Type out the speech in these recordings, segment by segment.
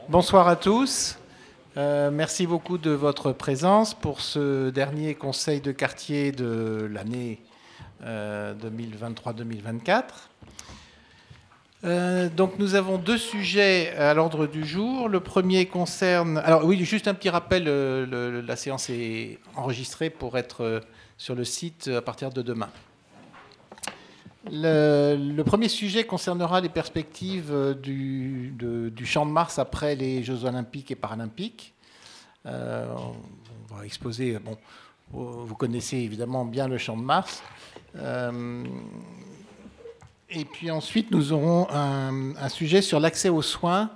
Bonsoir à tous. Merci beaucoup de votre présence pour ce dernier conseil de quartier de l'année 2023-2024. Donc nous avons deux sujets à l'ordre du jour. Le premier concerne... Alors oui, juste un petit rappel, la séance est enregistrée pour être sur le site à partir de demain. Le premier sujet concernera les perspectives du Champ de Mars après les Jeux Olympiques et Paralympiques. On va exposer, bon, vous connaissez évidemment bien le Champ de Mars. Et puis ensuite, nous aurons un sujet sur l'accès aux soins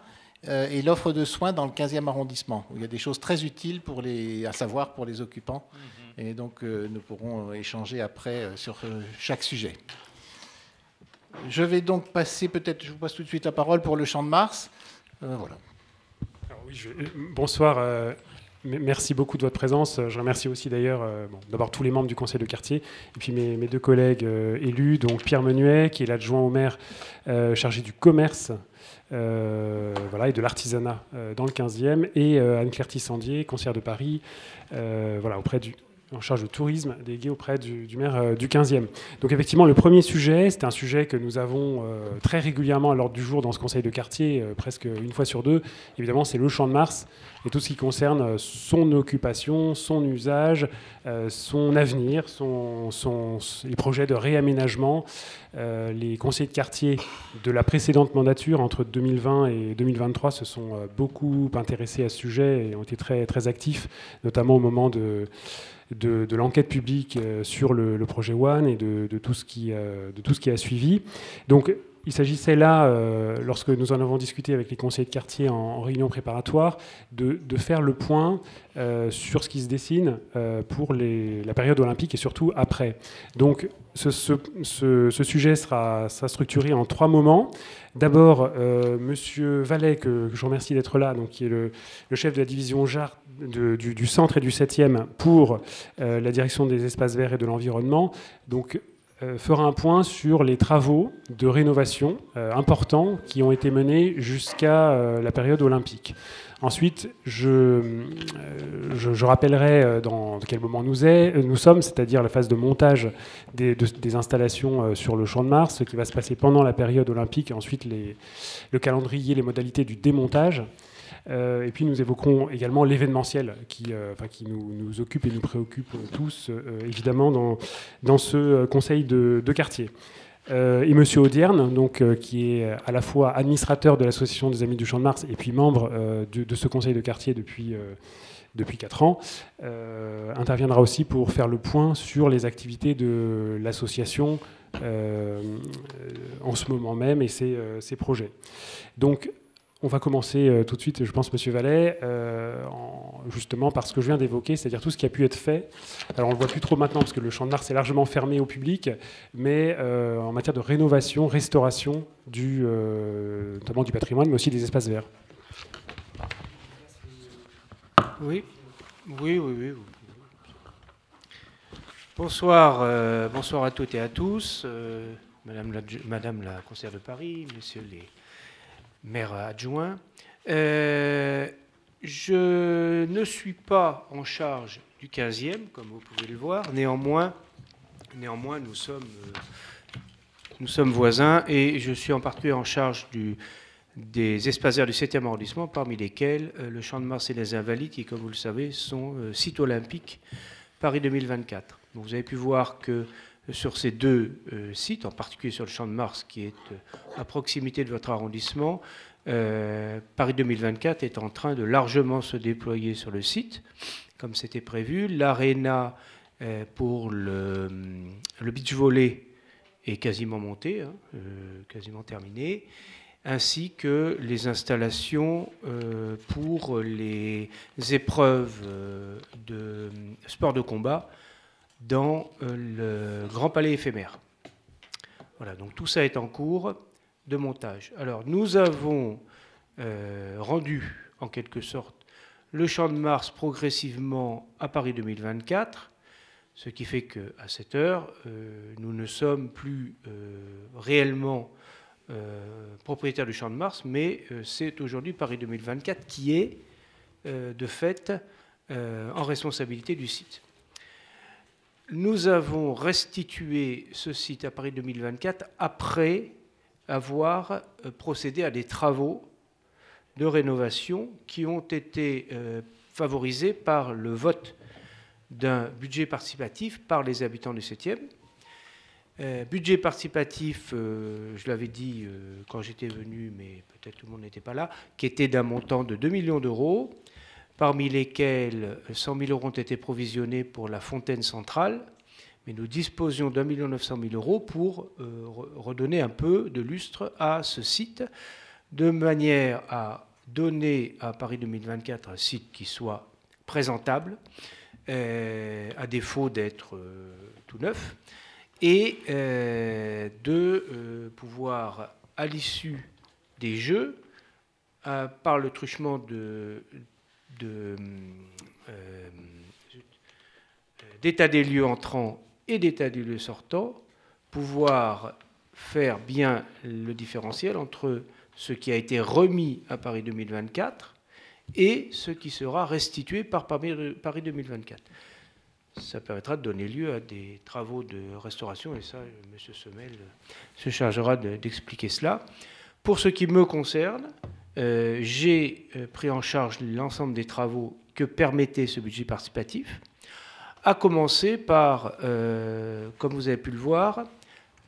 et l'offre de soins dans le 15e arrondissement, où il y a des choses très utiles à savoir pour les occupants. Et donc, nous pourrons échanger après sur chaque sujet. Je vais donc passer, peut-être, je vous passe tout de suite la parole pour le Champ de Mars. Voilà. Alors oui, bonsoir, merci beaucoup de votre présence. Je remercie aussi d'ailleurs d'abord tous les membres du conseil de quartier et puis mes deux collègues élus, donc Pierre Menuet, qui est l'adjoint au maire chargé du commerce voilà, et de l'artisanat dans le 15e, et Anne-Claire Tissandier, conseillère de Paris, voilà, en charge de tourisme, délégué auprès du maire du 15e. Donc effectivement, le premier sujet, c'est un sujet que nous avons très régulièrement à l'ordre du jour dans ce conseil de quartier, presque une fois sur deux. Évidemment, c'est le Champ de Mars et tout ce qui concerne son occupation, son usage, son avenir, les projets de réaménagement. Les conseillers de quartier de la précédente mandature, entre 2020 et 2023, se sont beaucoup intéressés à ce sujet et ont été très, très actifs, notamment au moment de l'enquête publique sur le projet One et de tout ce qui a suivi. Donc, il s'agissait là, lorsque nous en avons discuté avec les conseillers de quartier en réunion préparatoire, de faire le point sur ce qui se dessine pour la période olympique et surtout après. Donc, ce sujet sera structuré en trois moments. D'abord, Monsieur Vallet, que je remercie d'être là, donc, qui est le chef de la division JAR du centre et du 7e pour la direction des espaces verts et de l'environnement, donc fera un point sur les travaux de rénovation importants qui ont été menés jusqu'à la période olympique. Ensuite, je rappellerai dans quel moment nous sommes, c'est-à-dire la phase de montage des installations sur le Champ de Mars, ce qui va se passer pendant la période olympique, et ensuite le calendrier, les modalités du démontage. Et puis nous évoquerons également l'événementiel qui nous occupe et nous préoccupe tous, évidemment, dans ce conseil de quartier. Et Monsieur Audierne, donc, qui est à la fois administrateur de l'association des Amis du Champ de Mars et puis membre de ce conseil de quartier depuis 4 ans, interviendra aussi pour faire le point sur les activités de l'association en ce moment même et ses projets. Donc, on va commencer tout de suite, je pense, Monsieur Vallet, justement par ce que je viens d'évoquer, c'est-à-dire tout ce qui a pu être fait. Alors on ne le voit plus trop maintenant parce que le Champ de Mars est largement fermé au public, mais en matière de rénovation, restauration, notamment du patrimoine, mais aussi des espaces verts. Oui. Bonsoir, bonsoir à toutes et à tous, Madame la conseillère de Paris, Messieurs les maire adjoint. Je ne suis pas en charge du 15e, comme vous pouvez le voir. Néanmoins nous sommes voisins et je suis en particulier en charge des espaces verts du 7e arrondissement, parmi lesquels le Champ de Mars et les Invalides, qui, comme vous le savez, sont sites olympiques Paris 2024. Donc, vous avez pu voir que sur ces deux sites, en particulier sur le Champ de Mars, qui est à proximité de votre arrondissement, Paris 2024 est en train de largement se déployer sur le site, comme c'était prévu. L'aréna pour le beach volley est quasiment montée, quasiment terminée, ainsi que les installations pour les épreuves de sport de combat dans le Grand Palais éphémère. Voilà, donc tout ça est en cours de montage. Alors, nous avons rendu, en quelque sorte, le Champ de Mars progressivement à Paris 2024, ce qui fait qu'à cette heure, nous ne sommes plus réellement propriétaire du Champ de Mars, mais c'est aujourd'hui Paris 2024 qui est de fait en responsabilité du site. Nous avons restitué ce site à Paris 2024 après avoir procédé à des travaux de rénovation qui ont été favorisés par le vote d'un budget participatif par les habitants du 7e. Budget participatif, je l'avais dit quand j'étais venu, mais peut-être tout le monde n'était pas là, qui était d'un montant de 2 millions d'euros, parmi lesquels 100 000 euros ont été provisionnés pour la fontaine centrale, mais nous disposions d'1 900 000 euros pour redonner un peu de lustre à ce site, de manière à donner à Paris 2024 un site qui soit présentable, à défaut d'être tout neuf, et de pouvoir, à l'issue des Jeux, par le truchement d'état des lieux entrants et d'état des lieux sortants, pouvoir faire bien le différentiel entre ce qui a été remis à Paris 2024 et ce qui sera restitué par Paris 2024. Ça permettra de donner lieu à des travaux de restauration, et ça, M. Semel se chargera d'expliquer cela. Pour ce qui me concerne, j'ai pris en charge l'ensemble des travaux que permettait ce budget participatif, à commencer par, comme vous avez pu le voir,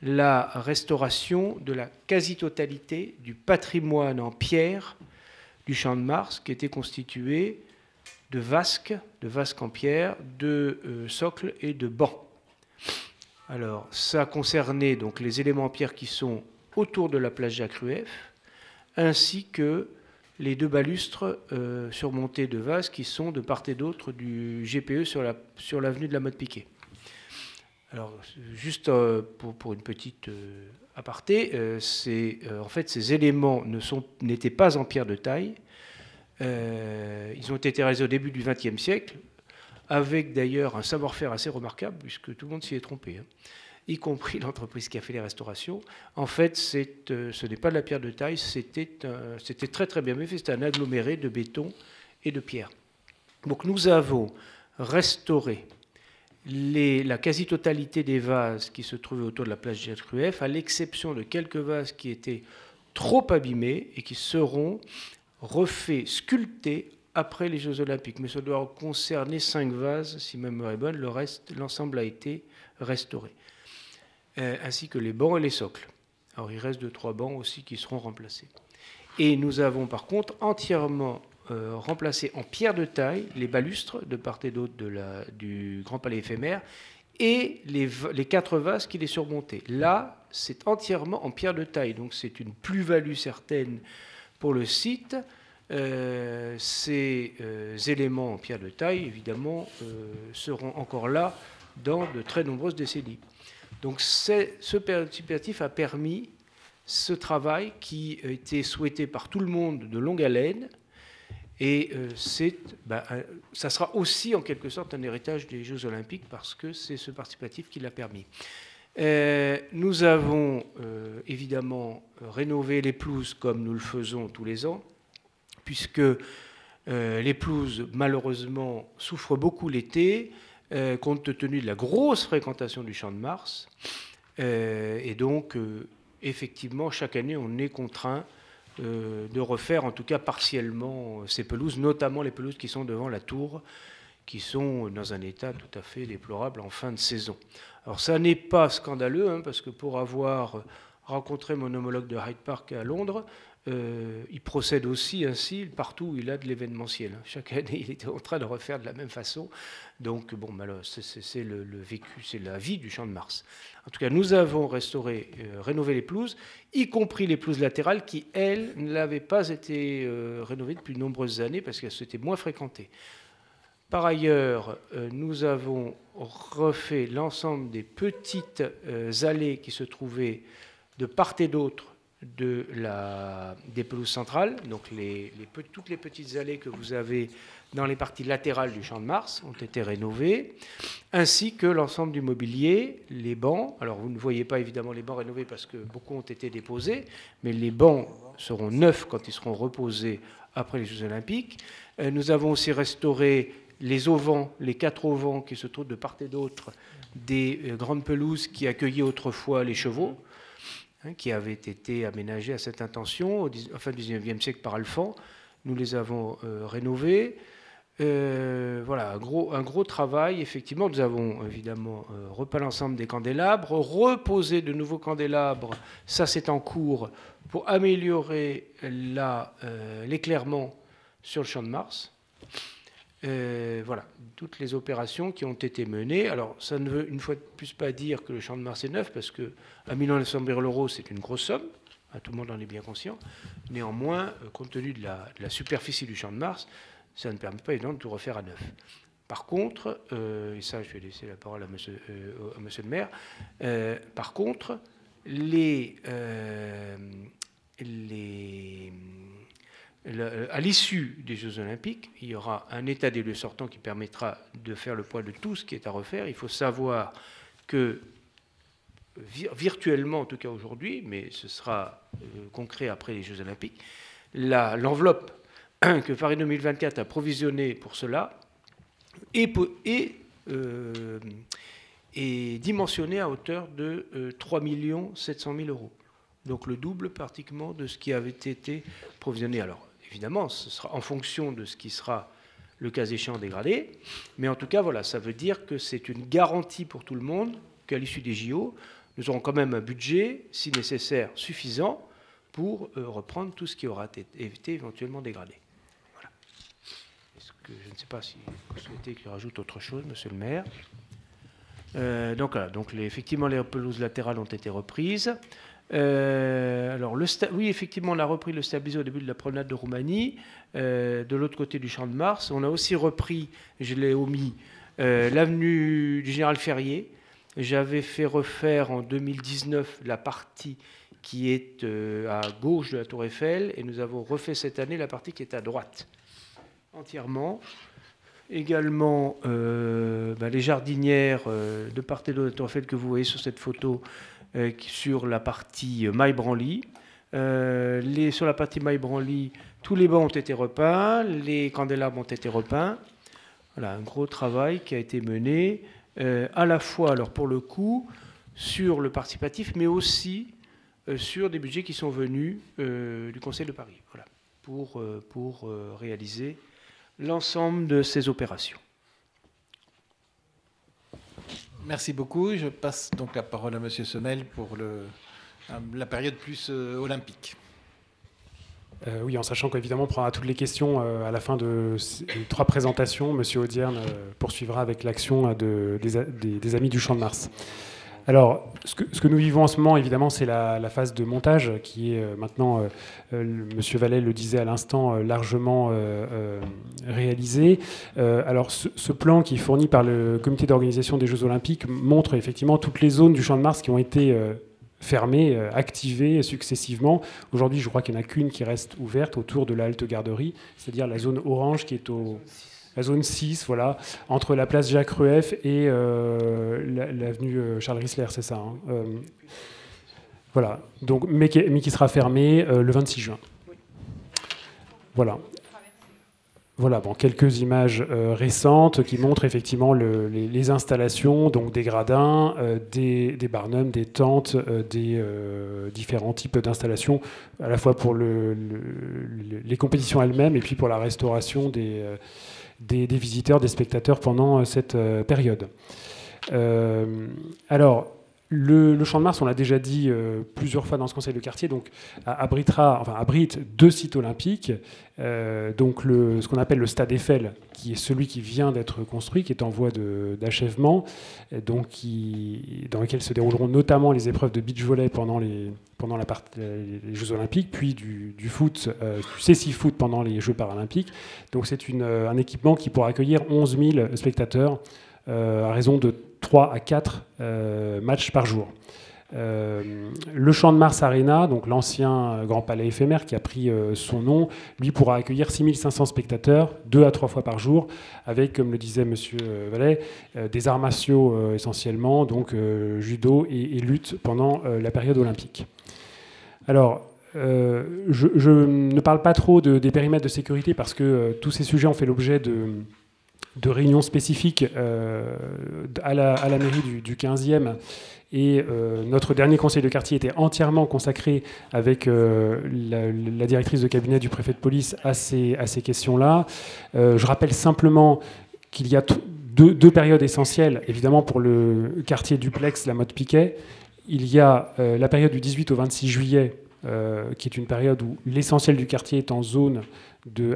la restauration de la quasi-totalité du patrimoine en pierre du Champ de Mars, qui était constitué de vasques en pierre, de socles et de bancs. Alors, ça concernait donc les éléments en pierre qui sont autour de la place Jacques-Rueff, ainsi que les 2 balustres surmontés de vases qui sont de part et d'autre du GPE sur l'avenue de la Motte-Piquet. Alors, juste pour une petite aparté, en fait, ces éléments n'étaient pas en pierre de taille. Ils ont été réalisés au début du XXe siècle, avec d'ailleurs un savoir-faire assez remarquable, puisque tout le monde s'y est trompé, hein, y compris l'entreprise qui a fait les restaurations. En fait, ce n'est pas de la pierre de taille, c'était très très bien fait, c'était un aggloméré de béton et de pierre. Donc nous avons restauré la quasi-totalité des vases qui se trouvaient autour de la place Jacques-Rueff, à l'exception de quelques vases qui étaient trop abîmés et qui seront refaits, sculptés après les Jeux Olympiques. Mais ça doit concerner 5 vases, si ma mémoire est bonne. Le reste, l'ensemble a été restauré, ainsi que les bancs et les socles. Alors il reste 2-3 bancs aussi qui seront remplacés. Et nous avons par contre entièrement remplacé en pierre de taille les balustres de part et d'autre du Grand Palais éphémère et les 4 vases qui les surmontaient. Là, c'est entièrement en pierre de taille, donc c'est une plus-value certaine pour le site. Ces éléments en pierre de taille, évidemment, seront encore là dans de très nombreuses décennies. Donc ce participatif a permis ce travail qui était souhaité par tout le monde de longue haleine, et ça sera aussi en quelque sorte un héritage des Jeux Olympiques, parce que c'est ce participatif qui l'a permis. Nous avons évidemment rénové les pelouses comme nous le faisons tous les ans, puisque les pelouses, malheureusement, souffrent beaucoup l'été, compte tenu de la grosse fréquentation du Champ de Mars. Et donc, effectivement, chaque année, on est contraint de refaire, en tout cas partiellement, ces pelouses, notamment les pelouses qui sont devant la tour, qui sont dans un état tout à fait déplorable en fin de saison. Alors ça n'est pas scandaleux, hein, parce que pour avoir rencontré mon homologue de Hyde Park à Londres, il procède aussi ainsi partout où il a de l'événementiel. Chaque année, il était en train de refaire de la même façon. Donc, bon, c'est le vécu, c'est la vie du Champ de Mars. En tout cas, nous avons rénové les pelouses, y compris les pelouses latérales qui, elles, n'avaient pas été rénovées depuis de nombreuses années parce qu'elles étaient moins fréquentées. Par ailleurs, nous avons refait l'ensemble des petites allées qui se trouvaient de part et d'autre des pelouses centrales, donc toutes les petites allées que vous avez dans les parties latérales du Champ de Mars ont été rénovées, ainsi que l'ensemble du mobilier, les bancs. Alors vous ne voyez pas évidemment les bancs rénovés parce que beaucoup ont été déposés, mais les bancs seront neufs quand ils seront reposés après les Jeux Olympiques. Nous avons aussi restauré les auvents, les 4 auvents qui se trouvent de part et d'autre des grandes pelouses qui accueillaient autrefois les chevaux, qui avaient été aménagées à cette intention au fin du XIXe siècle par Alphand. Nous les avons rénovés. Voilà, un gros travail. Effectivement, nous avons évidemment repeint l'ensemble des candélabres, reposé de nouveaux candélabres, ça c'est en cours, pour améliorer l'éclairement sur le Champ de Mars. Voilà, toutes les opérations qui ont été menées. Alors, ça ne veut une fois de plus pas dire que le Champ de Mars est neuf, parce que 1 900 000 €, c'est une grosse somme. Tout le monde en est bien conscient. Néanmoins, compte tenu de la superficie du Champ de Mars, ça ne permet pas évidemment de tout refaire à neuf. Par contre, et ça je vais laisser la parole à monsieur le maire, par contre, à l'issue des Jeux Olympiques, il y aura un état des lieux sortant qui permettra de faire le point de tout ce qui est à refaire. Il faut savoir que, virtuellement en tout cas aujourd'hui, mais ce sera concret après les Jeux Olympiques, l'enveloppe que Paris 2024 a provisionnée pour cela est dimensionnée à hauteur de 3 700 000 €. Donc le double pratiquement de ce qui avait été provisionné. Alors évidemment, ce sera en fonction de ce qui sera le cas échéant dégradé, mais en tout cas, voilà, ça veut dire que c'est une garantie pour tout le monde qu'à l'issue des JO, nous aurons quand même un budget, si nécessaire, suffisant pour reprendre tout ce qui aura été éventuellement dégradé. Voilà. Je ne sais pas si vous souhaitez que je rajoute autre chose, monsieur le maire. Donc voilà, effectivement, les pelouses latérales ont été reprises. Alors, oui, effectivement, on a repris le stabilisé au début de la promenade de Roumanie, de l'autre côté du Champ de Mars. On a aussi repris, je l'ai omis, l'avenue du Général Ferrier. J'avais fait refaire en 2019 la partie qui est à gauche de la Tour Eiffel, et nous avons refait cette année la partie qui est à droite, entièrement. Également, les jardinières de part et d'autre de la Tour Eiffel que vous voyez sur cette photo, sur la partie Maille Branly. Sur la partie Maille Branly, tous les bancs ont été repeints, les candélabres ont été repeints. Voilà, un gros travail qui a été mené, à la fois, alors pour le coup, sur le participatif, mais aussi sur des budgets qui sont venus du Conseil de Paris, voilà, pour réaliser l'ensemble de ces opérations. Merci beaucoup. Je passe donc la parole à monsieur Semel pour la période plus olympique. Oui, en sachant qu'évidemment, on prendra toutes les questions à la fin de ces 3 présentations. Monsieur Audierne poursuivra avec l'action des Amis du Champ de Mars. Alors, ce que nous vivons en ce moment, évidemment, c'est la phase de montage qui est maintenant, monsieur Vallet le disait à l'instant, largement réalisé. Alors, ce plan qui est fourni par le comité d'organisation des Jeux Olympiques montre effectivement toutes les zones du Champ de Mars qui ont été fermées, activées successivement. Aujourd'hui, je crois qu'il n'y en a qu'une qui reste ouverte autour de la halte garderie, c'est-à-dire la zone orange qui est la zone 6, voilà, entre la place Jacques Rueff et l'avenue Charles Risler, c'est ça. Voilà, donc, mais qui sera fermée le 26 juin. Voilà. Voilà, bon, quelques images récentes qui montrent effectivement les installations, donc des gradins, des barnums, des tentes, des différents types d'installations, à la fois pour les compétitions elles-mêmes et puis pour la restauration des visiteurs, des spectateurs pendant cette période. Alors, le Champ de Mars, on l'a déjà dit plusieurs fois dans ce conseil de quartier, donc abrite 2 sites olympiques. Donc ce qu'on appelle le stade Eiffel, qui est celui qui vient d'être construit, qui est en voie d'achèvement, donc dans lequel se dérouleront notamment les épreuves de beach volley pendant les Jeux Olympiques, puis du foot, du cécifoot pendant les Jeux Paralympiques. Donc c'est un équipement qui pourra accueillir 11 000 spectateurs à raison de 3 à 4 matchs par jour. Le Champ de Mars Arena, donc l'ancien Grand Palais éphémère qui a pris son nom, lui pourra accueillir 6500 spectateurs 2 à 3 fois par jour, avec, comme le disait M. Vallet, des arts martiaux essentiellement, donc judo et lutte pendant la période olympique. Alors, je ne parle pas trop des périmètres de sécurité parce que tous ces sujets ont fait l'objet de réunions spécifiques à la mairie du 15e. Et notre dernier conseil de quartier était entièrement consacré avec la directrice de cabinet du préfet de police à ces questions-là. Je rappelle simplement qu'il y a deux périodes essentielles, évidemment pour le quartier duplex, la mode Piquet. Il y a la période du 18 au 26 juillet, qui est une période où l'essentiel du quartier est en zone de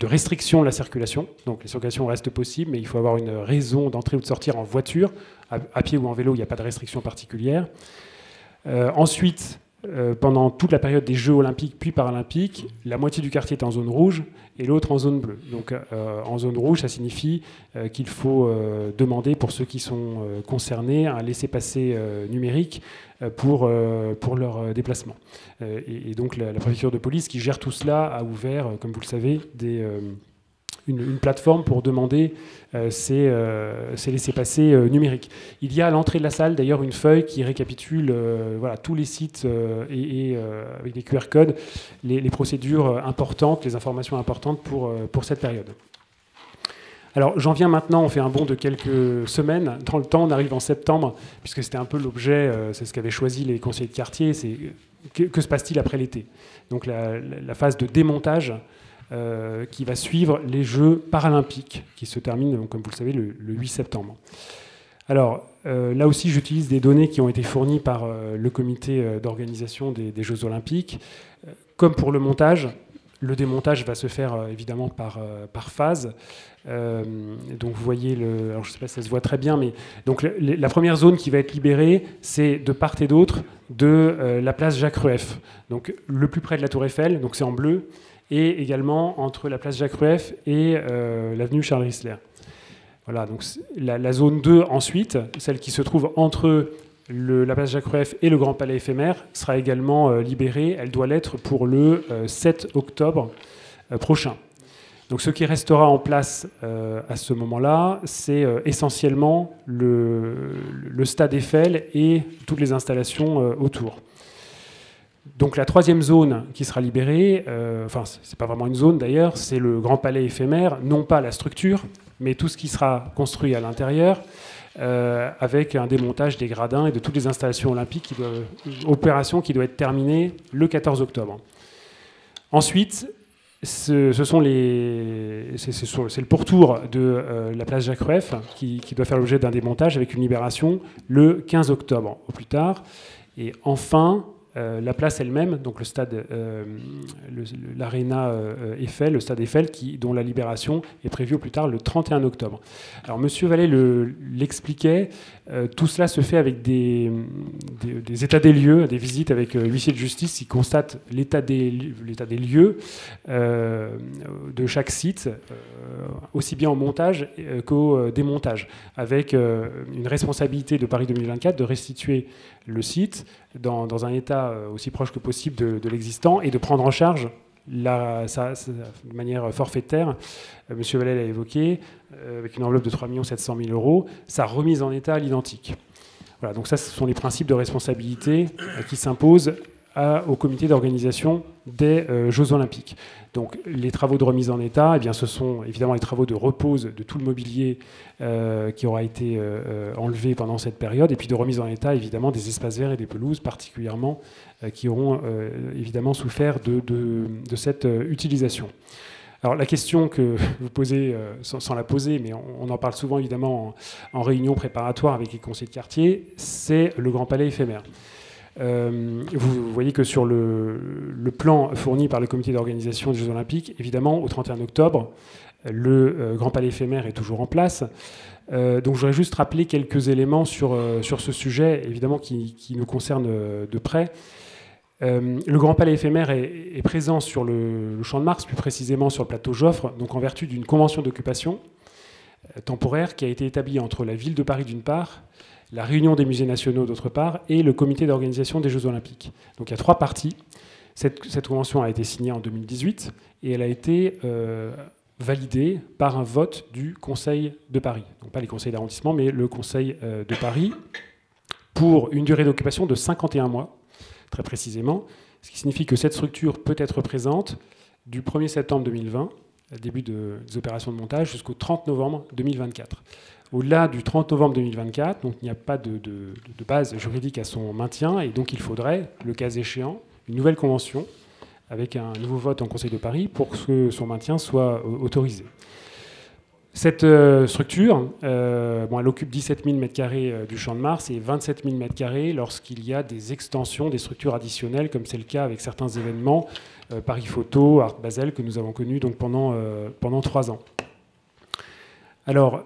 restriction de la circulation. Donc la circulation reste possible, mais il faut avoir une raison d'entrer ou de sortir en voiture. À pied ou en vélo, il n'y a pas de restriction particulière. Ensuite, pendant toute la période des Jeux olympiques puis paralympiques, la moitié du quartier est en zone rouge et l'autre en zone bleue. Donc en zone rouge, ça signifie qu'il faut demander pour ceux qui sont concernés un laissez-passer numérique pour leur déplacement. Et donc la préfecture de police qui gère tout cela a ouvert, comme vous le savez, une plateforme pour demander ces laissez-passer numériques. Il y a à l'entrée de la salle d'ailleurs une feuille qui récapitule tous les sites et avec des QR codes, les procédures importantes, les informations importantes pour cette période. Alors j'en viens maintenant, on fait un bond de quelques semaines. Dans le temps, on arrive en septembre, puisque c'était un peu l'objet, c'est ce qu'avaient choisi les conseillers de quartier, c'est que se passe-t-il après l'été? Donc la phase de démontage qui va suivre les Jeux paralympiques, qui se terminent, comme vous le savez, le 8 septembre. Alors, là aussi, j'utilise des données qui ont été fournies par le comité d'organisation des Jeux olympiques. Comme pour le montage, le démontage va se faire évidemment par phase. Donc vous voyez, alors je ne sais pas si ça se voit très bien, mais donc la première zone qui va être libérée, c'est de part et d'autre de la place Jacques-Rueff. Donc le plus près de la Tour Eiffel, donc c'est en bleu, et également entre la place Jacques-Rueff et l'avenue Charles Risler. Voilà, donc la zone 2 ensuite, celle qui se trouve entre la place Jacques-Rueff et le Grand Palais éphémère, sera également libérée. Elle doit l'être pour le 7 octobre prochain. Donc ce qui restera en place à ce moment-là, c'est essentiellement le stade Eiffel et toutes les installations autour. Donc la troisième zone qui sera libérée, c'est pas vraiment une zone d'ailleurs, c'est le Grand Palais éphémère, non pas la structure, mais tout ce qui sera construit à l'intérieur, avec un démontage des gradins et de toutes les installations olympiques, opération qui doit être terminée le 14 octobre. Ensuite, c'est le pourtour de la place Jacques-Rueff qui doit faire l'objet d'un démontage avec une libération le 15 octobre au plus tard. Et enfin, la place elle-même, donc le stade, l'Arena Eiffel, le stade Eiffel, dont la libération est prévue au plus tard le 31 octobre. Alors, M. Vallet l'expliquait, tout cela se fait avec des états des lieux, des visites avec l'huissier de justice qui constate l'état des lieux de chaque site, aussi bien au montage qu'au démontage, avec une responsabilité de Paris 2024 de restituer le site dans un état aussi proche que possible de l'existant et de prendre en charge de manière forfaitaire, M. Vallet l'a évoqué, avec une enveloppe de 3 700 000 €, sa remise en état à l'identique. Voilà, donc ça, ce sont les principes de responsabilité qui s'imposent au comité d'organisation des Jeux Olympiques. Donc les travaux de remise en état, ce sont évidemment les travaux de repose de tout le mobilier qui aura été enlevé pendant cette période, et puis de remise en état évidemment des espaces verts et des pelouses particulièrement qui auront évidemment souffert de cette utilisation. Alors la question que vous posez, sans la poser, mais on en parle souvent évidemment en réunion préparatoire avec les conseillers de quartier, c'est le Grand Palais éphémère. Vous voyez que sur le plan fourni par le comité d'organisation des Jeux Olympiques, évidemment, au 31 octobre, le Grand Palais éphémère est toujours en place. Donc je voudrais juste rappeler quelques éléments sur ce sujet, évidemment, qui nous concerne de près. Le Grand Palais éphémère est présent sur le Champ de Mars, plus précisément sur le plateau Joffre, donc en vertu d'une convention d'occupation temporaire qui a été établie entre la ville de Paris d'une part, la réunion des musées nationaux d'autre part, et le comité d'organisation des Jeux Olympiques. Donc il y a 3 parties. Cette convention a été signée en 2018 et elle a été validée par un vote du Conseil de Paris. Donc pas les conseils d'arrondissement, mais le Conseil de Paris, pour une durée d'occupation de 51 mois, très précisément, ce qui signifie que cette structure peut être présente du 1er septembre 2020, début des opérations de montage, jusqu'au 30 novembre 2024. Au-delà du 30 novembre 2024, donc il n'y a pas de base juridique à son maintien, et donc il faudrait, le cas échéant, une nouvelle convention avec un nouveau vote en Conseil de Paris pour que son maintien soit autorisé. Cette structure, elle occupe 17 000 m² du Champ de Mars et 27 000 m² lorsqu'il y a des extensions, des structures additionnelles, comme c'est le cas avec certains événements, Paris Photo, Art Basel, que nous avons connus donc pendant 3 ans. Alors,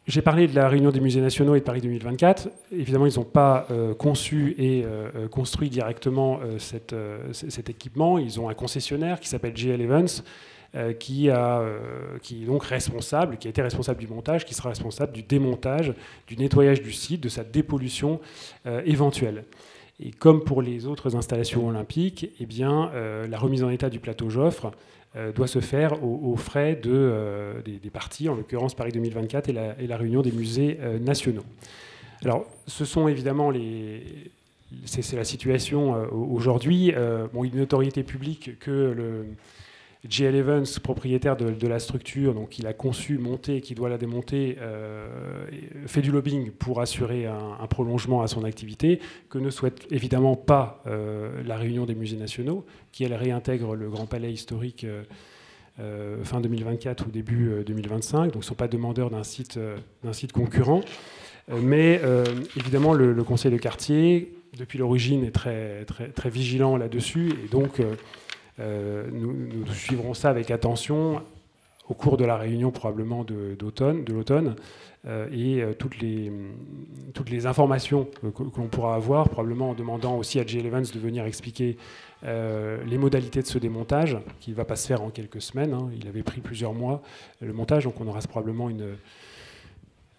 j'ai parlé de la réunion des musées nationaux et de Paris 2024. Évidemment, ils n'ont pas conçu et construit directement cet équipement. Ils ont un concessionnaire qui s'appelle GL Evans, qui est donc responsable, qui a été responsable du montage, qui sera responsable du démontage, du nettoyage du site, de sa dépollution éventuelle. Et comme pour les autres installations olympiques, eh bien, la remise en état du plateau Joffre doit se faire aux frais des parties, en l'occurrence Paris 2024 et la réunion des musées nationaux. Alors, ce sont évidemment c'est la situation aujourd'hui. Il y a une autorité publique que le GL Evans, propriétaire de la structure, donc il a conçu, monté, qui doit la démonter, fait du lobbying pour assurer un prolongement à son activité, que ne souhaite évidemment pas la réunion des musées nationaux, qui elle réintègre le Grand Palais historique fin 2024 ou début 2025, donc ils ne sont pas demandeurs d'un site concurrent. Mais évidemment, le conseil de quartier, depuis l'origine, est très, très, très vigilant là-dessus, et donc nous suivrons ça avec attention au cours de la réunion probablement de l'automne, et toutes les informations que l'on pourra avoir, probablement en demandant aussi à GL Evans de venir expliquer les modalités de ce démontage, qui ne va pas se faire en quelques semaines. Hein. Il avait pris plusieurs mois le montage, donc on aura probablement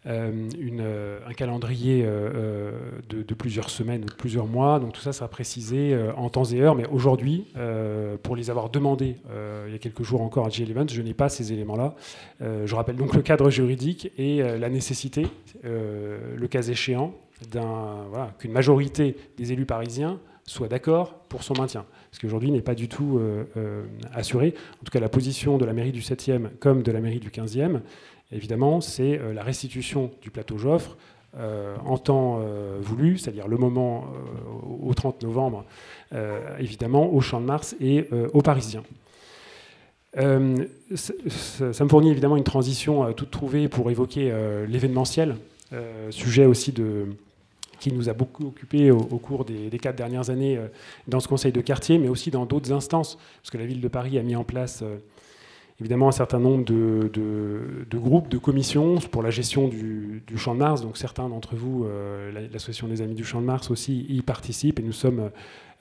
un calendrier de plusieurs semaines ou de plusieurs mois. Donc tout ça sera précisé en temps et heure. Mais aujourd'hui, pour les avoir demandés il y a quelques jours encore à GL Evans, je n'ai pas ces éléments-là. Je rappelle donc le cadre juridique et la nécessité, le cas échéant, qu'une majorité des élus parisiens soit d'accord pour son maintien. Ce qui aujourd'hui n'est pas du tout assuré. En tout cas, la position de la mairie du 7e comme de la mairie du 15e, évidemment, c'est la restitution du plateau Joffre en temps voulu, c'est-à-dire le moment au 30 novembre, évidemment, au Champ de Mars et aux Parisiens. Ça me fournit évidemment une transition toute trouvée pour évoquer l'événementiel, sujet aussi qui nous a beaucoup occupé au cours des 4 dernières années dans ce conseil de quartier, mais aussi dans d'autres instances, parce que la ville de Paris a mis en place évidemment un certain nombre de groupes, de commissions pour la gestion du Champ de Mars. Donc certains d'entre vous, l'association des Amis du Champ de Mars aussi, y participent, et nous sommes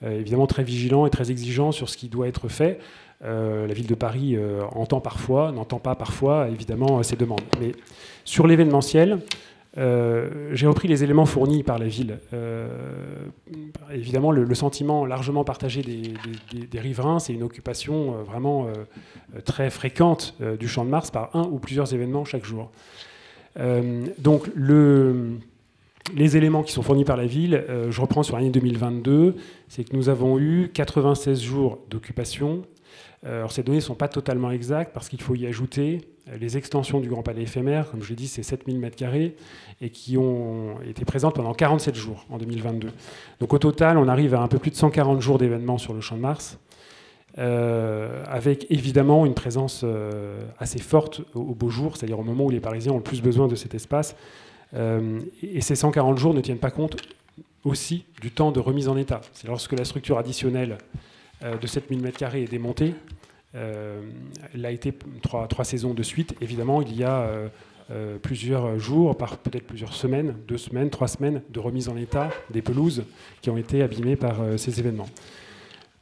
évidemment très vigilants et très exigeants sur ce qui doit être fait. La ville de Paris entend parfois, n'entend pas parfois, évidemment, ces demandes. Mais sur l'événementiel, j'ai repris les éléments fournis par la ville. Évidemment, le sentiment largement partagé des riverains, c'est une occupation vraiment très fréquente du Champ de Mars par un ou plusieurs événements chaque jour. Donc, les éléments qui sont fournis par la ville, je reprends sur l'année 2022, c'est que nous avons eu 96 jours d'occupation. Alors, ces données ne sont pas totalement exactes parce qu'il faut y ajouter les extensions du Grand Palais éphémère, comme je l'ai dit, c'est 7000 m², et qui ont été présentes pendant 47 jours en 2022. Donc au total, on arrive à un peu plus de 140 jours d'événements sur le Champ de Mars, avec évidemment une présence assez forte au beau jour, c'est-à-dire au moment où les Parisiens ont le plus besoin de cet espace. Et ces 140 jours ne tiennent pas compte aussi du temps de remise en état. C'est lorsque la structure additionnelle de 7000 m² est démontée, elle a été 3 saisons de suite. Évidemment, il y a plusieurs jours, peut-être plusieurs semaines, 2 semaines, 3 semaines de remise en état des pelouses qui ont été abîmées par ces événements.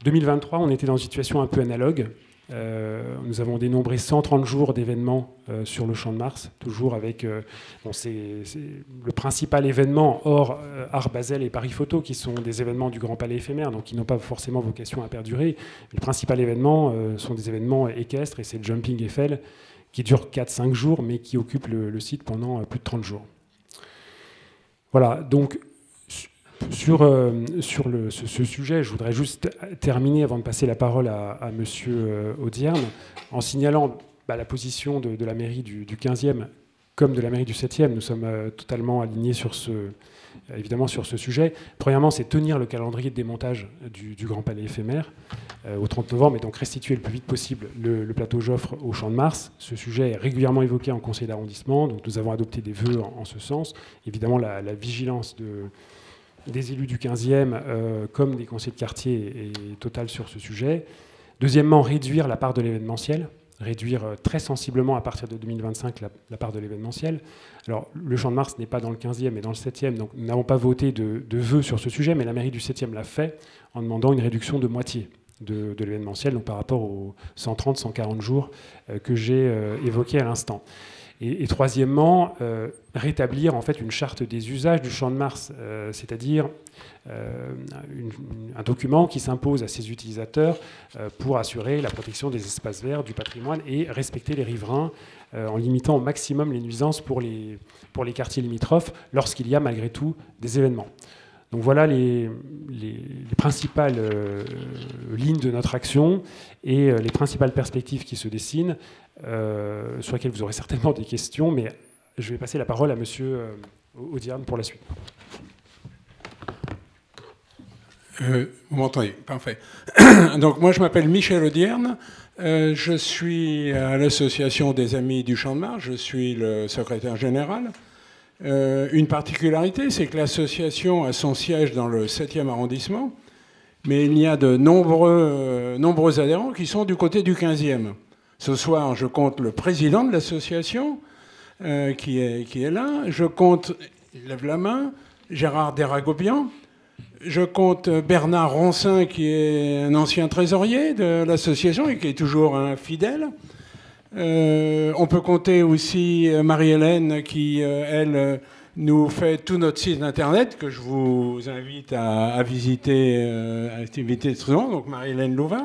2023, on était dans une situation un peu analogue. Nous avons dénombré 130 jours d'événements sur le Champ de Mars, toujours avec c'est le principal événement hors Art Basel et Paris Photo, qui sont des événements du Grand Palais éphémère, donc qui n'ont pas forcément vocation à perdurer. Le principal événement sont des événements équestres, et c'est le Jumping Eiffel, qui dure 4-5 jours, mais qui occupe le site pendant plus de 30 jours. Voilà, donc sur ce sujet, je voudrais juste terminer avant de passer la parole à Monsieur Audierne, en signalant la position de la mairie du 15e comme de la mairie du 7e. Nous sommes totalement alignés évidemment sur ce sujet. Premièrement, c'est tenir le calendrier de démontage du Grand Palais éphémère au 30 novembre, et donc restituer le plus vite possible le plateau Joffre au Champ de Mars. Ce sujet est régulièrement évoqué en conseil d'arrondissement, donc nous avons adopté des vœux en ce sens. Évidemment, la vigilance des élus du 15e comme des conseillers de quartier est totale sur ce sujet. Deuxièmement, réduire la part de l'événementiel, réduire très sensiblement à partir de 2025 la part de l'événementiel. Alors, le Champ de Mars n'est pas dans le 15e, mais dans le 7e, donc nous n'avons pas voté de vœux sur ce sujet, mais la mairie du 7e l'a fait en demandant une réduction de moitié de l'événementiel, donc par rapport aux 130-140 jours que j'ai évoqués à l'instant. Et troisièmement, rétablir en fait une charte des usages du Champ de Mars, c'est-à-dire un document qui s'impose à ses utilisateurs pour assurer la protection des espaces verts, du patrimoine et respecter les riverains en limitant au maximum les nuisances pour les quartiers limitrophes lorsqu'il y a malgré tout des événements. Donc voilà les principales lignes de notre action et les principales perspectives qui se dessinent, sur lesquelles vous aurez certainement des questions, mais je vais passer la parole à Monsieur Audierne pour la suite. Vous m'entendez? Parfait. Donc moi je m'appelle Michel Audierne, je suis à l'association des Amis du Champ de Mars, je suis le secrétaire général. Une particularité, c'est que l'association a son siège dans le 7e arrondissement, mais il y a de nombreux adhérents qui sont du côté du 15e. Ce soir, je compte le président de l'association qui est là. Je compte, il lève la main, Gérard Deragobian. Je compte Bernard Roncin, qui est un ancien trésorier de l'association et qui est toujours un fidèle. On peut compter aussi Marie-Hélène qui, elle, nous fait tout notre site internet que je vous invite à visiter souvent, donc Marie-Hélène Louvain.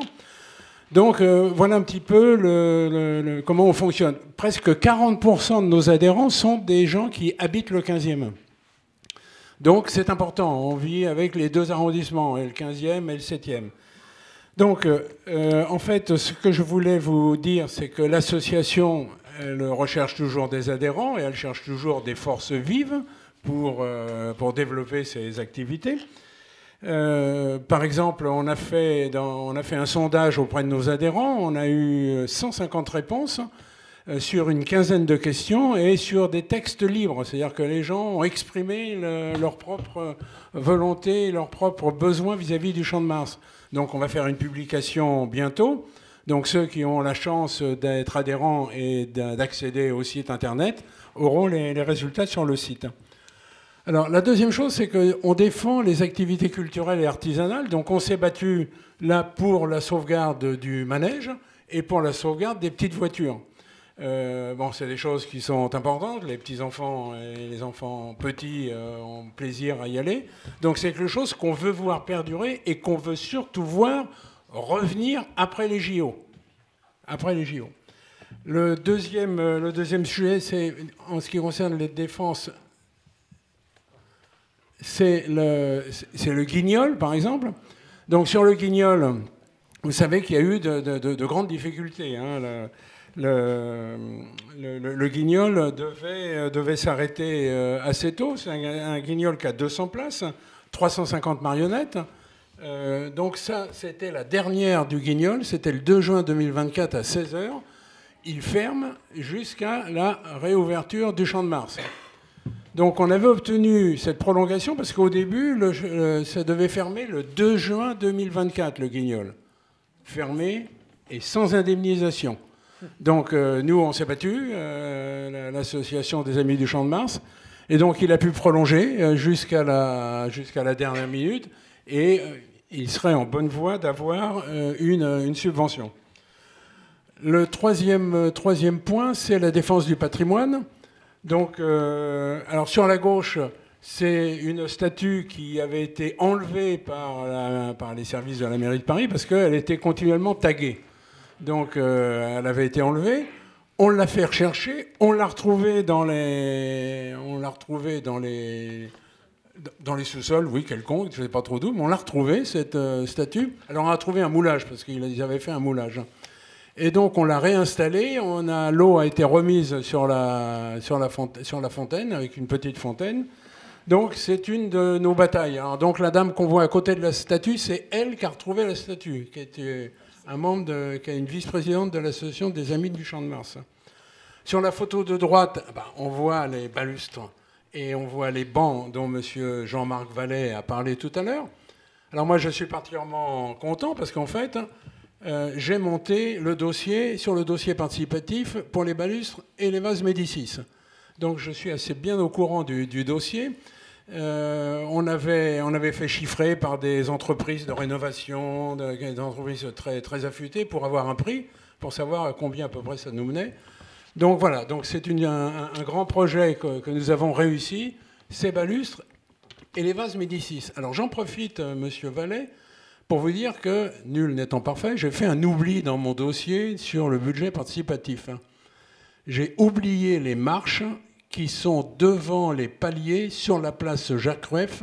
Donc voilà un petit peu comment on fonctionne. Presque 40% de nos adhérents sont des gens qui habitent le 15e. Donc c'est important, on vit avec les deux arrondissements, le 15e et le 7e. Donc, en fait, ce que je voulais vous dire, c'est que l'association, elle recherche toujours des adhérents et elle cherche toujours des forces vives pour développer ses activités. Par exemple, on a fait un sondage auprès de nos adhérents. On a eu 150 réponses sur une quinzaine de questions et sur des textes libres. C'est-à-dire que les gens ont exprimé leur propre volonté, leurs propres besoins vis-à-vis du Champ de Mars. Donc on va faire une publication bientôt. Donc ceux qui ont la chance d'être adhérents et d'accéder au site internet auront les résultats sur le site. Alors la deuxième chose, c'est qu'on défend les activités culturelles et artisanales. Donc on s'est battu là pour la sauvegarde du manège et pour la sauvegarde des petites voitures. Bon, c'est des choses qui sont importantes. Les petits-enfants et les enfants petits ont plaisir à y aller. Donc c'est quelque chose qu'on veut voir perdurer et qu'on veut surtout voir revenir après les JO. Après les JO. Le deuxième sujet, c'est en ce qui concerne les défenses, c'est le Guignol, par exemple. Donc sur le Guignol, vous savez qu'il y a eu de grandes difficultés. Hein. Le Guignol devait s'arrêter assez tôt. C'est un Guignol qui a 200 places, 350 marionnettes. Donc ça, c'était la dernière du Guignol. C'était le 2 juin 2024 à 16h. Il ferme jusqu'à la réouverture du Champ de Mars. Donc on avait obtenu cette prolongation parce qu'au début, ça devait fermer le 2 juin 2024, le Guignol. Fermé et sans indemnisation. Donc nous, on s'est battus, l'association des Amis du Champ de Mars, et donc il a pu prolonger jusqu'à la dernière minute, et il serait en bonne voie d'avoir une subvention. Le troisième point, c'est la défense du patrimoine. Donc, alors sur la gauche, c'est une statue qui avait été enlevée par les services de la mairie de Paris parce qu'elle était continuellement taguée. Donc, elle avait été enlevée. On l'a fait rechercher. On l'a retrouvée dans les sous-sols, oui, quelconque, je ne sais pas trop d'où, mais on l'a retrouvée, cette statue. Alors, on a trouvé un moulage parce qu'ils avaient fait un moulage. Et donc, on l'a réinstallée. L'eau a été remise sur la fontaine avec une petite fontaine. Donc, c'est une de nos batailles. Alors, donc, la dame qu'on voit à côté de la statue, c'est elle qui a retrouvé la statue, qui était qui est une vice-présidente de l'association des Amis du Champ de Mars. Sur la photo de droite, on voit les balustres et on voit les bancs dont M. Jean-Marc Vallée a parlé tout à l'heure. Alors, moi, je suis particulièrement content parce qu'en fait, j'ai monté le dossier sur le dossier participatif pour les balustres et les vases Médicis. Donc, je suis assez bien au courant du dossier. On avait fait chiffrer par des entreprises de rénovation, des entreprises très, très affûtées pour avoir un prix, pour savoir à combien à peu près ça nous menait. Donc voilà, donc c'est un grand projet que nous avons réussi, ces balustres et les vases Médicis. Alors j'en profite, Monsieur Vallée, pour vous dire que, nul n'étant parfait, j'ai fait un oubli dans mon dossier sur le budget participatif. J'ai oublié les marches qui sont devant les paliers sur la place Jacques-Rueff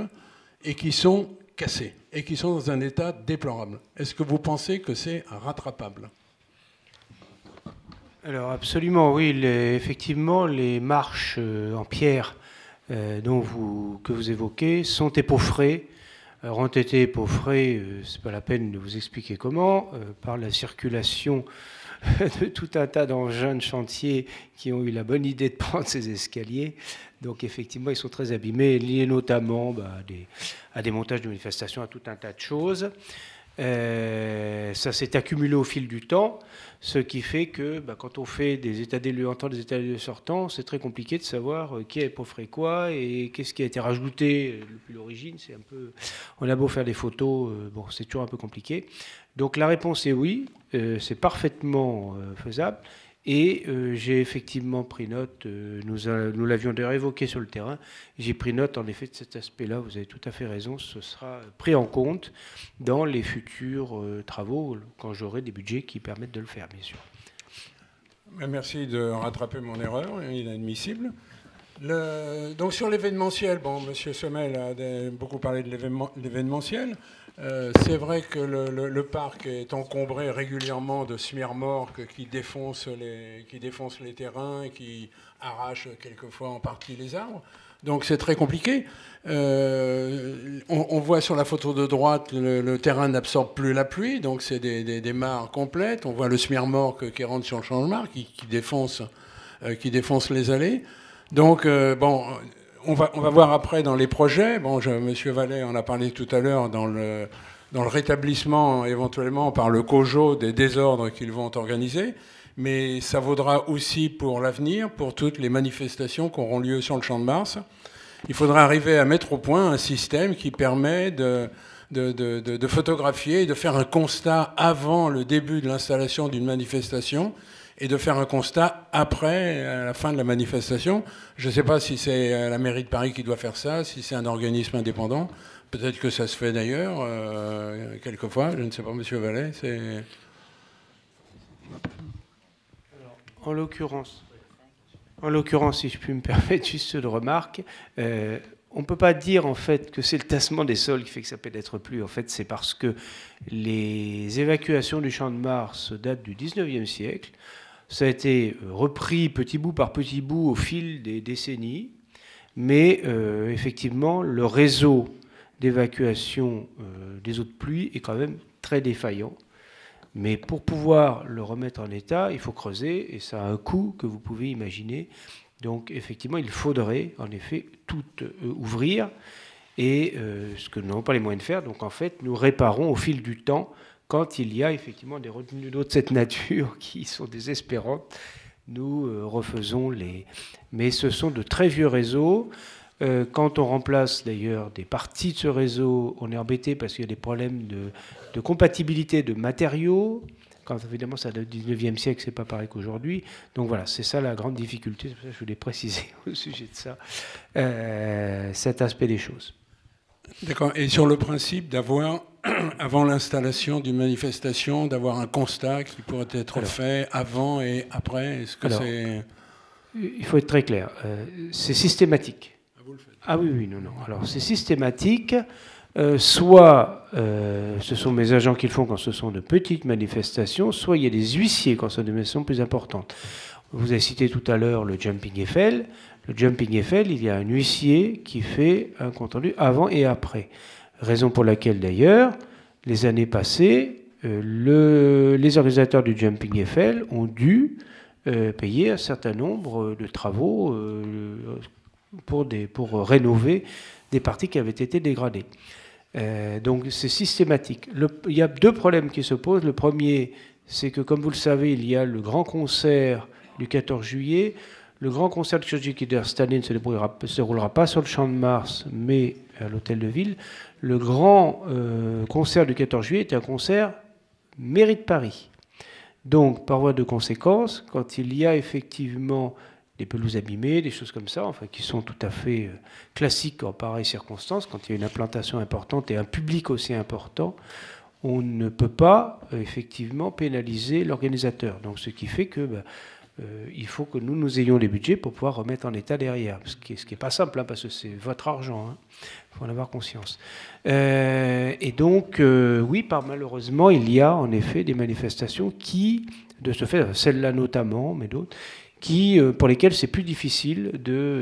et qui sont cassés et qui sont dans un état déplorable. Est-ce que vous pensez que c'est rattrapable ? Alors absolument, oui. Effectivement, les marches en pierre que vous évoquez sont épeauffrées. Alors, ont été épeauffrées, c'est pas la peine de vous expliquer comment, par la circulation de tout un tas d'engins de chantier qui ont eu la bonne idée de prendre ces escaliers. Donc effectivement, ils sont très abîmés, liés notamment à des montages de manifestations, à tout un tas de choses. Ça s'est accumulé au fil du temps, ce qui fait que quand on fait des états des lieux entrants, des états des lieux sortants, c'est très compliqué de savoir qui a épeauffré quoi et qu'est-ce qui a été rajouté depuis l'origine. C'est un peu, on a beau faire des photos, bon, c'est toujours un peu compliqué. Donc la réponse est oui, c'est parfaitement faisable. Et j'ai effectivement pris note, nous l'avions d'ailleurs évoqué sur le terrain, j'ai pris note en effet de cet aspect-là, vous avez tout à fait raison, ce sera pris en compte dans les futurs travaux, quand j'aurai des budgets qui permettent de le faire, bien sûr. Merci de rattraper mon erreur, inadmissible. Donc sur l'événementiel, bon, M. Sommel a beaucoup parlé de l'événementiel. C'est vrai que le parc est encombré régulièrement de smirmorques qui défoncent les terrains et qui arrachent quelquefois en partie les arbres. Donc c'est très compliqué. On voit sur la photo de droite, le terrain n'absorbe plus la pluie, donc c'est des mares complètes. On voit le smirmorque qui rentre sur le champ de Mars, qui défonce les allées. Donc, bon, on va voir après dans les projets. Bon, M. Vallée en a parlé tout à l'heure dans le rétablissement, éventuellement, par le COJO, des désordres qu'ils vont organiser. Mais ça vaudra aussi pour l'avenir, pour toutes les manifestations qui auront lieu sur le Champ de Mars. Il faudra arriver à mettre au point un système qui permet de photographier et de faire un constat avant le début de l'installation d'une manifestation et de faire un constat après, à la fin de la manifestation. Je ne sais pas si c'est la mairie de Paris qui doit faire ça, si c'est un organisme indépendant. Peut-être que ça se fait d'ailleurs, quelquefois. Je ne sais pas, M. Vallée. En l'occurrence, si je puis me permettre juste une remarque, on ne peut pas dire en fait que c'est le tassement des sols qui fait que ça pénètre plus. En fait, c'est parce que les évacuations du Champ de Mars datent du 19e siècle. Ça a été repris petit bout par petit bout au fil des décennies, mais effectivement, le réseau d'évacuation des eaux de pluie est quand même très défaillant. Mais pour pouvoir le remettre en état, il faut creuser, et ça a un coût que vous pouvez imaginer. Donc effectivement, il faudrait en effet tout ouvrir, et ce que nous n'avons pas les moyens de faire. Donc en fait, nous réparons au fil du temps quand il y a effectivement des retenues d'eau de cette nature qui sont désespérantes. Nous refaisons Mais ce sont de très vieux réseaux. Quand on remplace d'ailleurs des parties de ce réseau, on est embêté parce qu'il y a des problèmes de compatibilité de matériaux, Quand évidemment, ça date du 19e siècle, c'est pas pareil qu'aujourd'hui. Donc voilà, c'est ça la grande difficulté. C'est pour ça que je voulais préciser au sujet de ça, cet aspect des choses. D'accord. Et sur le principe d'avoir, avant l'installation d'une manifestation, d'avoir un constat qui pourrait être fait avant et après, est-ce que c'est... Il faut être très clair. C'est systématique. Ah, vous le faites. Ah oui, oui, non, non. Alors, c'est systématique. Soit ce sont mes agents qui le font quand ce sont de petites manifestations, soit il y a des huissiers quand ce sont des manifestations plus importantes. Vous avez cité tout à l'heure le Jumping Eiffel. Le Jumping Eiffel, il y a un huissier qui fait un compte-rendu avant et après. Raison pour laquelle, d'ailleurs, les années passées, les organisateurs du Jumping Eiffel ont dû payer un certain nombre de travaux pour rénover des parties qui avaient été dégradées. Donc c'est systématique. Il y a deux problèmes qui se posent. Le premier, c'est que, comme vous le savez, il y a le grand concert du 14 juillet. Le grand concert du 14 juillet qui, cette année, ne se déroulera pas sur le Champ de Mars, mais à l'Hôtel de Ville. Le grand concert du 14 juillet est un concert mairie de Paris. Donc, par voie de conséquence, quand il y a effectivement des pelouses abîmées, des choses comme ça, enfin, qui sont tout à fait classiques en pareilles circonstances, quand il y a une implantation importante et un public aussi important, on ne peut pas effectivement pénaliser l'organisateur. Donc, ce qui fait que il faut que nous ayons les budgets pour pouvoir remettre en état derrière, ce qui n'est pas simple, hein, parce que c'est votre argent, il faut en avoir conscience. Et donc, oui, malheureusement, il y a en effet des manifestations qui, de ce fait, celle-là notamment, mais d'autres, pour lesquels c'est plus difficile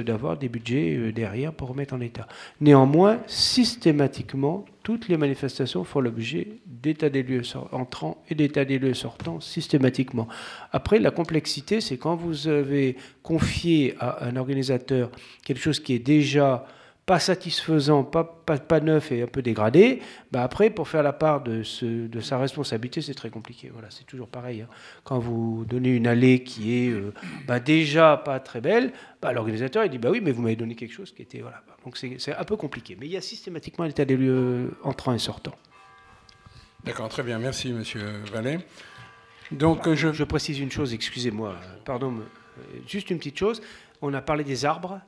d'avoir des budgets derrière pour remettre en état. Néanmoins, systématiquement, toutes les manifestations font l'objet d'état des lieux entrants et d'état des lieux sortants, systématiquement. Après, la complexité, c'est quand vous avez confié à un organisateur quelque chose qui est déjà pas satisfaisant, pas neuf et un peu dégradé, après, pour faire la part de sa responsabilité, c'est très compliqué. Voilà, c'est toujours pareil. Hein. Quand vous donnez une allée qui est déjà pas très belle, l'organisateur il dit oui, mais vous m'avez donné quelque chose qui était... Voilà. Donc c'est un peu compliqué. Mais il y a systématiquement l'état des lieux entrants et sortants. D'accord, très bien. Merci, Monsieur Vallet. Donc, je précise une chose, excusez-moi, pardon, juste une petite chose. On a parlé des arbres.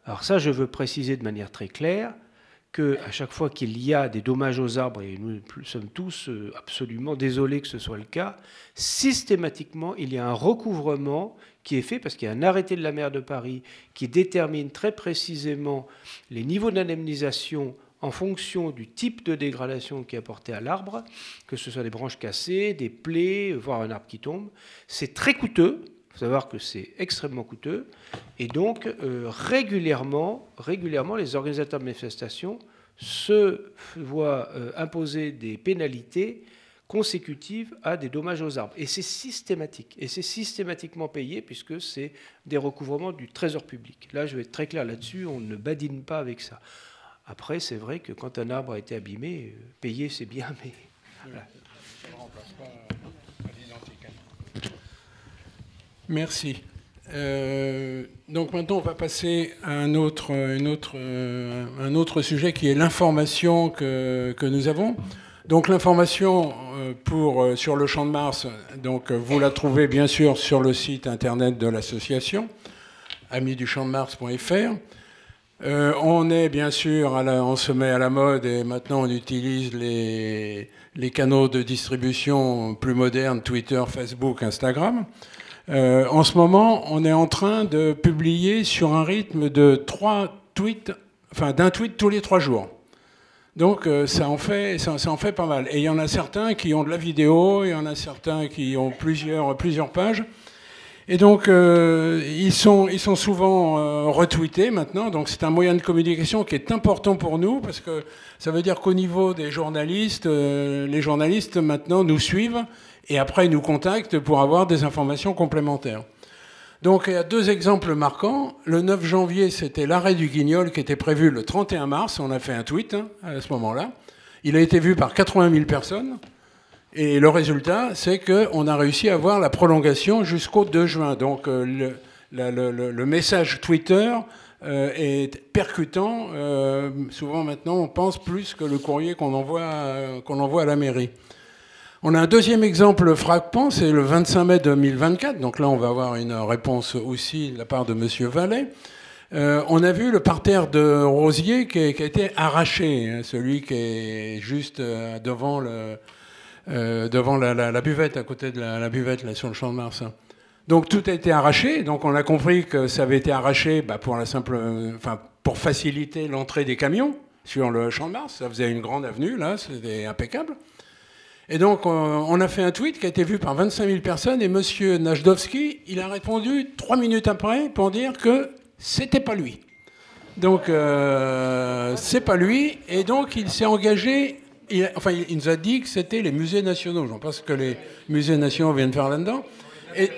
Alors ça, je veux préciser de manière très claire qu'à chaque fois qu'il y a des dommages aux arbres, et nous sommes tous absolument désolés que ce soit le cas, systématiquement, il y a un recouvrement qui est fait, parce qu'il y a un arrêté de la maire de Paris qui détermine très précisément les niveaux d'indemnisation en fonction du type de dégradation qui est apporté à l'arbre, que ce soit des branches cassées, des plaies, voire un arbre qui tombe. C'est très coûteux. Il faut savoir que c'est extrêmement coûteux. Et donc, régulièrement, les organisateurs de manifestations se voient imposer des pénalités consécutives à des dommages aux arbres. Et c'est systématique. Et c'est systématiquement payé puisque c'est des recouvrements du trésor public. Là, je vais être très clair là-dessus, on ne badine pas avec ça. Après, c'est vrai que quand un arbre a été abîmé, payer, c'est bien, mais... Voilà. Merci. Donc maintenant, on va passer à un autre sujet qui est l'information que nous avons. Donc l'information sur le Champ de Mars, donc, vous la trouvez bien sûr sur le site internet de l'association, amisduchampdemars.fr. On est bien sûr, on se met à la mode et maintenant on utilise les canaux de distribution plus modernes, Twitter, Facebook, Instagram. En ce moment, on est en train de publier sur un rythme de d'un tweet tous les 3 jours. Donc ça en fait pas mal. Et il y en a certains qui ont de la vidéo, il y en a certains qui ont plusieurs pages. Et donc ils sont souvent retweetés maintenant. Donc c'est un moyen de communication qui est important pour nous parce que ça veut dire qu'au niveau des journalistes, les journalistes maintenant nous suivent. Et après, ils nous contactent pour avoir des informations complémentaires. Donc, il y a 2 exemples marquants. Le 9 janvier, c'était l'arrêt du Guignol qui était prévu le 31 mars. On a fait un tweet à ce moment-là. Il a été vu par 80 000 personnes. Et le résultat, c'est qu'on a réussi à avoir la prolongation jusqu'au 2 juin. Donc, le message Twitter est percutant. Souvent, maintenant, on pense plus que le courrier qu'on envoie à la mairie. On a un deuxième exemple frappant, c'est le 25 mai 2024. Donc là, on va avoir une réponse aussi de la part de M. Vallet. On a vu le parterre de rosiers qui a été arraché, hein, celui qui est juste devant la buvette, à côté de la buvette, là, sur le Champ de Mars. Donc tout a été arraché. Donc on a compris que ça avait été arraché pour faciliter l'entrée des camions sur le Champ de Mars. Ça faisait une grande avenue, là, c'était impeccable. Et donc, on a fait un tweet qui a été vu par 25 000 personnes, et M. Najdovski, il a répondu 3 minutes après pour dire que c'était pas lui. Donc, c'est pas lui, et donc il s'est engagé. Il nous a dit que c'était les musées nationaux. Je pense que les musées nationaux viennent faire là-dedans. Et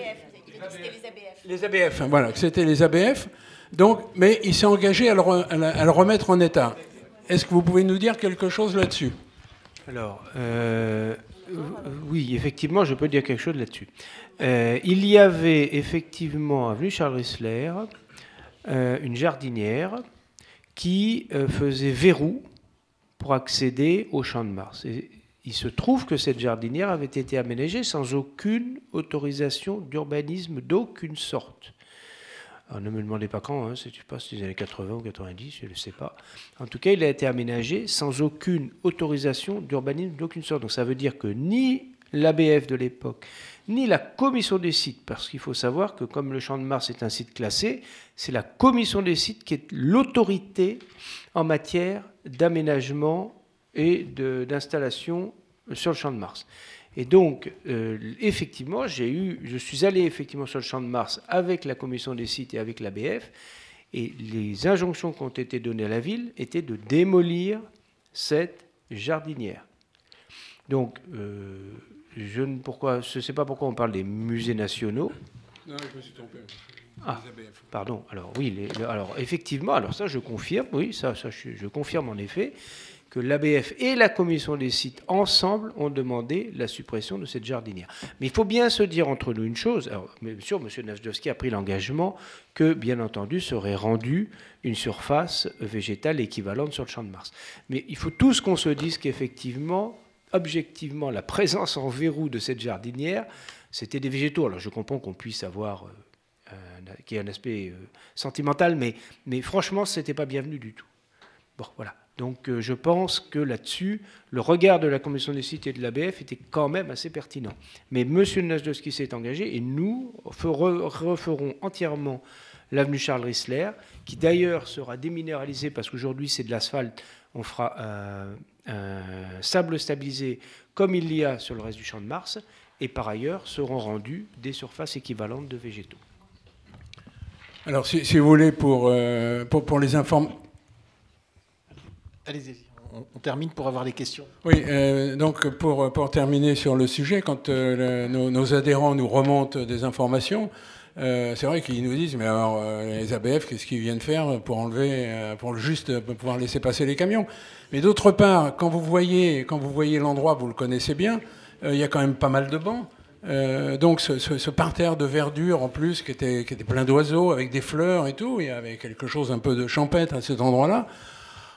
les ABF, voilà, que c'était les ABF. Donc, mais il s'est engagé à le remettre en état. Est-ce que vous pouvez nous dire quelque chose là-dessus ? Alors, oui, effectivement, je peux dire quelque chose là-dessus. Il y avait effectivement, avenue Charles Rissler, une jardinière qui faisait verrou pour accéder au Champ de Mars. Et il se trouve que cette jardinière avait été aménagée sans aucune autorisation d'urbanisme d'aucune sorte. Alors, ne me demandez pas quand, hein, je ne sais pas si c'est les années 80 ou 90, je ne le sais pas. En tout cas, il a été aménagé sans aucune autorisation d'urbanisme d'aucune sorte. Donc ça veut dire que ni l'ABF de l'époque, ni la commission des sites, parce qu'il faut savoir que comme le Champ de Mars est un site classé, c'est la commission des sites qui est l'autorité en matière d'aménagement et d'installation sur le Champ de Mars. Et donc, effectivement, je suis allé effectivement sur le Champ de Mars avec la commission des sites et avec l'ABF, et les injonctions qui ont été données à la ville étaient de démolir cette jardinière. Donc, je ne sais pas pourquoi on parle des musées nationaux. Non, je me suis trompé. Ah, pardon. Alors oui, alors effectivement, alors ça je confirme, oui, je confirme en effet que l'ABF et la commission des sites ensemble ont demandé la suppression de cette jardinière. Mais il faut bien se dire entre nous une chose. Alors, bien sûr, M. Najdovski a pris l'engagement que, bien entendu, serait rendue une surface végétale équivalente sur le Champ de Mars. Mais il faut tous qu'on se dise qu'effectivement, objectivement, la présence en verrou de cette jardinière, c'était des végétaux. Alors je comprends qu'on puisse avoir qui est un aspect sentimental, mais franchement, ce n'était pas bienvenu du tout. Bon, voilà. Donc je pense que là-dessus, le regard de la commission des sites et de l'ABF était quand même assez pertinent. Mais M. Najdovski s'est engagé et nous referons entièrement l'avenue Charles Rissler, qui d'ailleurs sera déminéralisée parce qu'aujourd'hui c'est de l'asphalte. On fera un sable stabilisé comme il y a sur le reste du Champ de Mars, et par ailleurs seront rendues des surfaces équivalentes de végétaux. Alors, si vous voulez, pour les informations... Allez-y, on termine pour avoir les questions. Oui, donc pour terminer sur le sujet, quand nos adhérents nous remontent des informations, c'est vrai qu'ils nous disent, mais alors les ABF, qu'est-ce qu'ils viennent faire pour enlever, pour juste pouvoir laisser passer les camions? Mais d'autre part, quand vous voyez l'endroit, vous le connaissez bien, il y a quand même pas mal de bancs. Donc ce parterre de verdure en plus qui était plein d'oiseaux avec des fleurs et tout, il y avait quelque chose un peu de champêtre à cet endroit-là.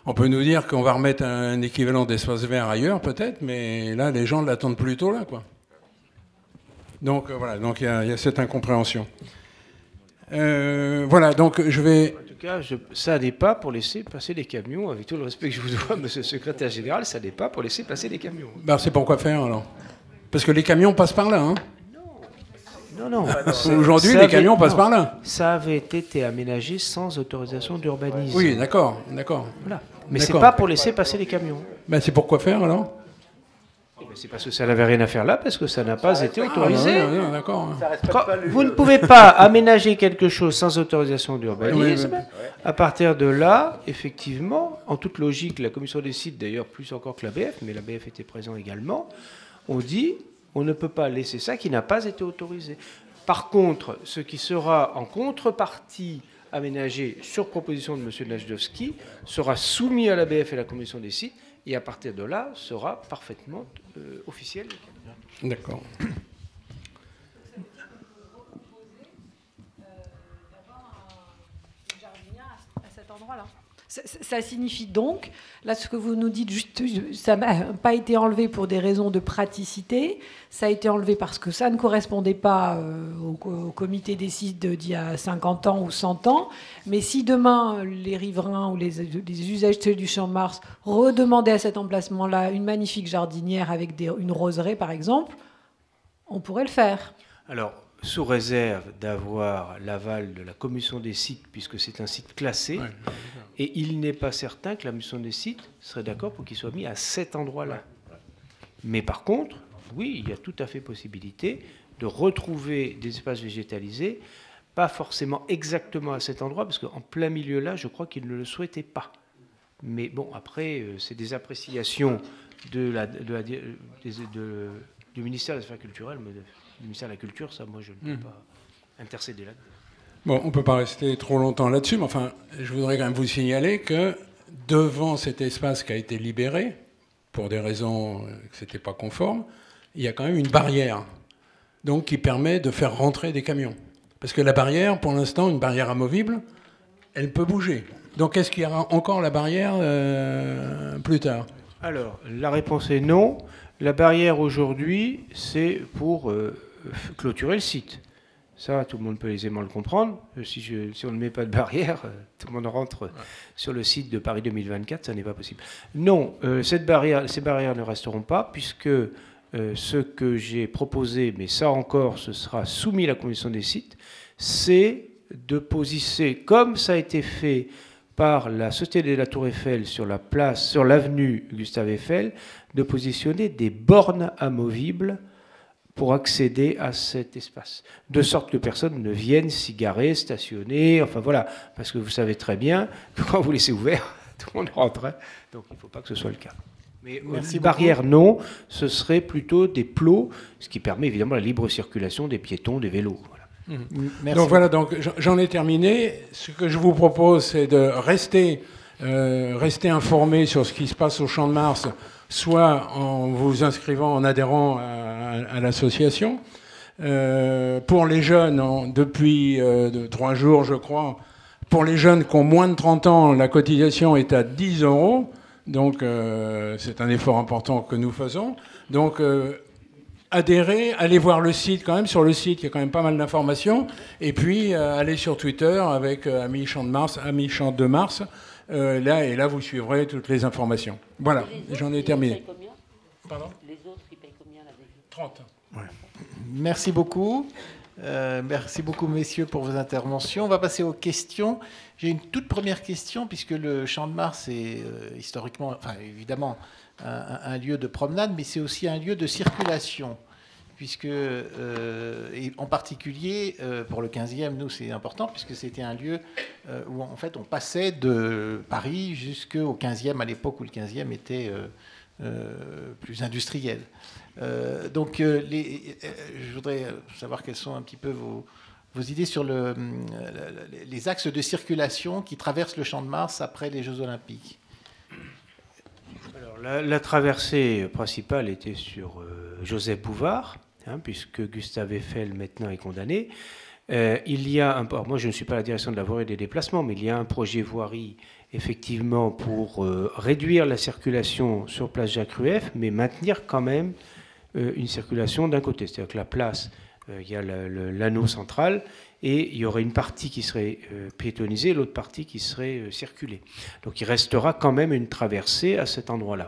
On peut nous dire qu'on va remettre un équivalent d'espace vert ailleurs peut-être, mais là les gens l'attendent plutôt là, quoi. Donc voilà, donc il y a cette incompréhension. Voilà, donc je vais... En tout cas, ça n'est pas pour laisser passer les camions, avec tout le respect que je vous dois, monsieur le secrétaire général, ça n'est pas pour laisser passer les camions. Ben, c'est pour quoi faire alors? Parce que les camions passent par là, hein? Non. Aujourd'hui, les camions passent par là. Ça avait été aménagé sans autorisation d'urbanisme. Oui, d'accord. Voilà. Mais c'est pas pour laisser passer les camions. Ben, c'est pour quoi faire alors? C'est parce que ça n'avait rien à faire là, parce que ça n'a pas été autorisé. Non, d'accord. Vous ne pouvez pas aménager quelque chose sans autorisation d'urbanisme. Oui. À partir de là, effectivement, en toute logique, la commission des sites, d'ailleurs plus encore que l'ABF, mais l'ABF était présent également, on dit on ne peut pas laisser ça qui n'a pas été autorisé. Par contre, ce qui sera en contrepartie aménagé sur proposition de M. Najdovski sera soumis à l'ABF et à la commission des sites, et à partir de là, sera parfaitement officiel. D'accord. D'avoir un jardinier à cet endroit-là. Ça signifie donc, là ce que vous nous dites, juste, ça n'a pas été enlevé pour des raisons de praticité, ça a été enlevé parce que ça ne correspondait pas au comité des sites d'il y a 50 ans ou 100 ans, mais si demain les riverains ou les usagers du Champ de Mars redemandaient à cet emplacement-là une magnifique jardinière avec une roseraie par exemple, on pourrait le faire. Alors, sous réserve d'avoir l'aval de la commission des sites, puisque c'est un site classé, ouais. Et il n'est pas certain que la commission des sites serait d'accord pour qu'il soit mis à cet endroit-là. Ouais. Mais par contre, oui, il y a tout à fait possibilité de retrouver des espaces végétalisés, pas forcément exactement à cet endroit, parce qu'en plein milieu là, je crois qu'ils ne le souhaitaient pas. Mais bon, après, c'est des appréciations du ministère des Affaires culturelles, mais du ministère de la Culture, ça, moi, je ne peux pas intercéder là-dedans. Bon, on ne peut pas rester trop longtemps là-dessus, mais enfin, je voudrais quand même vous signaler que devant cet espace qui a été libéré, pour des raisons que ce n'était pas conforme, il y a quand même une barrière, donc qui permet de faire rentrer des camions. Parce que la barrière, pour l'instant, une barrière amovible, elle peut bouger. Donc est-ce qu'il y aura encore la barrière plus tard? Alors, la réponse est non. La barrière aujourd'hui, c'est pour clôturer le site. Ça, tout le monde peut aisément le comprendre. Si on ne met pas de barrière, tout le monde rentre sur le site de Paris 2024, ça n'est pas possible. Non, ces barrières ne resteront pas, puisque ce que j'ai proposé, mais ça encore, ce sera soumis à la commission des sites, c'est de positionner, comme ça a été fait par la Société de la Tour Eiffel sur l'avenue Gustave Eiffel, de positionner des bornes amovibles pour accéder à cet espace, de sorte que personne ne vienne s'y garer, stationner, enfin voilà, parce que vous savez très bien que quand vous laissez ouvert, tout le monde rentre, hein, donc il ne faut pas que ce soit le cas. Mais barrière non, ce serait plutôt des plots, ce qui permet évidemment la libre circulation des piétons, des vélos. Voilà. Merci. Donc voilà, donc j'en ai terminé. Ce que je vous propose, c'est de rester informé sur ce qui se passe au Champ de Mars, soit en vous inscrivant, en adhérant à l'association. Pour les jeunes, depuis 3 jours, je crois, pour les jeunes qui ont moins de 30 ans, la cotisation est à 10 €. Donc c'est un effort important que nous faisons. Donc adhérer, allez voir le site quand même. Sur le site, il y a quand même pas mal d'informations. Et puis allez sur Twitter avec Amis Champ de Mars, Amis Champ de Mars. Là, vous suivrez toutes les informations. Voilà, j'en ai terminé. Pardon ? Les autres, ils payent combien la DG ? 30. Ouais. Merci beaucoup. Merci beaucoup, messieurs, pour vos interventions. On va passer aux questions. J'ai une toute première question, puisque le Champ de Mars est historiquement, enfin évidemment, un lieu de promenade, mais c'est aussi un lieu de circulation. Puisque, et en particulier, pour le 15e, nous, c'est important, puisque c'était un lieu où, en fait, on passait de Paris jusqu'au 15e, à l'époque où le 15e était plus industriel. Donc, je voudrais savoir quelles sont un petit peu vos idées sur les axes de circulation qui traversent le Champ de Mars après les Jeux Olympiques. Alors, la traversée principale était sur Joseph Bouvard, puisque Gustave Eiffel maintenant est condamné. Il y a moi je ne suis pas à la direction de la voirie et des déplacements, mais il y a un projet voirie effectivement pour réduire la circulation sur place Jacques-Rueff, mais maintenir quand même une circulation d'un côté. C'est-à-dire que la place, il y a l'anneau central, et il y aurait une partie qui serait piétonnisée, l'autre partie qui serait circulée. Donc il restera quand même une traversée à cet endroit-là.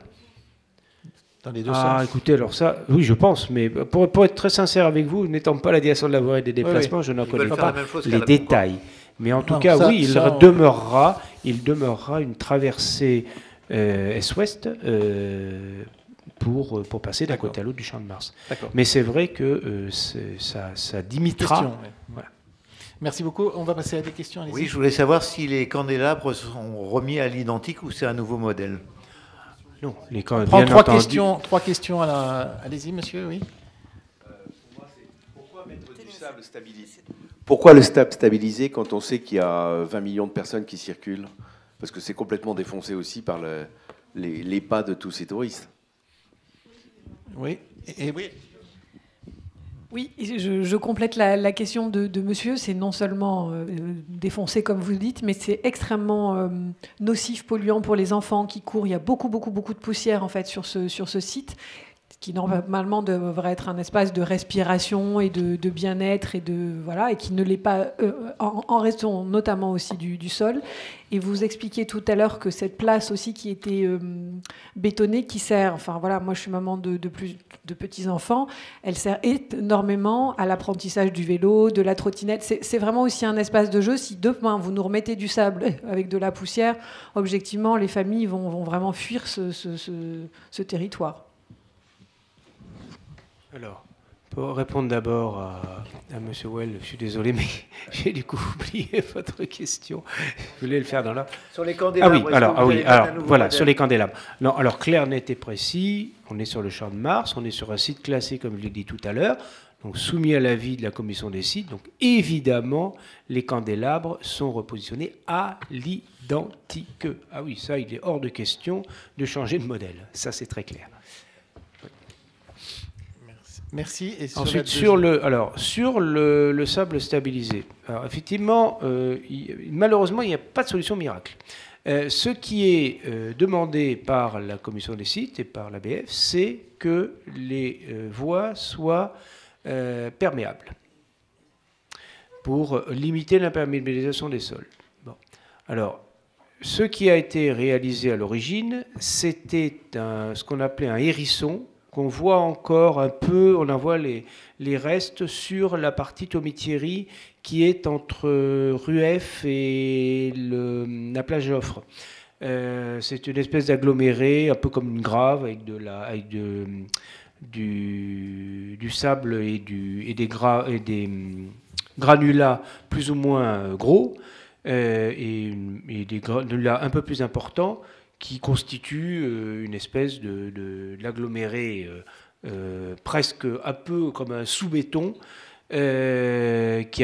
Dans les deux sens. Écoutez, alors ça, oui, je pense, mais pour être très sincère avec vous, n'étant pas la direction de la voirie et des déplacements, je n'en connais pas les détails. Mais en tout cas, oui, il demeurera une traversée est-ouest pour passer d'un côté à l'autre du Champ de Mars. Mais c'est vrai que ça limitera. Voilà. Merci beaucoup. On va passer à des questions. Oui, je voulais savoir si les candélabres sont remis à l'identique ou c'est un nouveau modèle. Non, on prend trois questions. Allez-y, monsieur, oui. Pour moi, pourquoi mettre du sable stabilisé ? Pourquoi le sable stabilisé quand on sait qu'il y a 20 millions de personnes qui circulent ? Parce que c'est complètement défoncé aussi par les pas de tous ces touristes. Oui. Et oui. Oui, je complète la question de monsieur. C'est non seulement défoncé, comme vous le dites, mais c'est extrêmement nocif, polluant pour les enfants qui courent. Il y a beaucoup de poussière, en fait, sur ce site, qui normalement devrait être un espace de respiration et de bien-être et qui ne l'est pas en raison notamment aussi du sol. Et vous expliquiez tout à l'heure que cette place aussi qui était bétonnée, qui sert, moi je suis maman de petits enfants, elle sert énormément à l'apprentissage du vélo, de la trottinette. C'est vraiment aussi un espace de jeu. Si demain vous nous remettez du sable avec de la poussière, objectivement les familles vont vraiment fuir ce territoire. Alors, pour répondre d'abord à M. Well, je suis désolé, mais j'ai du coup oublié votre question. Je voulais le faire dans l'ordre. Sur les candélabres. Voilà, sur les candélabres. Non, alors clair, net et précis, on est sur le Champ de Mars, on est sur un site classé, comme je l'ai dit tout à l'heure, donc soumis à l'avis de la commission des sites. Donc évidemment, les candélabres sont repositionnés à l'identique. Ah oui, ça, il est hors de question de changer de modèle. Ça, c'est très clair. Merci. Et ensuite, sur le sable stabilisé. Alors, effectivement, malheureusement, il n'y a pas de solution miracle. Ce qui est demandé par la commission des sites et par l'ABF, c'est que les voies soient perméables pour limiter l'imperméabilisation des sols. Bon. Alors, ce qui a été réalisé à l'origine, c'était ce qu'on appelait un hérisson, qu'on voit encore un peu, on en voit les restes sur la partie Thaumy-Thierry qui est entre Rueff et la plage Joffre. C'est une espèce d'aggloméré, un peu comme une grave, avec du sable et des granulats plus ou moins gros, et des granulats un peu plus importants, qui constitue une espèce de l'aggloméré presque un peu comme un sous-béton qui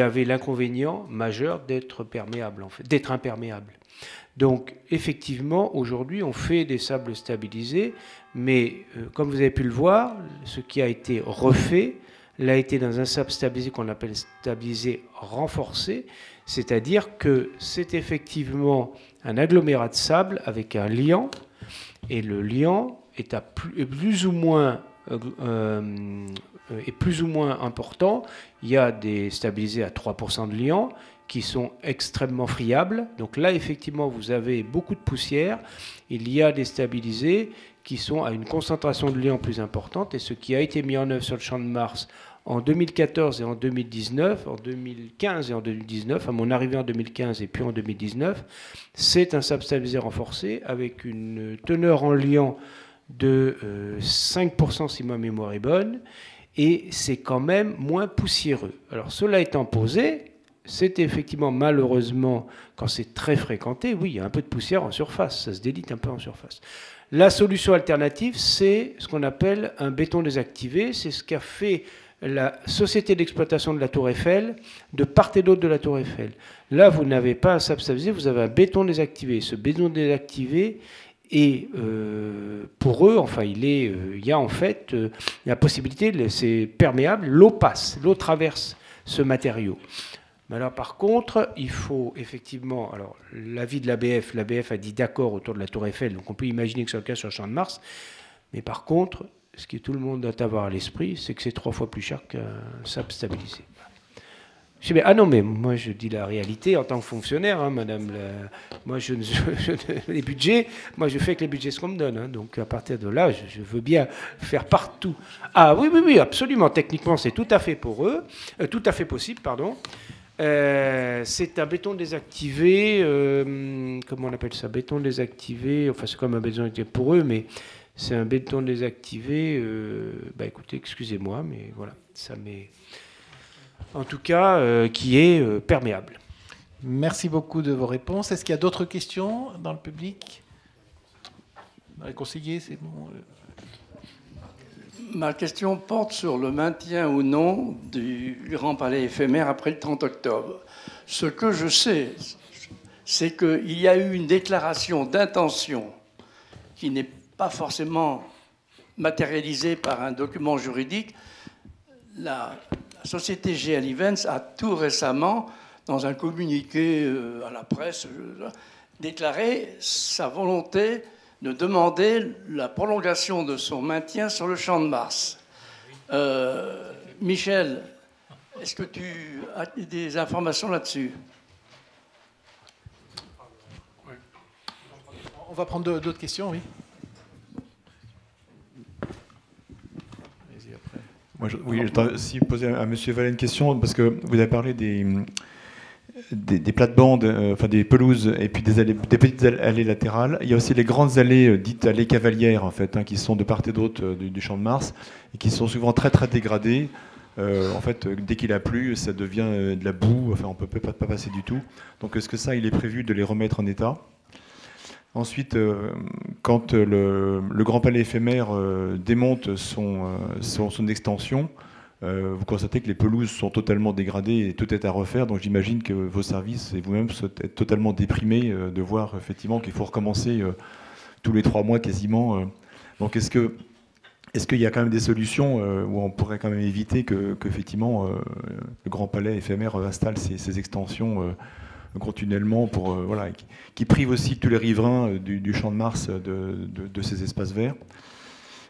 avait l'inconvénient majeur d'être perméable, en fait, d'être imperméable. Donc effectivement, aujourd'hui, on fait des sables stabilisés, mais comme vous avez pu le voir, ce qui a été refait l'a été dans un sable stabilisé qu'on appelle stabilisé renforcé, c'est-à-dire que c'est effectivement un agglomérat de sable avec un liant, et le liant est plus ou moins important. Il y a des stabilisés à 3% de liant qui sont extrêmement friables. Donc là, effectivement, vous avez beaucoup de poussière. Il y a des stabilisés qui sont à une concentration de liant plus importante, et ce qui a été mis en œuvre sur le Champ de Mars en 2014 et en 2019, en 2015 et en 2019, à mon arrivée en 2015 et puis en 2019, c'est un sable stabilisé renforcé avec une teneur en liant de 5% si ma mémoire est bonne, et c'est quand même moins poussiéreux. Alors cela étant posé, c'est effectivement malheureusement, quand c'est très fréquenté, oui, il y a un peu de poussière en surface, ça se délite un peu en surface. La solution alternative, c'est ce qu'on appelle un béton désactivé, c'est ce qu'a fait la société d'exploitation de la Tour Eiffel, de part et d'autre de la Tour Eiffel. Là, vous n'avez pas un sable stabilisé, vous avez un béton désactivé. Ce béton désactivé est, pour eux, enfin, il y a en fait la possibilité, c'est perméable, l'eau passe, l'eau traverse ce matériau. Mais alors, par contre, il faut effectivement, alors l'avis de l'ABF a dit d'accord autour de la Tour Eiffel, donc on peut imaginer que c'est le cas sur le Champ de Mars, mais par contre, ce que tout le monde doit avoir à l'esprit, c'est que c'est 3 fois plus cher qu'un sable stabilisé. Je dis, ah non, mais moi je dis la réalité en tant que fonctionnaire, hein, madame. Moi, les budgets, moi je fais avec les budgets ce qu'on me donne. Hein, donc à partir de là, je veux bien faire partout. Ah oui, absolument. Techniquement, c'est tout à fait pour eux, tout à fait possible, pardon. C'est un béton désactivé, comment on appelle ça? Béton désactivé, enfin c'est comme un béton désactivé pour eux, mais c'est un béton désactivé, écoutez, excusez-moi, mais voilà, ça met... En tout cas, qui est perméable. Merci beaucoup de vos réponses. Est-ce qu'il y a d'autres questions dans le public? Les conseillers, c'est bon. Ma question porte sur le maintien ou non du Grand Palais éphémère après le 30 octobre. Ce que je sais, c'est qu'il y a eu une déclaration d'intention qui n'est pas forcément matérialisée par un document juridique la société GL Events a tout récemment, dans un communiqué à la presse, déclaré sa volonté de demander la prolongation de son maintien sur le Champ de Mars. Michel, est-ce que tu as des informations là-dessus? On va prendre d'autres questions, oui. Moi, oui, je voudrais aussi poser à M. Vallet une question, parce que vous avez parlé des plates-bandes, enfin des pelouses, et puis des petites allées latérales. Il y a aussi les grandes allées, dites allées cavalières, en fait, qui sont de part et d'autre du Champ de Mars, et qui sont souvent très très dégradées. En fait, dès qu'il a plu, ça devient de la boue, enfin on ne peut pas passer du tout. Donc est-ce que ça, il est prévu de les remettre en état? Ensuite, quand le Grand Palais éphémère démonte son extension, vous constatez que les pelouses sont totalement dégradées et tout est à refaire. Donc j'imagine que vos services et vous-même êtes totalement déprimés de voir effectivement qu'il faut recommencer tous les 3 mois quasiment. Donc est-ce qu'il y a quand même des solutions où on pourrait quand même éviter qu'effectivement le Grand Palais éphémère installe ces extensions continuellement pour, voilà, qui prive aussi tous les riverains du Champ de Mars de ces espaces verts.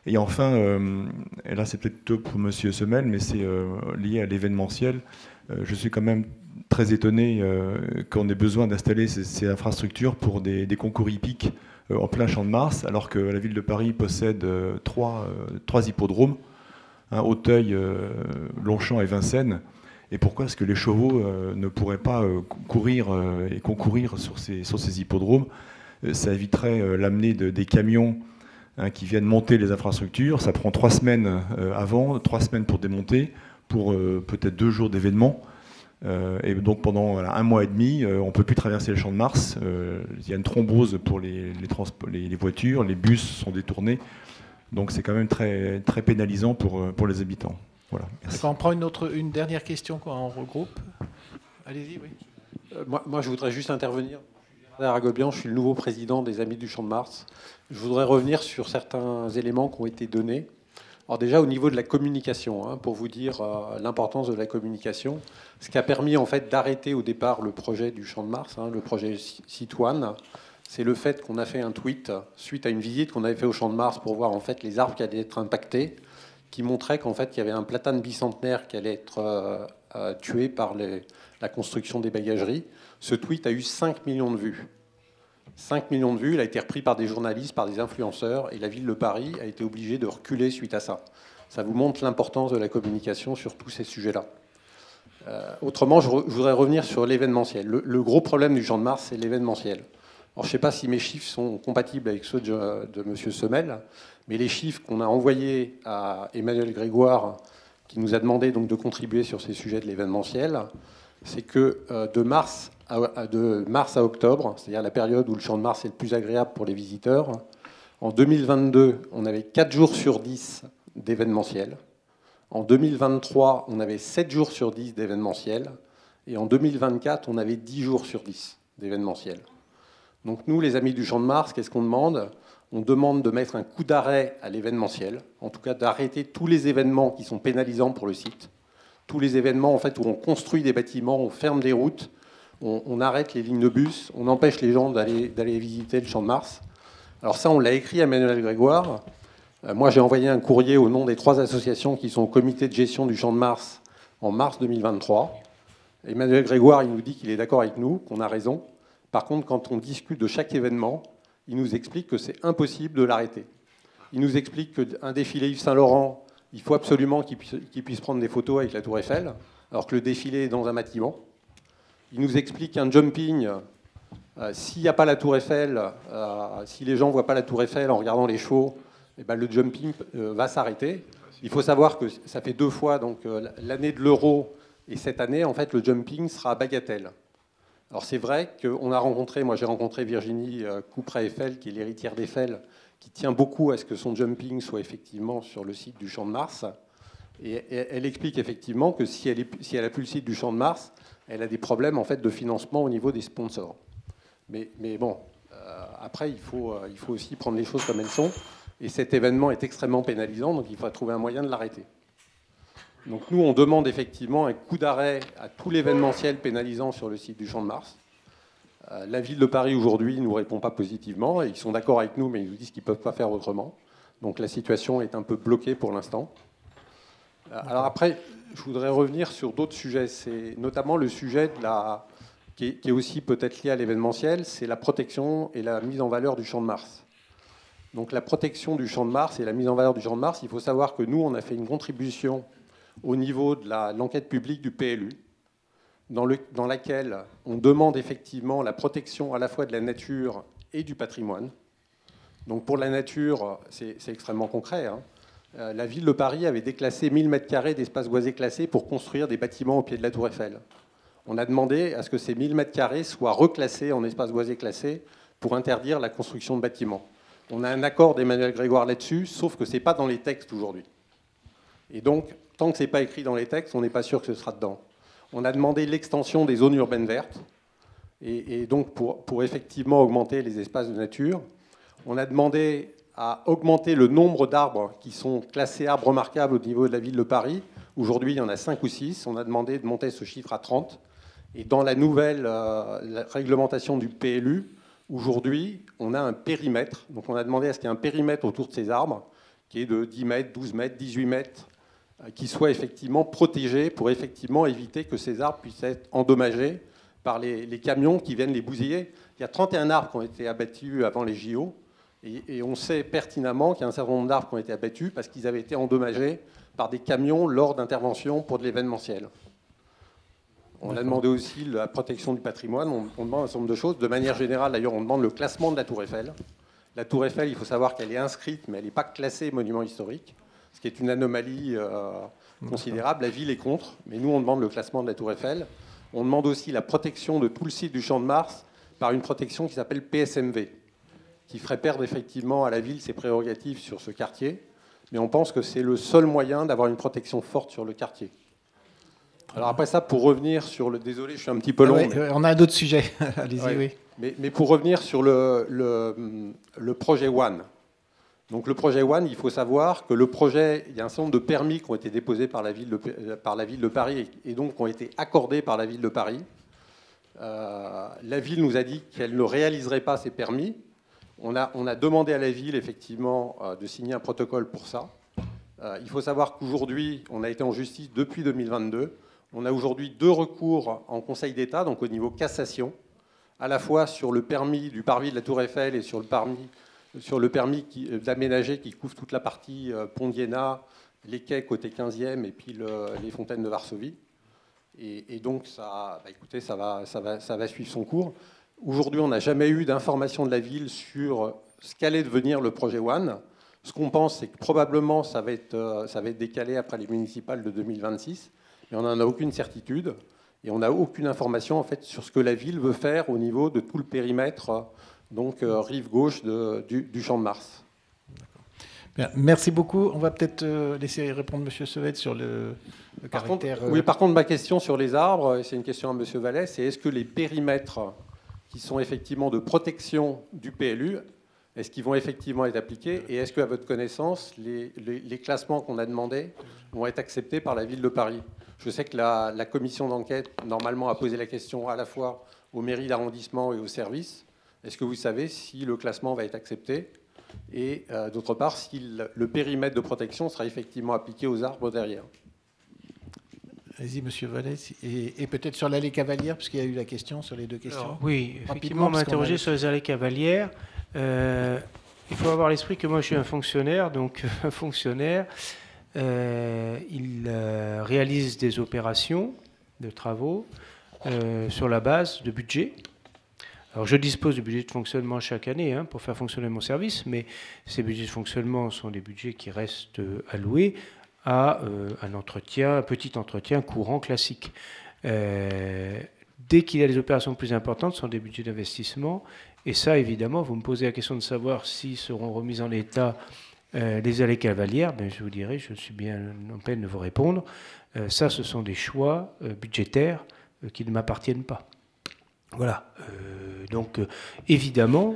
Et enfin, et là c'est peut-être plutôt pour M. Semel, mais c'est lié à l'événementiel. Je suis quand même très étonné qu'on ait besoin d'installer ces infrastructures pour des concours hippiques en plein Champ de Mars, alors que la ville de Paris possède 3 hippodromes, Auteuil, Longchamp et Vincennes. Et pourquoi est-ce que les chevaux ne pourraient pas courir et concourir sur ces hippodromes? Ça éviterait l'amener des camions qui viennent monter les infrastructures. Ça prend 3 semaines avant, 3 semaines pour démonter, pour peut-être 2 jours d'événement. Et donc pendant 1 mois et demi, on ne peut plus traverser le Champ de Mars. Il y a une thrombose pour les voitures, les bus sont détournés. Donc c'est quand même très, très pénalisant pour les habitants. Voilà, merci. On prend une dernière question qu'on regroupe. Allez-y, oui. Moi, je voudrais juste intervenir. Gérard Agobian, je suis le nouveau président des Amis du Champ de Mars. Je voudrais revenir sur certains éléments qui ont été donnés. Alors déjà, au niveau de la communication, pour vous dire l'importance de la communication, ce qui a permis en fait d'arrêter au départ le projet du Champ de Mars, le projet Site One, c'est le fait qu'on a fait un tweet suite à une visite qu'on avait fait au Champ de Mars pour voir en fait les arbres qui allaient être impactés, qui montrait qu'en fait, il y avait un platane bicentenaire qui allait être tué par la construction des bagageries. Ce tweet a eu 5 millions de vues. 5 millions de vues, il a été repris par des journalistes, par des influenceurs, et la ville de Paris a été obligée de reculer suite à ça. Ça vous montre l'importance de la communication sur tous ces sujets-là. Autrement, je voudrais revenir sur l'événementiel. Le gros problème du Champ de Mars, c'est l'événementiel. Alors, je ne sais pas si mes chiffres sont compatibles avec ceux de M. Semel, mais les chiffres qu'on a envoyés à Emmanuel Grégoire, qui nous a demandé donc de contribuer sur ces sujets de l'événementiel, c'est que de mars à octobre, c'est-à-dire la période où le Champ de Mars est le plus agréable pour les visiteurs, en 2022, on avait 4 jours sur 10 d'événementiel. En 2023, on avait 7 jours sur 10 d'événementiel. Et en 2024, on avait 10 jours sur 10 d'événementiel. Donc nous, les Amis du Champ de Mars, qu'est-ce qu'on demande? On demande de mettre un coup d'arrêt à l'événementiel, en tout cas d'arrêter tous les événements qui sont pénalisants pour le site. Tous les événements en fait, où on construit des bâtiments, on ferme des routes, on arrête les lignes de bus, on empêche les gens d'aller visiter le Champ de Mars. Alors ça, on l'a écrit à Emmanuel Grégoire. Moi, j'ai envoyé un courrier au nom des 3 associations qui sont au comité de gestion du Champ de Mars en mars 2023. Emmanuel Grégoire, il nous dit qu'il est d'accord avec nous, qu'on a raison. Par contre, quand on discute de chaque événement, il nous explique que c'est impossible de l'arrêter. Il nous explique qu'un défilé Yves Saint-Laurent, il faut absolument qu'il puisse prendre des photos avec la Tour Eiffel, alors que le défilé est dans un bâtiment. Il nous explique qu'un jumping, s'il n'y a pas la Tour Eiffel, si les gens ne voient pas la Tour Eiffel en regardant les chevaux, eh ben, le jumping va s'arrêter. Il faut savoir que ça fait 2 fois, donc l'année de l'euro et cette année, en fait, le jumping sera à bagatelle. Alors c'est vrai qu'on a rencontré, moi j'ai rencontré Virginie Couperay-Eiffel, qui est l'héritière d'Eiffel, qui tient beaucoup à ce que son jumping soit effectivement sur le site du Champ de Mars. Et elle explique effectivement que si elle n'a plus le site du Champ de Mars, elle a des problèmes en fait, de financement au niveau des sponsors. Mais bon, après, il faut aussi prendre les choses comme elles sont. Et cet événement est extrêmement pénalisant, donc il faut trouver un moyen de l'arrêter. Donc nous, on demande effectivement un coup d'arrêt à tout l'événementiel pénalisant sur le site du Champ de Mars. La ville de Paris aujourd'hui ne nous répond pas positivement. Ils sont d'accord avec nous, mais ils nous disent qu'ils ne peuvent pas faire autrement. Donc la situation est un peu bloquée pour l'instant. Alors après, je voudrais revenir sur d'autres sujets. C'est notamment le sujet qui est aussi peut-être lié à l'événementiel, c'est la protection et la mise en valeur du Champ de Mars. Donc la protection du Champ de Mars et la mise en valeur du Champ de Mars, il faut savoir que nous, on a fait une contribution au niveau de l'enquête publique du PLU, dans laquelle on demande effectivement la protection à la fois de la nature et du patrimoine. Donc pour la nature, c'est extrêmement concret, hein. La ville de Paris avait déclassé 1000 m² d'espaces boisés classés pour construire des bâtiments au pied de la Tour Eiffel. On a demandé à ce que ces 1000 m² soient reclassés en espaces boisés classés pour interdire la construction de bâtiments. On a un accord d'Emmanuel Grégoire là-dessus, sauf que ce n'est pas dans les textes aujourd'hui. Et donc, tant que ce n'est pas écrit dans les textes, on n'est pas sûr que ce sera dedans. On a demandé l'extension des zones urbaines vertes, et donc pour effectivement augmenter les espaces de nature. On a demandé à augmenter le nombre d'arbres qui sont classés arbres remarquables au niveau de la ville de Paris. Aujourd'hui, il y en a 5 ou 6. On a demandé de monter ce chiffre à 30. Et dans la nouvelle la réglementation du PLU, aujourd'hui, on a un périmètre. Donc on a demandé à ce qu'il y ait un périmètre autour de ces arbres, qui est de 10 mètres, 12 mètres, 18 mètres, qui soit effectivement protégé pour effectivement éviter que ces arbres puissent être endommagés par les camions qui viennent les bousiller. Il y a 31 arbres qui ont été abattus avant les JO. Et on sait pertinemment qu'il y a un certain nombre d'arbres qui ont été abattus parce qu'ils avaient été endommagés par des camions lors d'interventions pour de l'événementiel. On a demandé aussi la protection du patrimoine, on demande un certain nombre de choses. De manière générale, d'ailleurs, on demande le classement de la Tour Eiffel. La Tour Eiffel, il faut savoir qu'elle est inscrite, mais elle n'est pas classée monument historique, ce qui est une anomalie considérable. La ville est contre, mais nous, on demande le classement de la Tour Eiffel. On demande aussi la protection de tout le site du Champ de Mars par une protection qui s'appelle PSMV, qui ferait perdre effectivement à la ville ses prérogatives sur ce quartier. Mais on pense que c'est le seul moyen d'avoir une protection forte sur le quartier. Alors après ça, pour revenir sur le... Désolé, je suis un petit peu long. Ouais, mais... On a d'autres sujets. Allez-y, ouais. oui. Mais pour revenir sur le projet One. Donc le projet One, il faut savoir que le projet, il y a un certain nombre de permis qui ont été déposés par la ville de Paris et donc qui ont été accordés par la ville de Paris. La ville nous a dit qu'elle ne réaliserait pas ces permis. On a demandé à la ville, effectivement, de signer un protocole pour ça. Il faut savoir qu'aujourd'hui, on a été en justice depuis 2022. On a aujourd'hui 2 recours en Conseil d'État, donc au niveau cassation, à la fois sur le permis du parvis de la Tour Eiffel et sur le permis d'aménager qui couvre toute la partie Pont d'Iéna, les quais côté 15e et puis les fontaines de Varsovie. Et donc, écoutez, ça va suivre son cours. Aujourd'hui, on n'a jamais eu d'information de la ville sur ce qu'allait devenir le projet One. Ce qu'on pense, c'est que probablement ça va être décalé après les municipales de 2026, mais on n'en a aucune certitude et on n'a aucune information en fait sur ce que la ville veut faire au niveau de tout le périmètre, donc rive gauche du Champ de Mars. Bien, merci beaucoup. On va peut-être laisser répondre M. Sevette sur le caractère... Par contre, ma question sur les arbres, et c'est une question à M. Vallès, c'est est-ce que les périmètres qui sont effectivement de protection du PLU, est-ce qu'ils vont effectivement être appliqués et est-ce qu'à votre connaissance, les classements qu'on a demandés vont être acceptés par la ville de Paris? Je sais que la commission d'enquête, normalement, a posé la question à la fois aux mairies d'arrondissement et aux services. Est-ce que vous savez si le classement va être accepté? Et d'autre part, si le périmètre de protection sera effectivement appliqué aux arbres derrière? Allez-y, M. Vallès. Et peut-être sur l'allée Cavalière, puisqu'il y a eu la question sur les 2 questions. Alors, oui, effectivement, on m'a interrogé sur les allées Cavalières. Il faut avoir à l'esprit que moi, je suis un fonctionnaire. Donc, un fonctionnaire, il réalise des opérations de travaux sur la base de budget. Alors, je dispose de budget de fonctionnement chaque année pour faire fonctionner mon service, mais ces budgets de fonctionnement sont des budgets qui restent alloués à un petit entretien courant classique. Dès qu'il y a des opérations plus importantes, ce sont des budgets d'investissement. Et ça, évidemment, vous me posez la question de savoir si seront remises en état les allées Cavalières. Ben, je vous dirai, je suis bien en peine de vous répondre. Ça, ce sont des choix budgétaires qui ne m'appartiennent pas. Voilà. Donc, évidemment,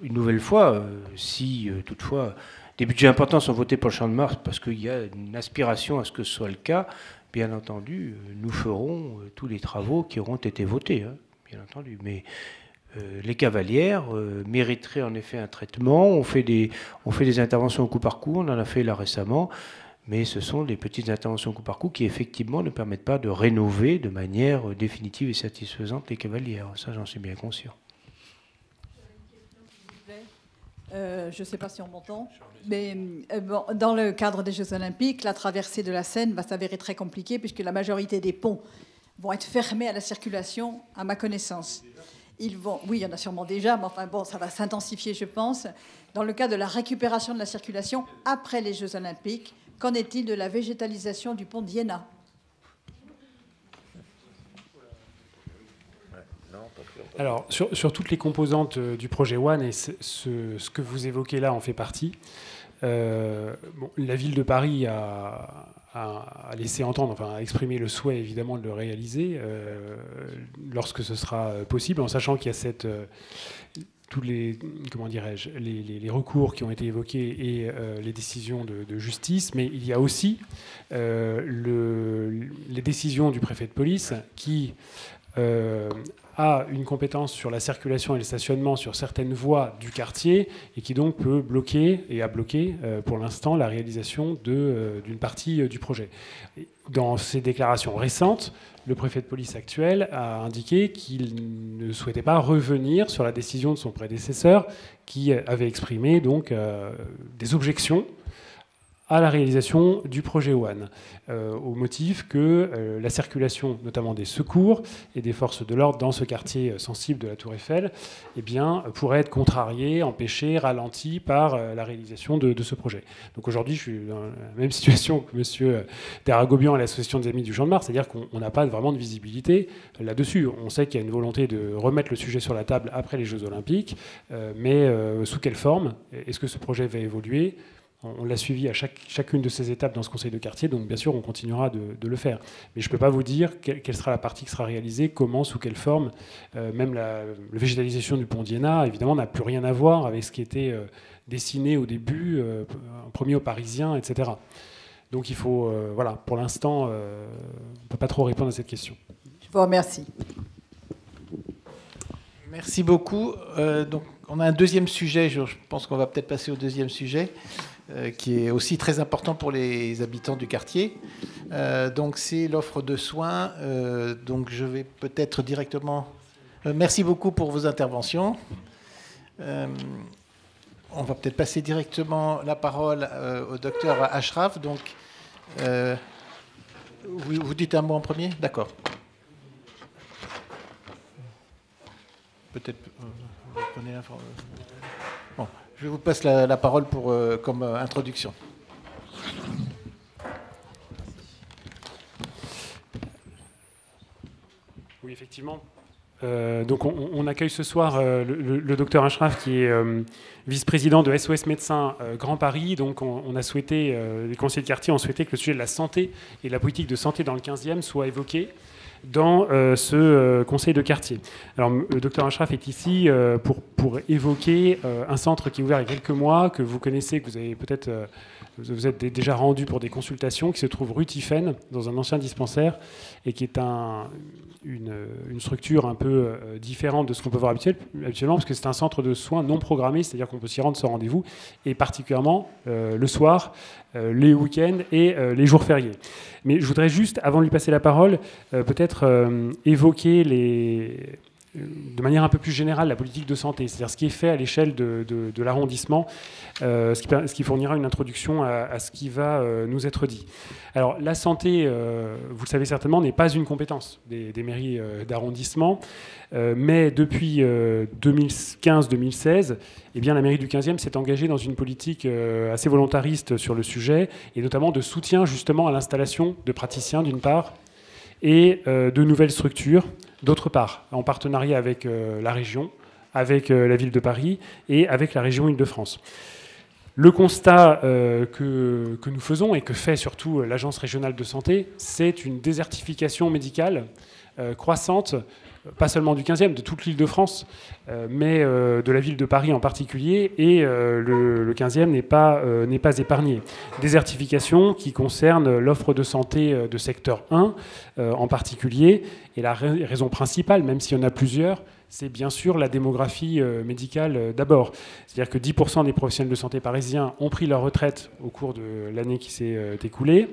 une nouvelle fois, si toutefois des budgets importants sont votés pour le Champ-de-Mars parce qu'il y a une aspiration à ce que ce soit le cas. Bien entendu, nous ferons tous les travaux qui auront été votés, hein, bien entendu. Mais les cavalières mériteraient en effet un traitement. On fait des interventions au coup par coup, on en a fait là récemment. Mais ce sont des petites interventions coup par coup qui, effectivement, ne permettent pas de rénover de manière définitive et satisfaisante les cavalières. Ça, j'en suis bien conscient. Je ne sais pas si on m'entend, mais bon, dans le cadre des Jeux Olympiques, la traversée de la Seine va s'avérer très compliquée puisque la majorité des ponts vont être fermés à la circulation, à ma connaissance. Oui, il y en a sûrement déjà, mais enfin bon, ça va s'intensifier, je pense. Dans le cas de la récupération de la circulation après les Jeux Olympiques, qu'en est-il de la végétalisation du pont d'Iéna ? Alors, sur toutes les composantes du projet One, et ce que vous évoquez là en fait partie, la ville de Paris a laissé entendre, enfin a exprimé le souhait évidemment de le réaliser lorsque ce sera possible, en sachant qu'il y a tous les, comment dirais-je, les recours qui ont été évoqués et les décisions de justice, mais il y a aussi les décisions du préfet de police qui a une compétence sur la circulation et le stationnement sur certaines voies du quartier et qui donc peut bloquer et a bloqué pour l'instant la réalisation d'une partie du projet. Dans ses déclarations récentes, le préfet de police actuel a indiqué qu'il ne souhaitait pas revenir sur la décision de son prédécesseur qui avait exprimé donc des objections à la réalisation du projet One, au motif que la circulation, notamment des secours et des forces de l'ordre dans ce quartier sensible de la Tour Eiffel, eh bien, pourrait être contrariée, empêchée, ralentie par la réalisation de ce projet. Donc aujourd'hui, je suis dans la même situation que M. Deragobian et l'Association des Amis du Champ-de-Mars, c'est-à-dire qu'on n'a pas vraiment de visibilité là-dessus. On sait qu'il y a une volonté de remettre le sujet sur la table après les Jeux Olympiques, mais sous quelle forme ? Est-ce que ce projet va évoluer ? On l'a suivi à chacune de ces étapes dans ce conseil de quartier, donc bien sûr on continuera de le faire. Mais je ne peux pas vous dire quelle sera la partie qui sera réalisée, comment, sous quelle forme. Même la végétalisation du pont d'Iéna, évidemment, n'a plus rien à voir avec ce qui était dessiné au début, en premier aux Parisiens, etc. Donc il faut, voilà, pour l'instant, on ne peut pas trop répondre à cette question. Je vous remercie. Merci beaucoup. Donc on a un deuxième sujet, je pense qu'on va peut-être passer au deuxième sujet. Qui est aussi très important pour les habitants du quartier. Donc c'est l'offre de soins. Donc je vais peut-être directement... merci beaucoup pour vos interventions. On va peut-être passer directement la parole au docteur Ashraf. Donc vous dites un mot en premier ? D'accord. Peut-être vous prenez l'information. Bon. Je vous passe la parole comme introduction. Oui, effectivement. Donc on accueille ce soir le docteur Ashraf qui est vice-président de SOS Médecins Grand Paris. Donc on a souhaité, les conseillers de quartier ont souhaité que le sujet de la santé et de la politique de santé dans le 15e soit évoqué dans ce conseil de quartier. Alors, le docteur Ashraf est ici pour évoquer un centre qui est ouvert il y a quelques mois, que vous connaissez, que vous avez peut-être vous êtes déjà rendu pour des consultations, qui se trouve rue Tiphaine, dans un ancien dispensaire, et qui est une structure un peu différente de ce qu'on peut voir habituellement, parce que c'est un centre de soins non programmé, c'est-à-dire qu'on peut s'y rendre sans rendez-vous, et particulièrement le soir, les week-ends et les jours fériés. Mais je voudrais juste, avant de lui passer la parole, peut-être évoquer de manière un peu plus générale la politique de santé, c'est-à-dire ce qui est fait à l'échelle de l'arrondissement, ce qui fournira une introduction à ce qui va nous être dit. Alors la santé, vous le savez certainement, n'est pas une compétence des mairies d'arrondissement, mais depuis 2015-2016, eh bien, la mairie du 15e s'est engagée dans une politique assez volontariste sur le sujet, et notamment de soutien justement à l'installation de praticiens d'une part, et de nouvelles structures d'autre part, en partenariat avec la région, avec la ville de Paris et avec la région Île-de-France. Le constat que nous faisons et que fait surtout l'Agence régionale de santé, c'est une désertification médicale croissante, pas seulement du 15e, de toute l'Île-de-France, mais de la ville de Paris en particulier, et le 15e n'est pas épargné. Désertification qui concerne l'offre de santé de secteur 1 en particulier, et la raison principale, même s'il y en a plusieurs, c'est bien sûr la démographie médicale d'abord. C'est-à-dire que 10% des professionnels de santé parisiens ont pris leur retraite au cours de l'année qui s'est écoulée.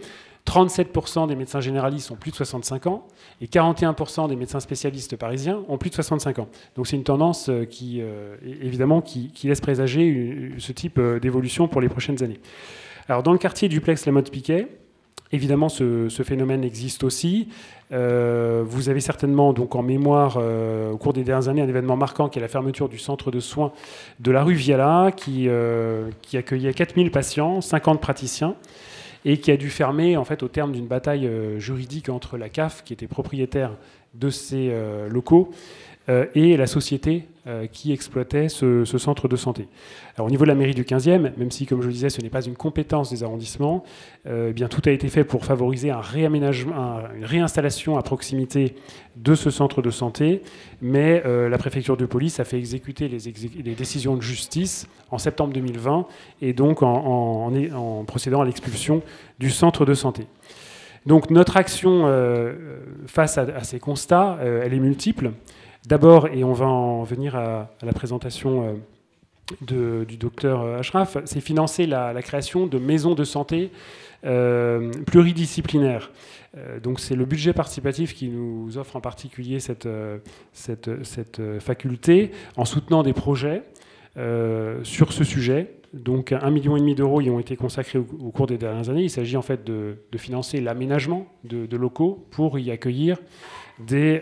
37% des médecins généralistes ont plus de 65 ans et 41% des médecins spécialistes parisiens ont plus de 65 ans. Donc c'est une tendance qui, évidemment, qui laisse présager ce type d'évolution pour les prochaines années. Alors dans le quartier Duplex-La-Motte-Piquet, évidemment, ce phénomène existe aussi. Vous avez certainement donc en mémoire, au cours des dernières années, un événement marquant qui est la fermeture du centre de soins de la rue Viala, qui accueillait 4000 patients, 50 praticiens, et qui a dû fermer en fait, au terme d'une bataille juridique entre la CAF, qui était propriétaire de ces locaux, et la société qui exploitait ce centre de santé. Alors, au niveau de la mairie du 15e, même si, comme je le disais, ce n'est pas une compétence des arrondissements, bien, tout a été fait pour favoriser un réaménagement, une réinstallation à proximité de ce centre de santé, mais la préfecture de police a fait exécuter les décisions de justice en septembre 2020, et donc en procédant à l'expulsion du centre de santé. Donc notre action face à ces constats, elle est multiple. D'abord, et on va en venir à la présentation du docteur Ashraf, c'est financer la création de maisons de santé pluridisciplinaires. Donc c'est le budget participatif qui nous offre en particulier cette faculté, en soutenant des projets sur ce sujet. Donc 1,5 million d'euros y ont été consacrés au cours des dernières années. Il s'agit en fait de financer l'aménagement de locaux pour y accueillir des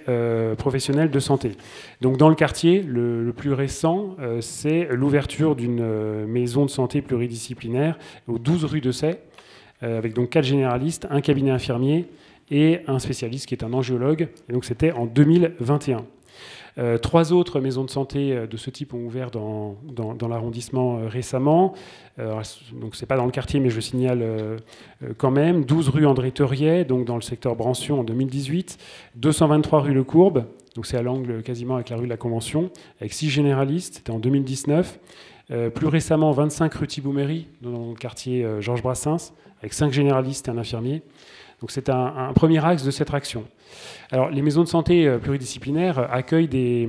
professionnels de santé. Donc dans le quartier, le plus récent, c'est l'ouverture d'une maison de santé pluridisciplinaire aux 12 rue de Sey, avec donc 4 généralistes, un cabinet infirmier et un spécialiste qui est un angiologue. Et donc c'était en 2021. 3 autres maisons de santé de ce type ont ouvert dans l'arrondissement récemment. Donc c'est pas dans le quartier, mais je le signale quand même. 12 rue André Teuriet, donc dans le secteur Brancion en 2018. 223 rue Le Courbe, donc c'est à l'angle quasiment avec la rue de la Convention, avec 6 généralistes, c'était en 2019. Plus récemment, 25 rue Thibaut-Méry, dans le quartier Georges Brassens, avec 5 généralistes et un infirmier. Donc c'est un premier axe de cette action. Alors, les maisons de santé pluridisciplinaires accueillent des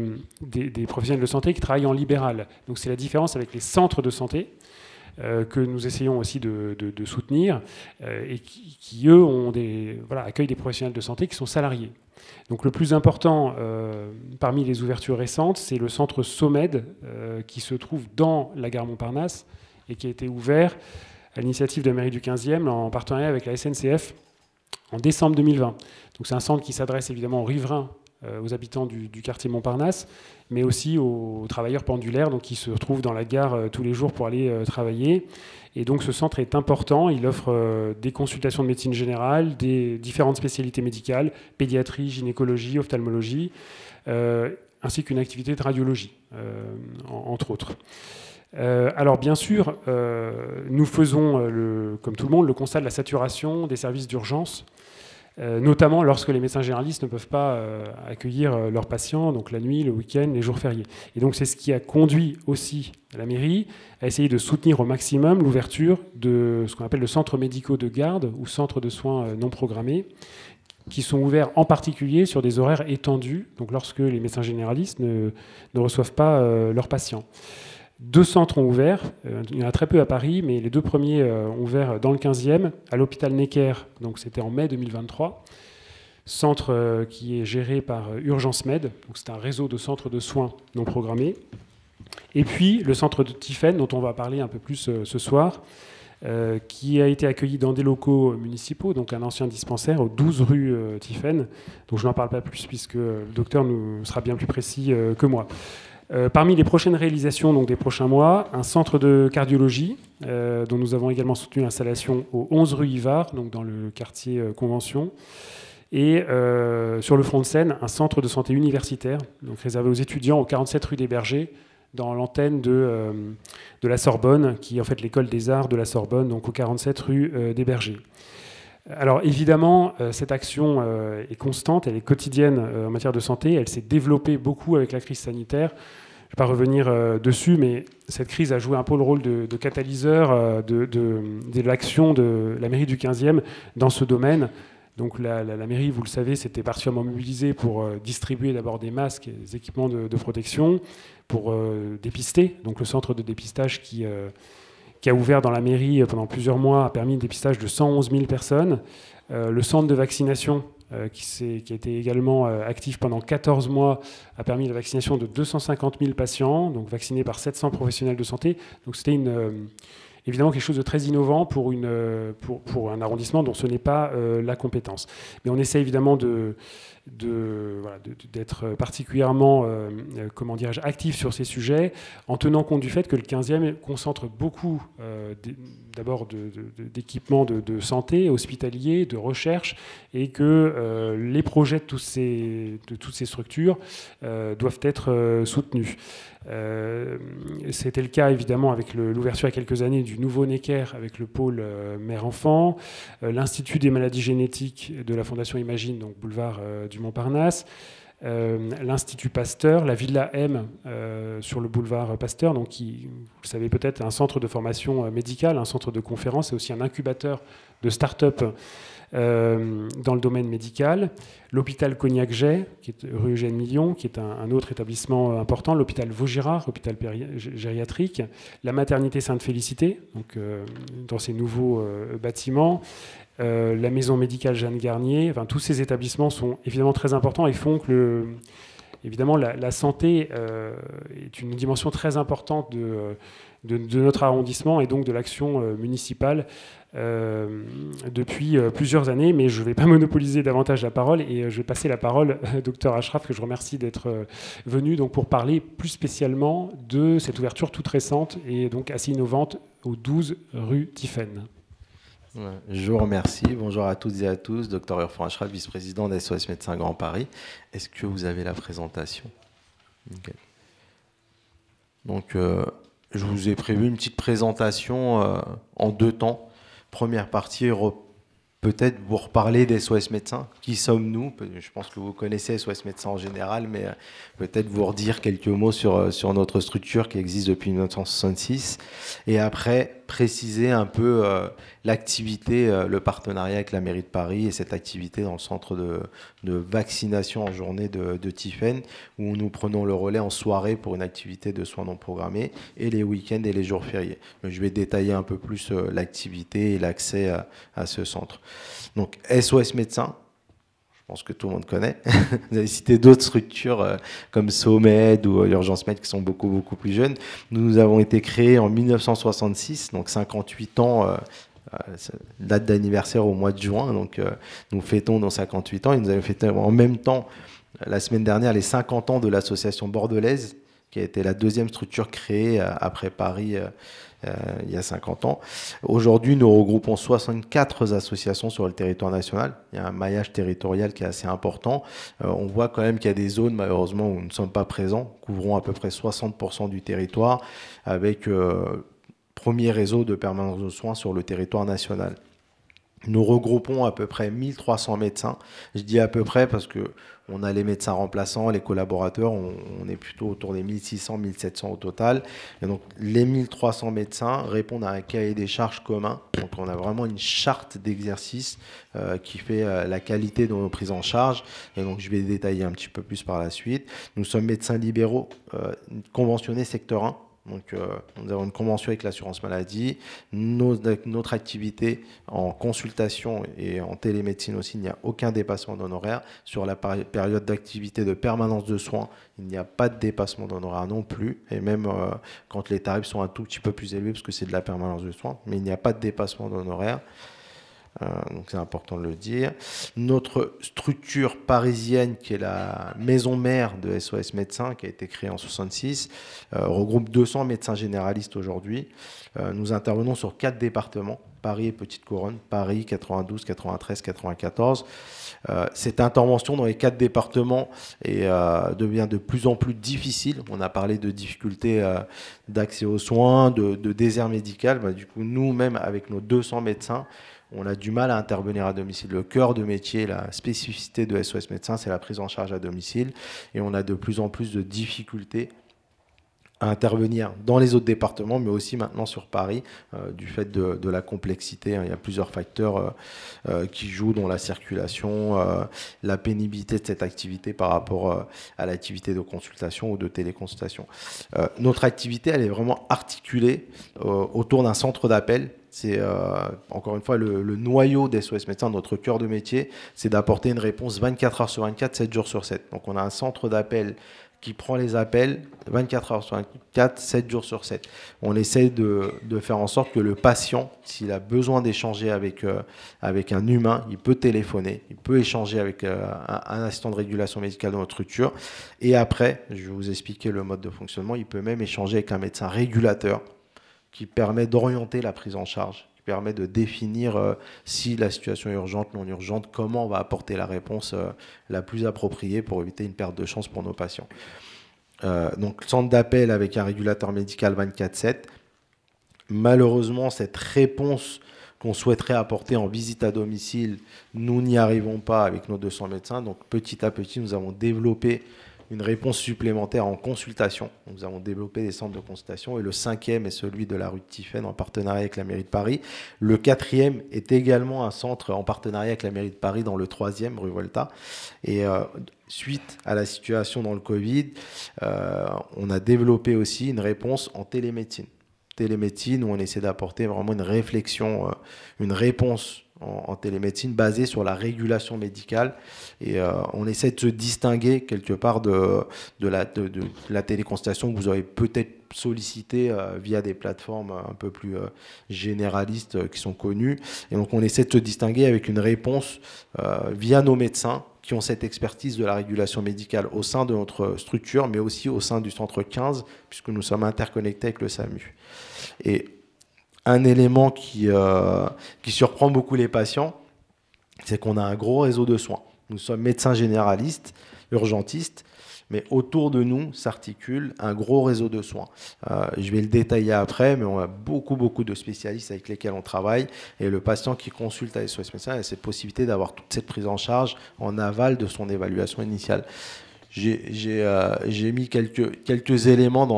professionnels de santé qui travaillent en libéral. Donc c'est la différence avec les centres de santé que nous essayons aussi de soutenir et qui eux, accueillent des professionnels de santé qui sont salariés. Donc le plus important parmi les ouvertures récentes, c'est le centre SOMED qui se trouve dans la gare Montparnasse et qui a été ouvert à l'initiative de la mairie du 15e en partenariat avec la SNCF en décembre 2020. Donc c'est un centre qui s'adresse évidemment aux riverains, aux habitants du quartier Montparnasse, mais aussi aux travailleurs pendulaires donc, qui se retrouvent dans la gare tous les jours pour aller travailler. Et donc ce centre est important, il offre des consultations de médecine générale, des différentes spécialités médicales, pédiatrie, gynécologie, ophtalmologie, ainsi qu'une activité de radiologie, entre autres. Alors bien sûr, nous faisons, comme tout le monde, le constat de la saturation des services d'urgence, notamment lorsque les médecins généralistes ne peuvent pas accueillir leurs patients, donc la nuit, le week-end, les jours fériés. Et donc c'est ce qui a conduit aussi la mairie à essayer de soutenir au maximum l'ouverture de ce qu'on appelle le centre médicaux de garde ou centre de soins non programmés, qui sont ouverts en particulier sur des horaires étendus, donc lorsque les médecins généralistes ne reçoivent pas leurs patients. 2 centres ont ouvert, il y en a très peu à Paris, mais les 2 premiers ont ouvert dans le 15e, à l'hôpital Necker, donc c'était en mai 2023, centre qui est géré par Urgence Med, donc c'est un réseau de centres de soins non programmés. Et puis le centre de Tiphaine, dont on va parler un peu plus ce soir, qui a été accueilli dans des locaux municipaux, donc un ancien dispensaire aux 12 rue Tiphaine, donc je n'en parle pas plus puisque le docteur nous sera bien plus précis que moi. Parmi les prochaines réalisations donc des prochains mois, un centre de cardiologie dont nous avons également soutenu l'installation au 11 rue Yvard, donc dans le quartier Convention, et sur le front de Seine, un centre de santé universitaire donc réservé aux étudiants au 47 rue des Bergers, dans l'antenne de la Sorbonne, qui est en fait l'école des arts de la Sorbonne, donc au 47 rue des Bergers. Alors évidemment, cette action est constante, elle est quotidienne en matière de santé, elle s'est développée beaucoup avec la crise sanitaire. Je ne vais pas revenir dessus, mais cette crise a joué un peu le rôle de catalyseur de l'action de la mairie du 15e dans ce domaine. Donc la mairie, vous le savez, s'était particulièrement mobilisée pour distribuer d'abord des masques et des équipements de protection, pour dépister. Donc le centre de dépistage qui a ouvert dans la mairie pendant plusieurs mois a permis le dépistage de 111 000 personnes. Le centre de vaccination qui a été également actif pendant 14 mois a permis la vaccination de 250 000 patients, donc vaccinés par 700 professionnels de santé. Donc c'était évidemment quelque chose de très innovant pour un arrondissement dont ce n'est pas la compétence. Mais on essaie évidemment d'être particulièrement actif sur ces sujets, en tenant compte du fait que le 15e concentre beaucoup d'abord d'équipements de santé, hospitaliers, de recherche, et que les projets de toutes ces structures doivent être soutenus. C'était le cas évidemment avec l'ouverture il y a quelques années du nouveau Necker avec le pôle mère-enfant, l'Institut des maladies génétiques de la Fondation Imagine, donc boulevard du Montparnasse, l'Institut Pasteur, la Villa M sur le boulevard Pasteur, donc qui, vous le savez peut-être, est un centre de formation médicale, un centre de conférence et aussi un incubateur de start-up dans le domaine médical, l'hôpital Cognac-Jay, qui est rue Eugène Million, qui est un autre établissement important, l'hôpital Vaugirard, hôpital gériatrique, la maternité Sainte-Félicité, donc dans ces nouveaux bâtiments, la maison médicale Jeanne Garnier. Enfin, tous ces établissements sont évidemment très importants et font que évidemment la santé est une dimension très importante de notre arrondissement et donc de l'action municipale depuis plusieurs années, mais je ne vais pas monopoliser davantage la parole et je vais passer la parole au docteur Ashraf, que je remercie d'être venu donc, pour parler plus spécialement de cette ouverture toute récente et donc assez innovante au 12 rue Tiphaine. Je vous remercie. Bonjour à toutes et à tous. Docteur Irfan Ashraf, vice-président d'SOS Médecins Grand Paris. Est-ce que vous avez la présentation? Okay. Donc, je vous ai prévu une petite présentation en deux temps. Première partie, peut-être vous reparler des SOS Médecins. Qui sommes-nous? Je pense que vous connaissez SOS Médecins en général, mais peut-être vous redire quelques mots sur notre structure qui existe depuis 1966. Et après, préciser un peu l'activité, le partenariat avec la mairie de Paris et cette activité dans le centre de vaccination en journée de Tiphaine, où nous prenons le relais en soirée pour une activité de soins non programmés et les week-ends et les jours fériés. Je vais détailler un peu plus l'activité et l'accès à ce centre. Donc SOS Médecins, je pense que tout le monde connaît. Vous avez cité d'autres structures comme SOMED ou Urgence Med qui sont beaucoup, beaucoup plus jeunes. Nous avons été créés en 1966, donc 58 ans, date d'anniversaire au mois de juin. Donc nous fêtons nos 58 ans et nous avons fêté en même temps, la semaine dernière, les 50 ans de l'association bordelaise, qui a été la deuxième structure créée après Paris il y a 50 ans. Aujourd'hui, nous regroupons 64 associations sur le territoire national. Il y a un maillage territorial qui est assez important. On voit quand même qu'il y a des zones, malheureusement, où nous ne sommes pas présents. Nous couvrons à peu près 60% du territoire avec premier réseau de permanence de soins sur le territoire national. Nous regroupons à peu près 1300 médecins. Je dis à peu près parce qu'on a les médecins remplaçants, les collaborateurs, on est plutôt autour des 1600, 1700 au total. Et donc les 1300 médecins répondent à un cahier des charges commun. Donc on a vraiment une charte d'exercice qui fait la qualité de nos prises en charge. Et donc je vais détailler un petit peu plus par la suite. Nous sommes médecins libéraux conventionnés secteur 1. Donc, nous avons une convention avec l'assurance maladie. Notre activité en consultation et en télémédecine aussi, il n'y a aucun dépassement d'honoraires. Sur la période d'activité de permanence de soins, il n'y a pas de dépassement d'honoraires non plus. Et même quand les tarifs sont un tout petit peu plus élevés, parce que c'est de la permanence de soins, mais il n'y a pas de dépassement d'honoraires. Donc c'est important de le dire. Notre structure parisienne, qui est la maison mère de SOS Médecins, qui a été créée en 1966, regroupe 200 médecins généralistes aujourd'hui. Nous intervenons sur 4 départements. Paris et Petite Couronne, Paris 92, 93, 94. Cette intervention dans les 4 départements devient de plus en plus difficile. On a parlé de difficultés d'accès aux soins, de désert médical. Du coup, nous-mêmes, avec nos 200 médecins, on a du mal à intervenir à domicile. Le cœur de métier, la spécificité de SOS Médecins, c'est la prise en charge à domicile. Et on a de plus en plus de difficultés à intervenir dans les autres départements, mais aussi maintenant sur Paris, du fait de la complexité. Il y a plusieurs facteurs qui jouent, dont la circulation, la pénibilité de cette activité par rapport à l'activité de consultation ou de téléconsultation. Notre activité, elle est vraiment articulée autour d'un centre d'appel. C'est encore une fois le noyau des SOS Médecins, notre cœur de métier, c'est d'apporter une réponse 24 heures sur 24, 7 jours sur 7. Donc on a un centre d'appel qui prend les appels 24 heures sur 24, 7 jours sur 7. On essaie de faire en sorte que le patient, s'il a besoin d'échanger avec un humain, il peut téléphoner, il peut échanger avec un assistant de régulation médicale dans notre structure. Et après, je vais vous expliquer le mode de fonctionnement, il peut même échanger avec un médecin régulateur qui permet d'orienter la prise en charge, qui permet de définir si la situation est urgente, non urgente, comment on va apporter la réponse la plus appropriée pour éviter une perte de chance pour nos patients. Donc, centre d'appel avec un régulateur médical 24/7. Malheureusement, cette réponse qu'on souhaiterait apporter en visite à domicile, nous n'y arrivons pas avec nos 200 médecins. Donc, petit à petit, nous avons développé une réponse supplémentaire en consultation. Nous avons développé des centres de consultation et le 5e est celui de la rue de Tiphaine en partenariat avec la mairie de Paris. Le 4e est également un centre en partenariat avec la mairie de Paris dans le 3e, rue Volta. Et suite à la situation dans le Covid, on a développé aussi une réponse en télémédecine. Télémédecine où on essaie d'apporter vraiment une réflexion, une réponse en télémédecine basée sur la régulation médicale et on essaie de se distinguer quelque part de la téléconsultation que vous aurez peut-être sollicité via des plateformes un peu plus généralistes qui sont connues. Et donc on essaie de se distinguer avec une réponse via nos médecins qui ont cette expertise de la régulation médicale au sein de notre structure, mais aussi au sein du centre 15, puisque nous sommes interconnectés avec le SAMU. Et un élément qui surprend beaucoup les patients, c'est qu'on a un gros réseau de soins. Nous sommes médecins généralistes, urgentistes, mais autour de nous s'articule un gros réseau de soins. Je vais le détailler après, mais on a beaucoup de spécialistes avec lesquels on travaille. Et le patient qui consulte à SOS Médecins a cette possibilité d'avoir toute cette prise en charge en aval de son évaluation initiale. J'ai mis quelques éléments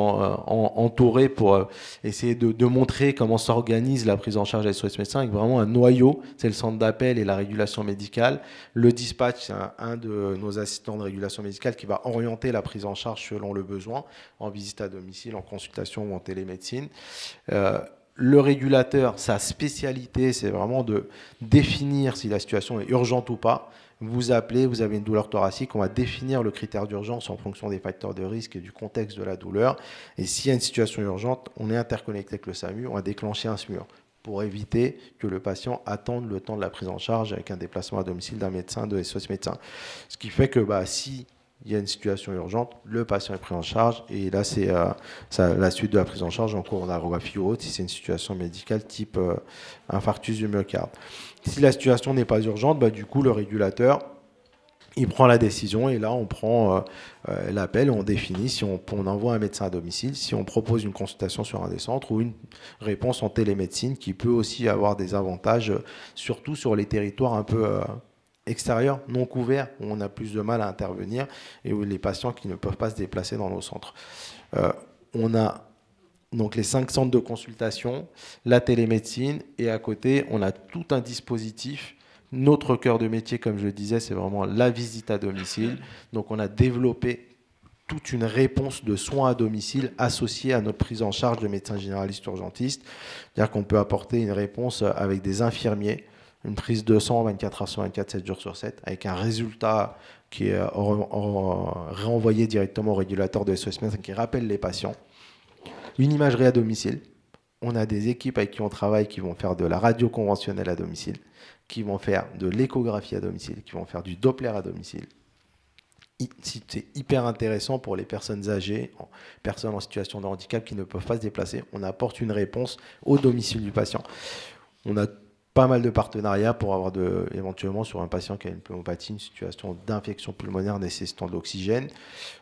entourés pour essayer de montrer comment s'organise la prise en charge à SOS Médecins avec vraiment un noyau, c'est le centre d'appel et la régulation médicale. Le dispatch, c'est un de nos assistants de régulation médicale qui va orienter la prise en charge selon le besoin, en visite à domicile, en consultation ou en télémédecine. Le régulateur, sa spécialité, c'est vraiment de définir si la situation est urgente ou pas. Vous appelez, vous avez une douleur thoracique, on va définir le critère d'urgence en fonction des facteurs de risque et du contexte de la douleur. Et s'il y a une situation urgente, on est interconnecté avec le SAMU, on va déclencher un SMUR pour éviter que le patient attende le temps de la prise en charge avec un déplacement à domicile d'un médecin, de SOS Médecins. Ce qui fait que si il y a une situation urgente, le patient est pris en charge et là c'est la suite de la prise en charge en coronarographie ou autre si c'est une situation médicale type infarctus du myocarde. Si la situation n'est pas urgente, du coup le régulateur il prend la décision et là on prend l'appel, on définit si on envoie un médecin à domicile, si on propose une consultation sur un des centres ou une réponse en télémédecine qui peut aussi avoir des avantages, surtout sur les territoires un peu extérieurs, non couverts, où on a plus de mal à intervenir et où les patients qui ne peuvent pas se déplacer dans nos centres. On a donc les 5 centres de consultation, la télémédecine et à côté, on a tout un dispositif. Notre cœur de métier, comme je le disais, c'est vraiment la visite à domicile. Donc on a développé toute une réponse de soins à domicile associée à notre prise en charge de médecins généralistes urgentistes. C'est-à-dire qu'on peut apporter une réponse avec des infirmiers, une prise de sang 24 heures sur 24, 7 jours sur 7, avec un résultat qui est renvoyé directement au régulateur de SOS Médecins qui rappelle les patients. Une imagerie à domicile. On a des équipes avec qui on travaille qui vont faire de la radio conventionnelle à domicile, qui vont faire de l'échographie à domicile, qui vont faire du Doppler à domicile. C'est hyper intéressant pour les personnes âgées, personnes en situation de handicap qui ne peuvent pas se déplacer. On apporte une réponse au domicile du patient. On a pas mal de partenariats pour avoir éventuellement sur un patient qui a une pneumopathie, une situation d'infection pulmonaire nécessitant de l'oxygène.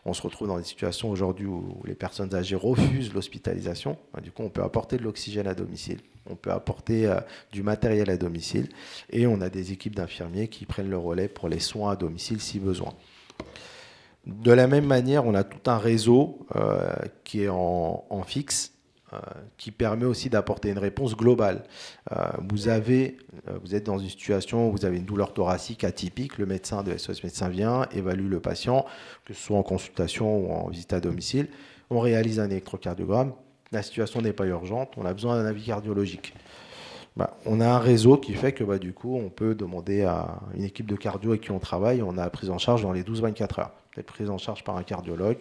On se retrouve dans des situations aujourd'hui où les personnes âgées refusent l'hospitalisation. Du coup, on peut apporter de l'oxygène à domicile, on peut apporter du matériel à domicile et on a des équipes d'infirmiers qui prennent le relais pour les soins à domicile si besoin. De la même manière, on a tout un réseau qui est en fixe, qui permet aussi d'apporter une réponse globale. Vous êtes dans une situation où vous avez une douleur thoracique atypique, le médecin de SOS Médecins vient, évalue le patient, que ce soit en consultation ou en visite à domicile, on réalise un électrocardiogramme, la situation n'est pas urgente, on a besoin d'un avis cardiologique. On a un réseau qui fait que du coup, on peut demander à une équipe de cardio avec qui on travaille, on a la prise en charge dans les 12-24 heures. Peut-être prise en charge par un cardiologue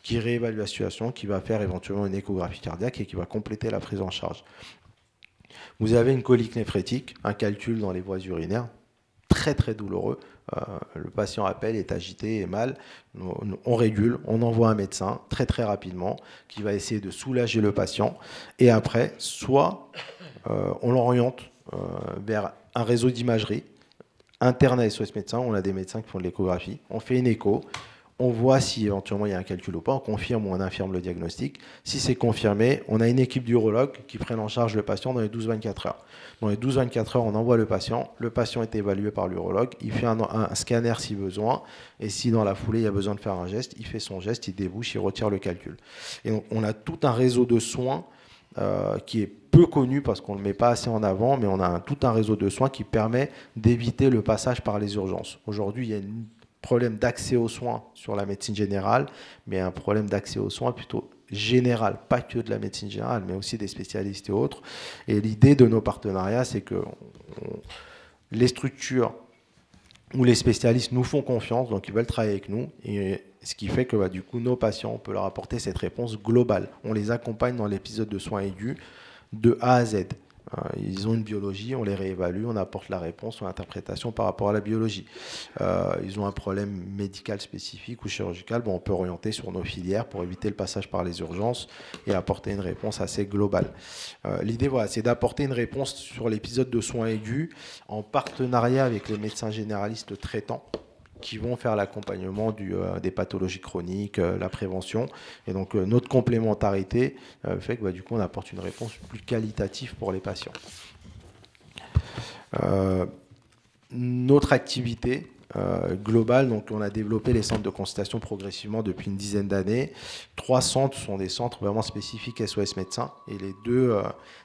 qui réévalue la situation, qui va faire éventuellement une échographie cardiaque et qui va compléter la prise en charge. Vous avez une colique néphrétique, un calcul dans les voies urinaires, très très douloureux. Le patient appelle, est agité, est mal. On régule, on envoie un médecin très très rapidement qui va essayer de soulager le patient. Et après, soit on l'oriente vers un réseau d'imagerie interne à SOS Médecins. On a des médecins qui font de l'échographie. On fait une écho. On voit si éventuellement il y a un calcul ou pas, on confirme ou on infirme le diagnostic. Si c'est confirmé, on a une équipe d'urologues qui prennent en charge le patient dans les 12-24 heures. Dans les 12-24 heures, on envoie le patient est évalué par l'urologue, il fait un scanner si besoin, et si dans la foulée il y a besoin de faire un geste, il fait son geste, il débouche, il retire le calcul. Et donc on a tout un réseau de soins qui est peu connu parce qu'on ne le met pas assez en avant, mais on a tout un réseau de soins qui permet d'éviter le passage par les urgences. Aujourd'hui, il y a un problème d'accès aux soins sur la médecine générale, mais un problème d'accès aux soins plutôt général, pas que de la médecine générale, mais aussi des spécialistes et autres. Et l'idée de nos partenariats, c'est que les structures ou les spécialistes nous font confiance, donc ils veulent travailler avec nous, et ce qui fait que du coup, nos patients, on peut leur apporter cette réponse globale. On les accompagne dans l'épisode de soins aigus de A à Z. Ils ont une biologie, on les réévalue, on apporte la réponse ou l'interprétation par rapport à la biologie. Ils ont un problème médical spécifique ou chirurgical, on peut orienter sur nos filières pour éviter le passage par les urgences et apporter une réponse assez globale. L'idée, c'est d'apporter une réponse sur l'épisode de soins aigus en partenariat avec les médecins généralistes traitants qui vont faire l'accompagnement des pathologies chroniques, la prévention. Et donc, notre complémentarité fait que du coup, on apporte une réponse plus qualitative pour les patients. Notre activité globale, donc on a développé les centres de consultation progressivement depuis une dizaine d'années. 3 centres sont des centres vraiment spécifiques SOS Médecins, et les 2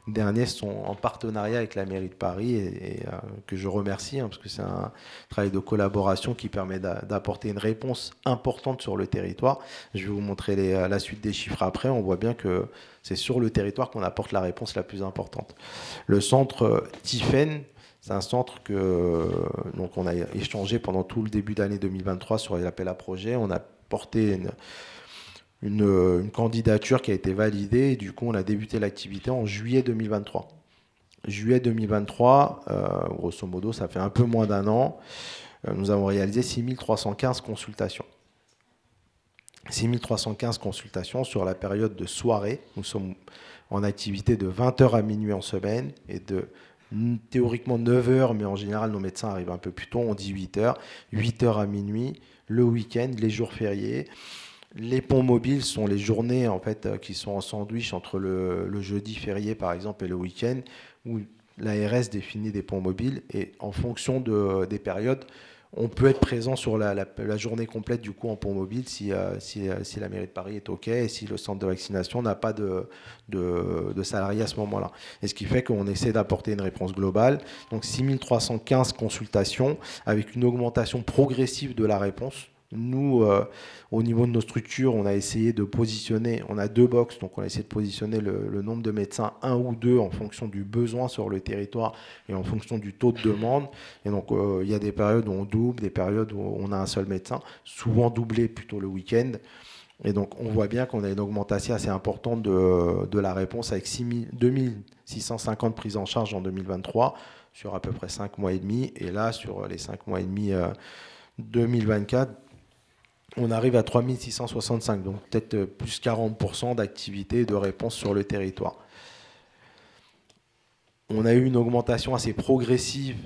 derniers sont en partenariat avec la mairie de Paris, et que je remercie, parce que c'est un travail de collaboration qui permet d'apporter une réponse importante sur le territoire. Je vais vous montrer la suite des chiffres après. On voit bien que c'est sur le territoire qu'on apporte la réponse la plus importante. Le centre Tiphaine, c'est un centre donc on a échangé pendant tout le début d'année 2023 sur l'appel à projet. On a porté une candidature qui a été validée, et du coup on a débuté l'activité en juillet 2023. Juillet 2023, grosso modo, ça fait un peu moins d'1 an, nous avons réalisé 6315 consultations. 6315 consultations sur la période de soirée. Nous sommes en activité de 20h à minuit en semaine et de théoriquement 9h, mais en général nos médecins arrivent un peu plus tôt, on dit 8h, 8h à minuit, le week-end, les jours fériés. Les ponts mobiles sont les journées en fait qui sont en sandwich entre le jeudi férié par exemple et le week-end, où l'ARS définit des ponts mobiles, et en fonction des périodes, on peut être présent sur la journée complète du coup en pont mobile si la mairie de Paris est OK et si le centre de vaccination n'a pas de salariés à ce moment-là. Et ce qui fait qu'on essaie d'apporter une réponse globale. Donc 6315 consultations avec une augmentation progressive de la réponse. Nous, au niveau de nos structures, on a essayé de positionner, on a 2 box, donc on a essayé de positionner le nombre de médecins, 1 ou 2, en fonction du besoin sur le territoire et en fonction du taux de demande. Et donc, il y a des périodes où on double, des périodes où on a un seul médecin, souvent doublé plutôt le week-end. Et donc, on voit bien qu'on a une augmentation assez importante de la réponse avec 2650 prises en charge en 2023 sur à peu près 5 mois et demi. Et là, sur les 5 mois et demi 2024, on arrive à 3665, donc peut-être plus 40% d'activité et de réponse sur le territoire. On a eu une augmentation assez progressive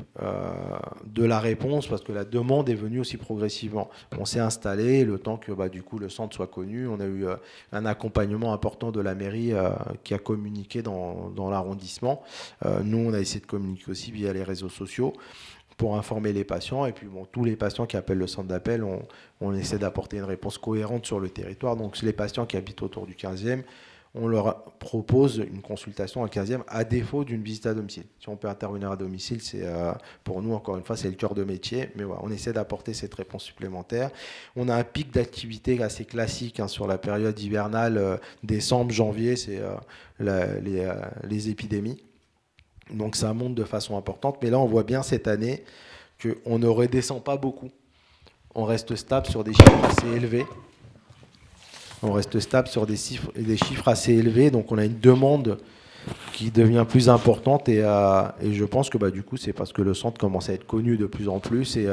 de la réponse parce que la demande est venue aussi progressivement. On s'est installé le temps que du coup, le centre soit connu. On a eu un accompagnement important de la mairie qui a communiqué dans l'arrondissement. Nous, on a essayé de communiquer aussi via les réseaux sociaux pour informer les patients. Et puis, tous les patients qui appellent le centre d'appel, on essaie d'apporter une réponse cohérente sur le territoire. Donc, les patients qui habitent autour du 15e, on leur propose une consultation à 15e à défaut d'une visite à domicile. Si on peut intervenir à domicile, c'est pour nous, encore une fois, c'est le cœur de métier. Mais voilà, on essaie d'apporter cette réponse supplémentaire. On a un pic d'activité assez classique sur la période hivernale, décembre, janvier, c'est les épidémies. Donc ça monte de façon importante. Mais là, on voit bien cette année qu'on ne redescend pas beaucoup. On reste stable sur des chiffres assez élevés. On reste stable sur des chiffres assez élevés, donc on a une demande qui devient plus importante et je pense que du coup c'est parce que le centre commence à être connu de plus en plus et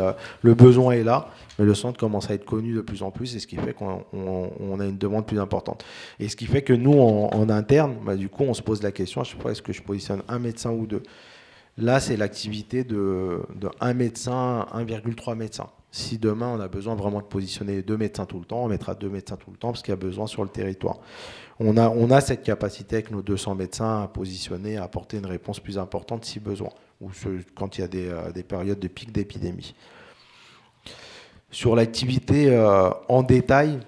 le besoin est là, mais le centre commence à être connu de plus en plus et ce qui fait qu'on a une demande plus importante. Et ce qui fait que nous en interne, du coup on se pose la question, je sais pas, est-ce que je positionne un médecin ou deux? Là c'est l'activité de 1 médecin, 1,3 médecins. Si demain on a besoin vraiment de positionner 2 médecins tout le temps, on mettra 2 médecins tout le temps parce qu'il y a besoin sur le territoire. On a cette capacité avec nos 200 médecins à positionner, à apporter une réponse plus importante si besoin, ou quand il y a des périodes de pic d'épidémie. Sur l'activité en détail,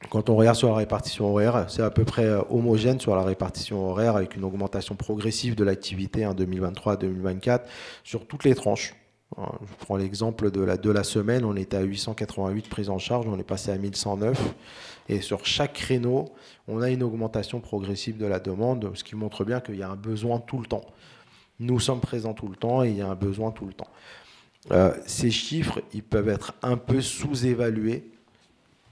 quand on regarde sur la répartition horaire, c'est à peu près homogène sur la répartition horaire avec une augmentation progressive de l'activité en 2023 à 2024 sur toutes les tranches. Je prends l'exemple de la semaine, on était à 888 prises en charge, on est passé à 1109. Et sur chaque créneau, on a une augmentation progressive de la demande, ce qui montre bien qu'il y a un besoin tout le temps. Nous sommes présents tout le temps et il y a un besoin tout le temps. Ces chiffres, ils peuvent être un peu sous-évalués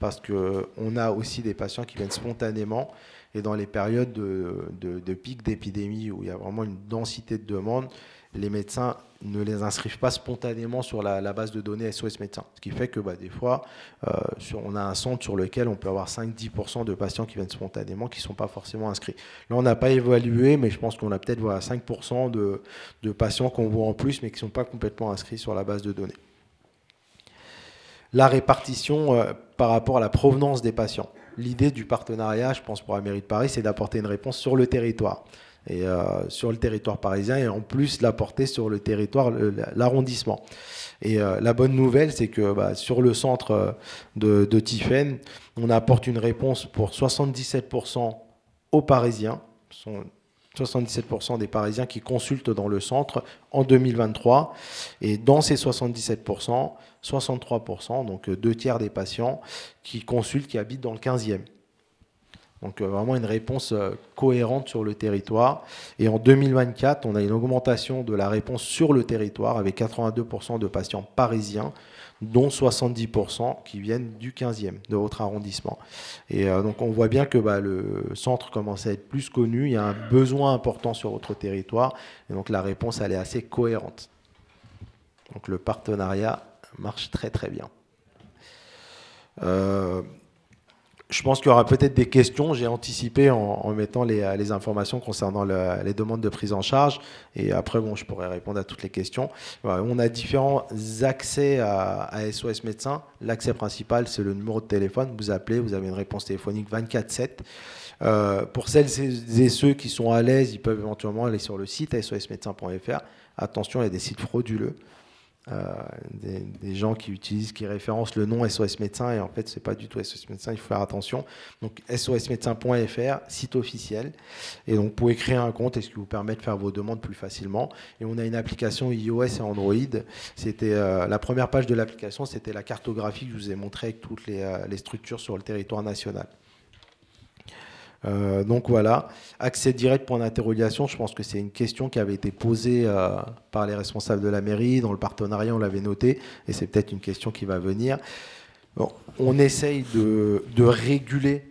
parce qu'on a aussi des patients qui viennent spontanément et dans les périodes de pic d'épidémie où il y a vraiment une densité de demande, les médecins ne les inscrivent pas spontanément sur la base de données SOS médecins. Ce qui fait que des fois, on a un centre sur lequel on peut avoir 5-10% de patients qui viennent spontanément qui ne sont pas forcément inscrits. Là, on n'a pas évalué, mais je pense qu'on a peut-être 5% de patients qu'on voit en plus, mais qui ne sont pas complètement inscrits sur la base de données. La répartition par rapport à la provenance des patients. L'idée du partenariat, je pense pour la mairie de Paris, c'est d'apporter une réponse sur le territoire. Et sur le territoire parisien et en plus l'apporter sur le territoire, l'arrondissement. Et la bonne nouvelle, c'est que sur le centre de Tiphaine, on apporte une réponse pour 77% aux Parisiens. Ce sont 77% des Parisiens qui consultent dans le centre en 2023. Et dans ces 77%, 63%, donc 2/3 des patients qui consultent, qui habitent dans le 15e. Donc vraiment une réponse cohérente sur le territoire. Et en 2024, on a une augmentation de la réponse sur le territoire avec 82% de patients parisiens, dont 70% qui viennent du 15e, de votre arrondissement. Et donc on voit bien que le centre commence à être plus connu, il y a un besoin important sur votre territoire, et donc la réponse elle est assez cohérente. Donc le partenariat marche très très bien. Je pense qu'il y aura peut-être des questions. J'ai anticipé en mettant les informations concernant les demandes de prise en charge. Et après, je pourrais répondre à toutes les questions. Voilà, on a différents accès à SOS Médecins. L'accès principal, c'est le numéro de téléphone. Vous appelez, vous avez une réponse téléphonique 24/7. Pour celles et ceux qui sont à l'aise, ils peuvent éventuellement aller sur le site sosmédecins.fr. Attention, il y a des sites frauduleux. Des gens qui référencent le nom SOS Médecins et en fait c'est pas du tout SOS Médecins, il faut faire attention. Donc sosmédecins.fr, site officiel, et donc vous pouvez créer un compte et ce qui vous permet de faire vos demandes plus facilement. Et on a une application iOS et Android. C'était la première page de l'application, c'était la cartographie que je vous ai montré avec toutes les structures sur le territoire national. Donc voilà, accès direct, point d'interrogation, je pense que c'est une question qui avait été posée par les responsables de la mairie, dans le partenariat on l'avait noté, et c'est peut-être une question qui va venir. Bon, on essaye de réguler,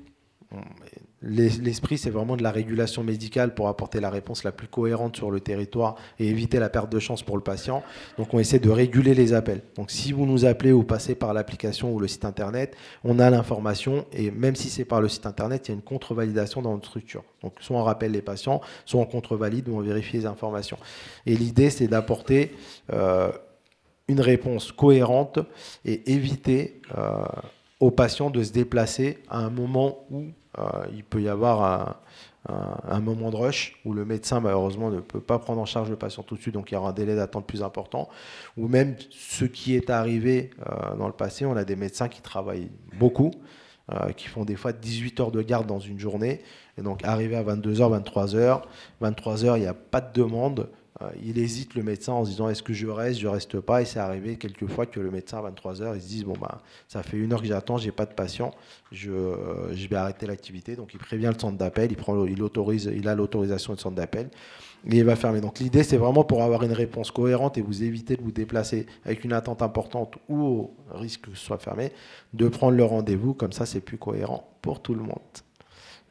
L'esprit, c'est vraiment de la régulation médicale pour apporter la réponse la plus cohérente sur le territoire et éviter la perte de chance pour le patient. Donc on essaie de réguler les appels. Donc si vous nous appelez ou passez par l'application ou le site internet, on a l'information, et même si c'est par le site internet, il y a une contre-validation dans notre structure. Donc soit on rappelle les patients, soit on contre-valide ou on vérifie les informations. Et l'idée, c'est d'apporter une réponse cohérente et éviter aux patients de se déplacer à un moment où il peut y avoir un moment de rush où le médecin malheureusement ne peut pas prendre en charge le patient tout de suite, donc il y aura un délai d'attente plus important. Ou même ce qui est arrivé dans le passé, on a des médecins qui travaillent beaucoup, qui font des fois 18 heures de garde dans une journée, et donc arrivé à 22h, 23h, il n'y a pas de demande. Il hésite, le médecin, en se disant est-ce que je reste pas, et c'est arrivé quelques fois que le médecin à 23h, il se dit bon ça fait 1 heure que j'attends, j'ai pas de patient, je vais arrêter l'activité. Donc il prévient le centre d'appel, il a l'autorisation du centre d'appel et il va fermer. Donc l'idée, c'est vraiment pour avoir une réponse cohérente et vous éviter de vous déplacer avec une attente importante ou au risque que ce soit fermé, de prendre le rendez-vous, comme ça c'est plus cohérent pour tout le monde.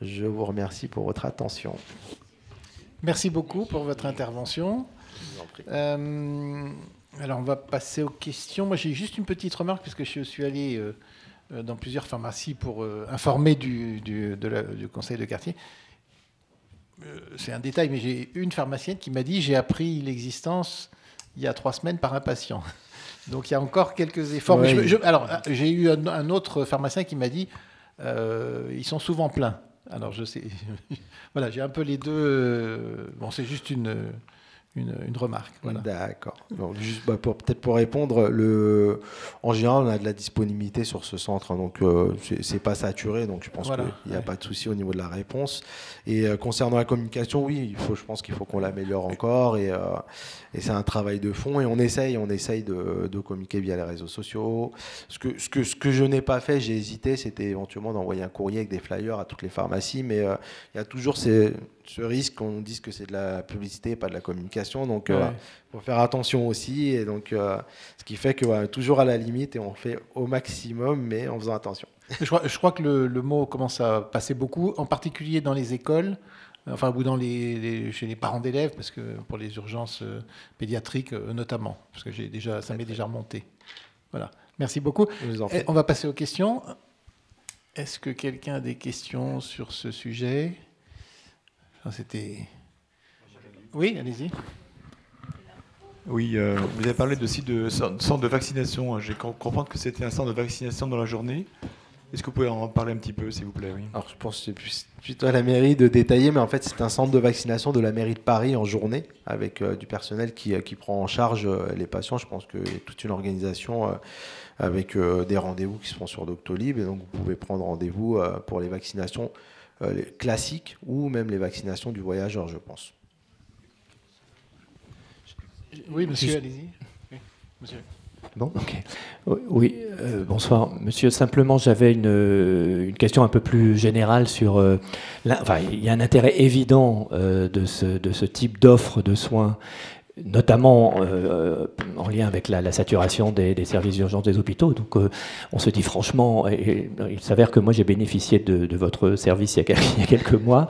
Je vous remercie pour votre attention. Merci beaucoup pour votre intervention. Alors, on va passer aux questions. Moi, j'ai juste une petite remarque, puisque je suis allé dans plusieurs pharmacies pour informer du conseil de quartier. C'est un détail, mais j'ai une pharmacienne qui m'a dit « J'ai appris l'existence il y a 3 semaines par un patient ». Donc, il y a encore quelques efforts. Ouais. Mais alors, j'ai eu un autre pharmacien qui m'a dit « Ils sont souvent pleins ». Alors, je sais, voilà, j'ai un peu les deux. Bon, c'est juste une remarque. Voilà. D'accord. Juste peut-être pour répondre, en général, on a de la disponibilité sur ce centre, hein, donc c'est pas saturé, donc je pense qu'il n'y a pas de souci au niveau de la réponse. Et concernant la communication, oui, je pense qu'il faut qu'on l'améliore encore, et c'est un travail de fond, et on essaye de communiquer via les réseaux sociaux. Ce que je n'ai pas fait, j'ai hésité, c'était éventuellement d'envoyer un courrier avec des flyers à toutes les pharmacies, mais il y a toujours ce risque qu'on dise que c'est de la publicité, pas de la communication. Donc, il faut faire attention aussi. Et donc, ce qui fait que toujours à la limite, et on fait au maximum, mais en faisant attention. Je crois que le mot commence à passer beaucoup, en particulier dans les écoles, enfin, ou chez les parents d'élèves, parce que pour les urgences pédiatriques notamment, parce que ça m'est déjà remonté. Voilà. Merci beaucoup. On va passer aux questions. Est-ce que quelqu'un a des questions sur ce sujet ? Oui, allez-y. Oui, vous avez parlé de centre de vaccination. J'ai cru comprendre que c'était un centre de vaccination dans la journée. Est-ce que vous pouvez en parler un petit peu, s'il vous plaît? Oui. Alors, je pense que c'est plutôt à la mairie de détailler, mais en fait, c'est un centre de vaccination de la mairie de Paris en journée, avec du personnel qui prend en charge les patients. Je pense qu'il y a toute une organisation avec des rendez-vous qui se font sur Doctolib, et donc vous pouvez prendre rendez-vous pour les vaccinations classiques ou même les vaccinations du voyageur, je pense. Oui, monsieur, allez-y. Oui, monsieur. Bon, ok. Oui, bonsoir, monsieur. Simplement, j'avais une question un peu plus générale sur... il y a un intérêt évident de ce type d'offre de soins, notamment en lien avec la saturation des services d'urgence des hôpitaux. Donc on se dit franchement, et il s'avère que moi j'ai bénéficié de votre service il y a quelques mois,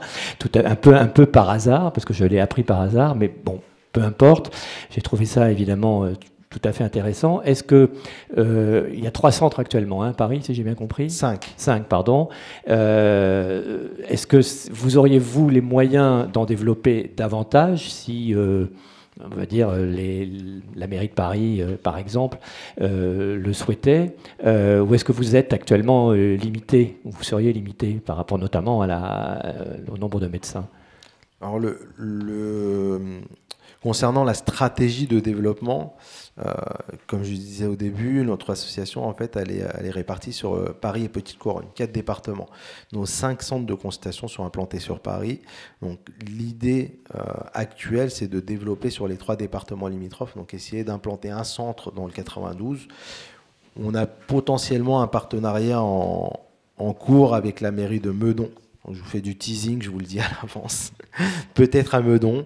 un peu par hasard, parce que je l'ai appris par hasard, mais bon, peu importe. J'ai trouvé ça évidemment tout à fait intéressant. Est-ce que il y a 3 centres actuellement, à Paris, si j'ai bien compris? 5, pardon. Est-ce que vous auriez, vous, les moyens d'en développer davantage si... on va dire la mairie de Paris, par exemple, le souhaitait, ou est-ce que vous êtes actuellement limité, ou vous seriez limité par rapport notamment au nombre de médecins? Alors, concernant la stratégie de développement, comme je disais au début, notre association, en fait, elle est répartie sur Paris et Petite Couronne, 4 départements. Nos 5 centres de consultation sont implantés sur Paris. Donc, l'idée actuelle, c'est de développer sur les 3 départements limitrophes, donc essayer d'implanter un centre dans le 92. On a potentiellement un partenariat en cours avec la mairie de Meudon Donc, je vous fais du teasing, je vous le dis à l'avance. Peut-être à Meudon.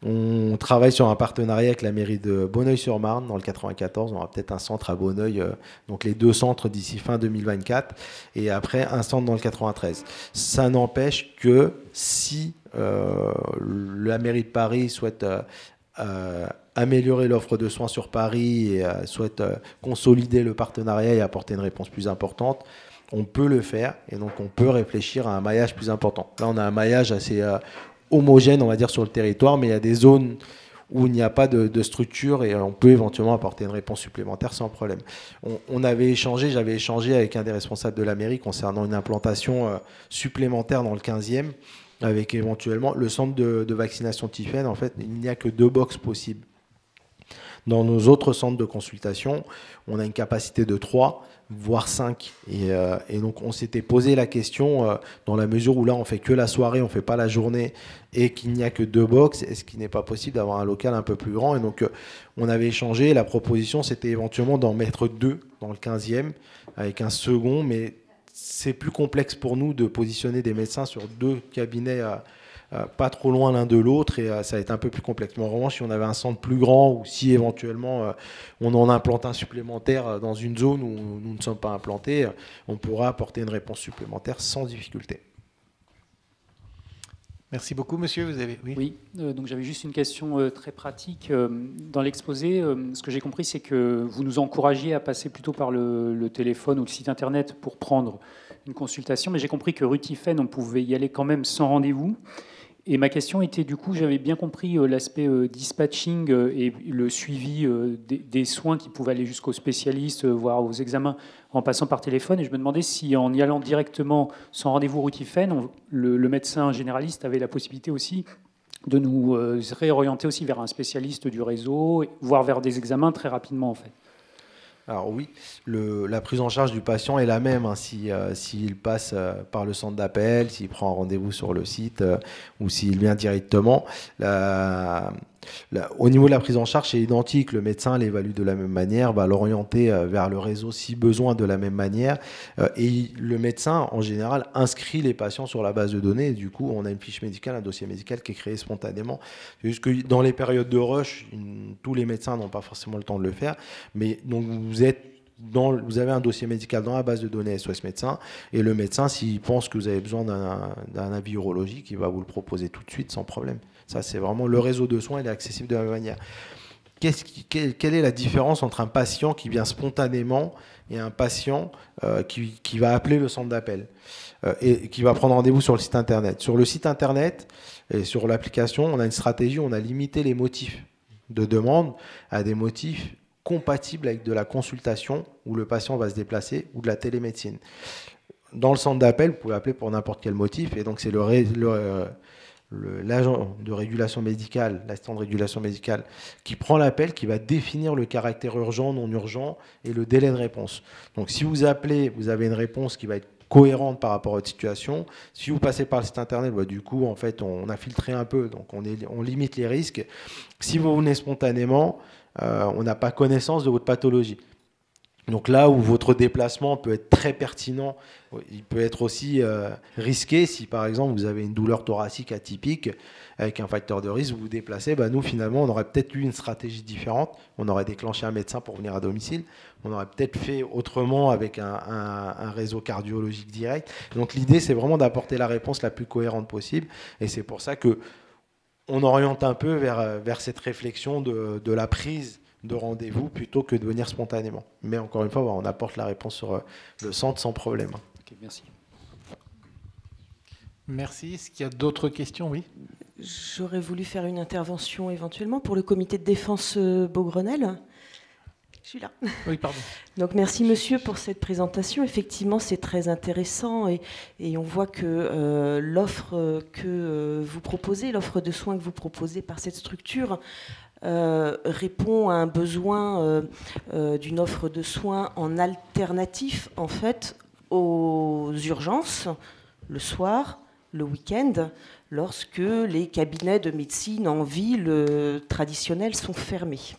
On travaille sur un partenariat avec la mairie de Bonneuil-sur-Marne dans le 94. On aura peut-être un centre à Bonneuil, donc les 2 centres d'ici fin 2024, et après un centre dans le 93. Ça n'empêche que si la mairie de Paris souhaite améliorer l'offre de soins sur Paris et souhaite consolider le partenariat et apporter une réponse plus importante, on peut le faire, et donc on peut réfléchir à un maillage plus important. Là, on a un maillage assez homogène, on va dire, sur le territoire, mais il y a des zones où il n'y a pas de structure et on peut éventuellement apporter une réponse supplémentaire sans problème. J'avais échangé avec un des responsables de la mairie concernant une implantation supplémentaire dans le 15e, avec éventuellement le centre de vaccination Tiphaine. En fait, il n'y a que 2 box possibles. Dans nos autres centres de consultation, on a une capacité de 3, voire 5. Et donc, on s'était posé la question, dans la mesure où là, on fait que la soirée, on ne fait pas la journée, et qu'il n'y a que 2 box, est-ce qu'il n'est pas possible d'avoir un local un peu plus grand? Et donc, on avait échangé. La proposition, c'était éventuellement d'en mettre 2 dans le 15e, avec un second, mais c'est plus complexe pour nous de positionner des médecins sur 2 cabinets pas trop loin l'un de l'autre, et ça va être un peu plus complexe. Mais en revanche, si on avait un centre plus grand, ou si éventuellement on en implante un supplémentaire dans une zone où nous ne sommes pas implantés, on pourra apporter une réponse supplémentaire sans difficulté. Merci beaucoup, monsieur. Vous avez... Oui, donc j'avais juste une question très pratique. Dans l'exposé, ce que j'ai compris, c'est que vous nous encouragiez à passer plutôt par le téléphone ou le site internet pour prendre une consultation, mais j'ai compris que rue Tiphaine, on pouvait y aller quand même sans rendez-vous. Et ma question était, du coup, j'avais bien compris l'aspect dispatching et le suivi des soins qui pouvaient aller jusqu'aux spécialistes, voire aux examens, en passant par téléphone. Et je me demandais si, en y allant directement sans rendez-vous rue Tiphaine, le médecin généraliste avait la possibilité aussi de nous réorienter aussi vers un spécialiste du réseau, voire vers des examens très rapidement, en fait. Alors oui, la prise en charge du patient est la même, hein, s'il passe par le centre d'appel, s'il prend un rendez-vous sur le site ou s'il vient directement. Au niveau de la prise en charge, c'est identique. Le médecin l'évalue de la même manière, va l'orienter vers le réseau si besoin de la même manière. Et le médecin, en général, inscrit les patients sur la base de données. Et du coup, on a une fiche médicale, un dossier médical qui est créé spontanément. C'est juste que dans les périodes de rush, tous les médecins n'ont pas forcément le temps de le faire. Mais donc, vous avez un dossier médical dans la base de données SOS Médecins, et le médecin, s'il pense que vous avez besoin d'un avis urologique, il va vous le proposer tout de suite sans problème. Ça, c'est vraiment le réseau de soins, il est accessible de la même manière. Quelle est la différence entre un patient qui vient spontanément et un patient qui va appeler le centre d'appel et qui va prendre rendez-vous sur le site internet? Sur le site internet et sur l'application, on a une stratégie, on a limité les motifs de demande à des motifs compatibles avec de la consultation où le patient va se déplacer ou de la télémédecine. Dans le centre d'appel, vous pouvez appeler pour n'importe quel motif, et donc c'est l'agent de régulation médicale, l'assistant de régulation médicale, qui prend l'appel, qui va définir le caractère urgent, non urgent et le délai de réponse. Donc si vous appelez, vous avez une réponse qui va être cohérente par rapport à votre situation. Si vous passez par le site internet, du coup, en fait, on a filtré un peu, donc on limite les risques. Si vous venez spontanément, on n'a pas connaissance de votre pathologie. Donc là où votre déplacement peut être très pertinent, il peut être aussi risqué si par exemple vous avez une douleur thoracique atypique avec un facteur de risque, vous vous déplacez, nous finalement on aurait peut-être eu une stratégie différente, on aurait déclenché un médecin pour venir à domicile, on aurait peut-être fait autrement avec un réseau cardiologique direct. Donc l'idée c'est vraiment d'apporter la réponse la plus cohérente possible, et c'est pour ça que on oriente un peu vers cette réflexion de la prise de rendez-vous plutôt que de venir spontanément. Mais encore une fois, on apporte la réponse sur le centre sans problème. Okay, merci. Merci. Est-ce qu'il y a d'autres questions? Oui. J'aurais voulu faire une intervention éventuellement pour le comité de défense Beaugrenelle. Je suis là. Oui, pardon. Donc merci monsieur pour cette présentation. Effectivement, c'est très intéressant et on voit que l'offre que vous proposez, l'offre de soins que vous proposez par cette structure, répond à un besoin d'une offre de soins en alternatif en fait aux urgences le soir, le week-end, lorsque les cabinets de médecine en ville traditionnels sont fermés.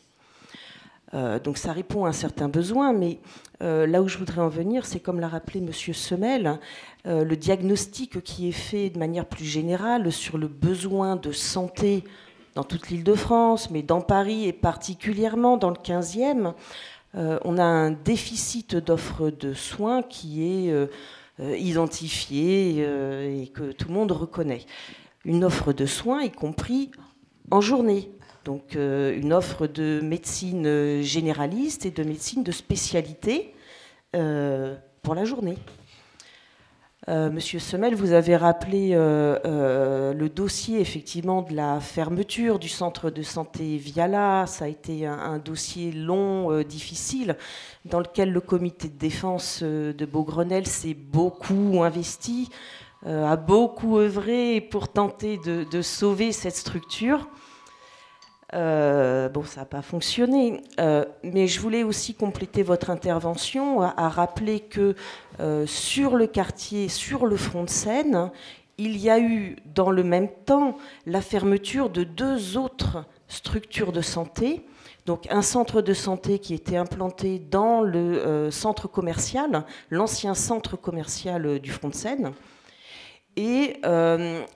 Donc ça répond à un certain besoin, mais là où je voudrais en venir, c'est comme l'a rappelé M. Semel, le diagnostic qui est fait de manière plus générale sur le besoin de santé dans toute l'Île-de-France, mais dans Paris et particulièrement dans le 15e, on a un déficit d'offres de soins qui est identifié et que tout le monde reconnaît. Une offre de soins, y compris en journée. Donc une offre de médecine généraliste et de médecine de spécialité pour la journée. Monsieur Semel, vous avez rappelé le dossier effectivement de la fermeture du centre de santé Viala. Ça a été un dossier long, difficile, dans lequel le comité de défense de Beaugrenelle s'est beaucoup investi, a beaucoup œuvré pour tenter de sauver cette structure. Bon, ça n'a pas fonctionné, mais je voulais aussi compléter votre intervention à rappeler que sur le quartier, sur le front de Seine, il y a eu dans le même temps la fermeture de 2 autres structures de santé. Donc un centre de santé qui était implanté dans le centre commercial, l'ancien centre commercial du front de Seine, et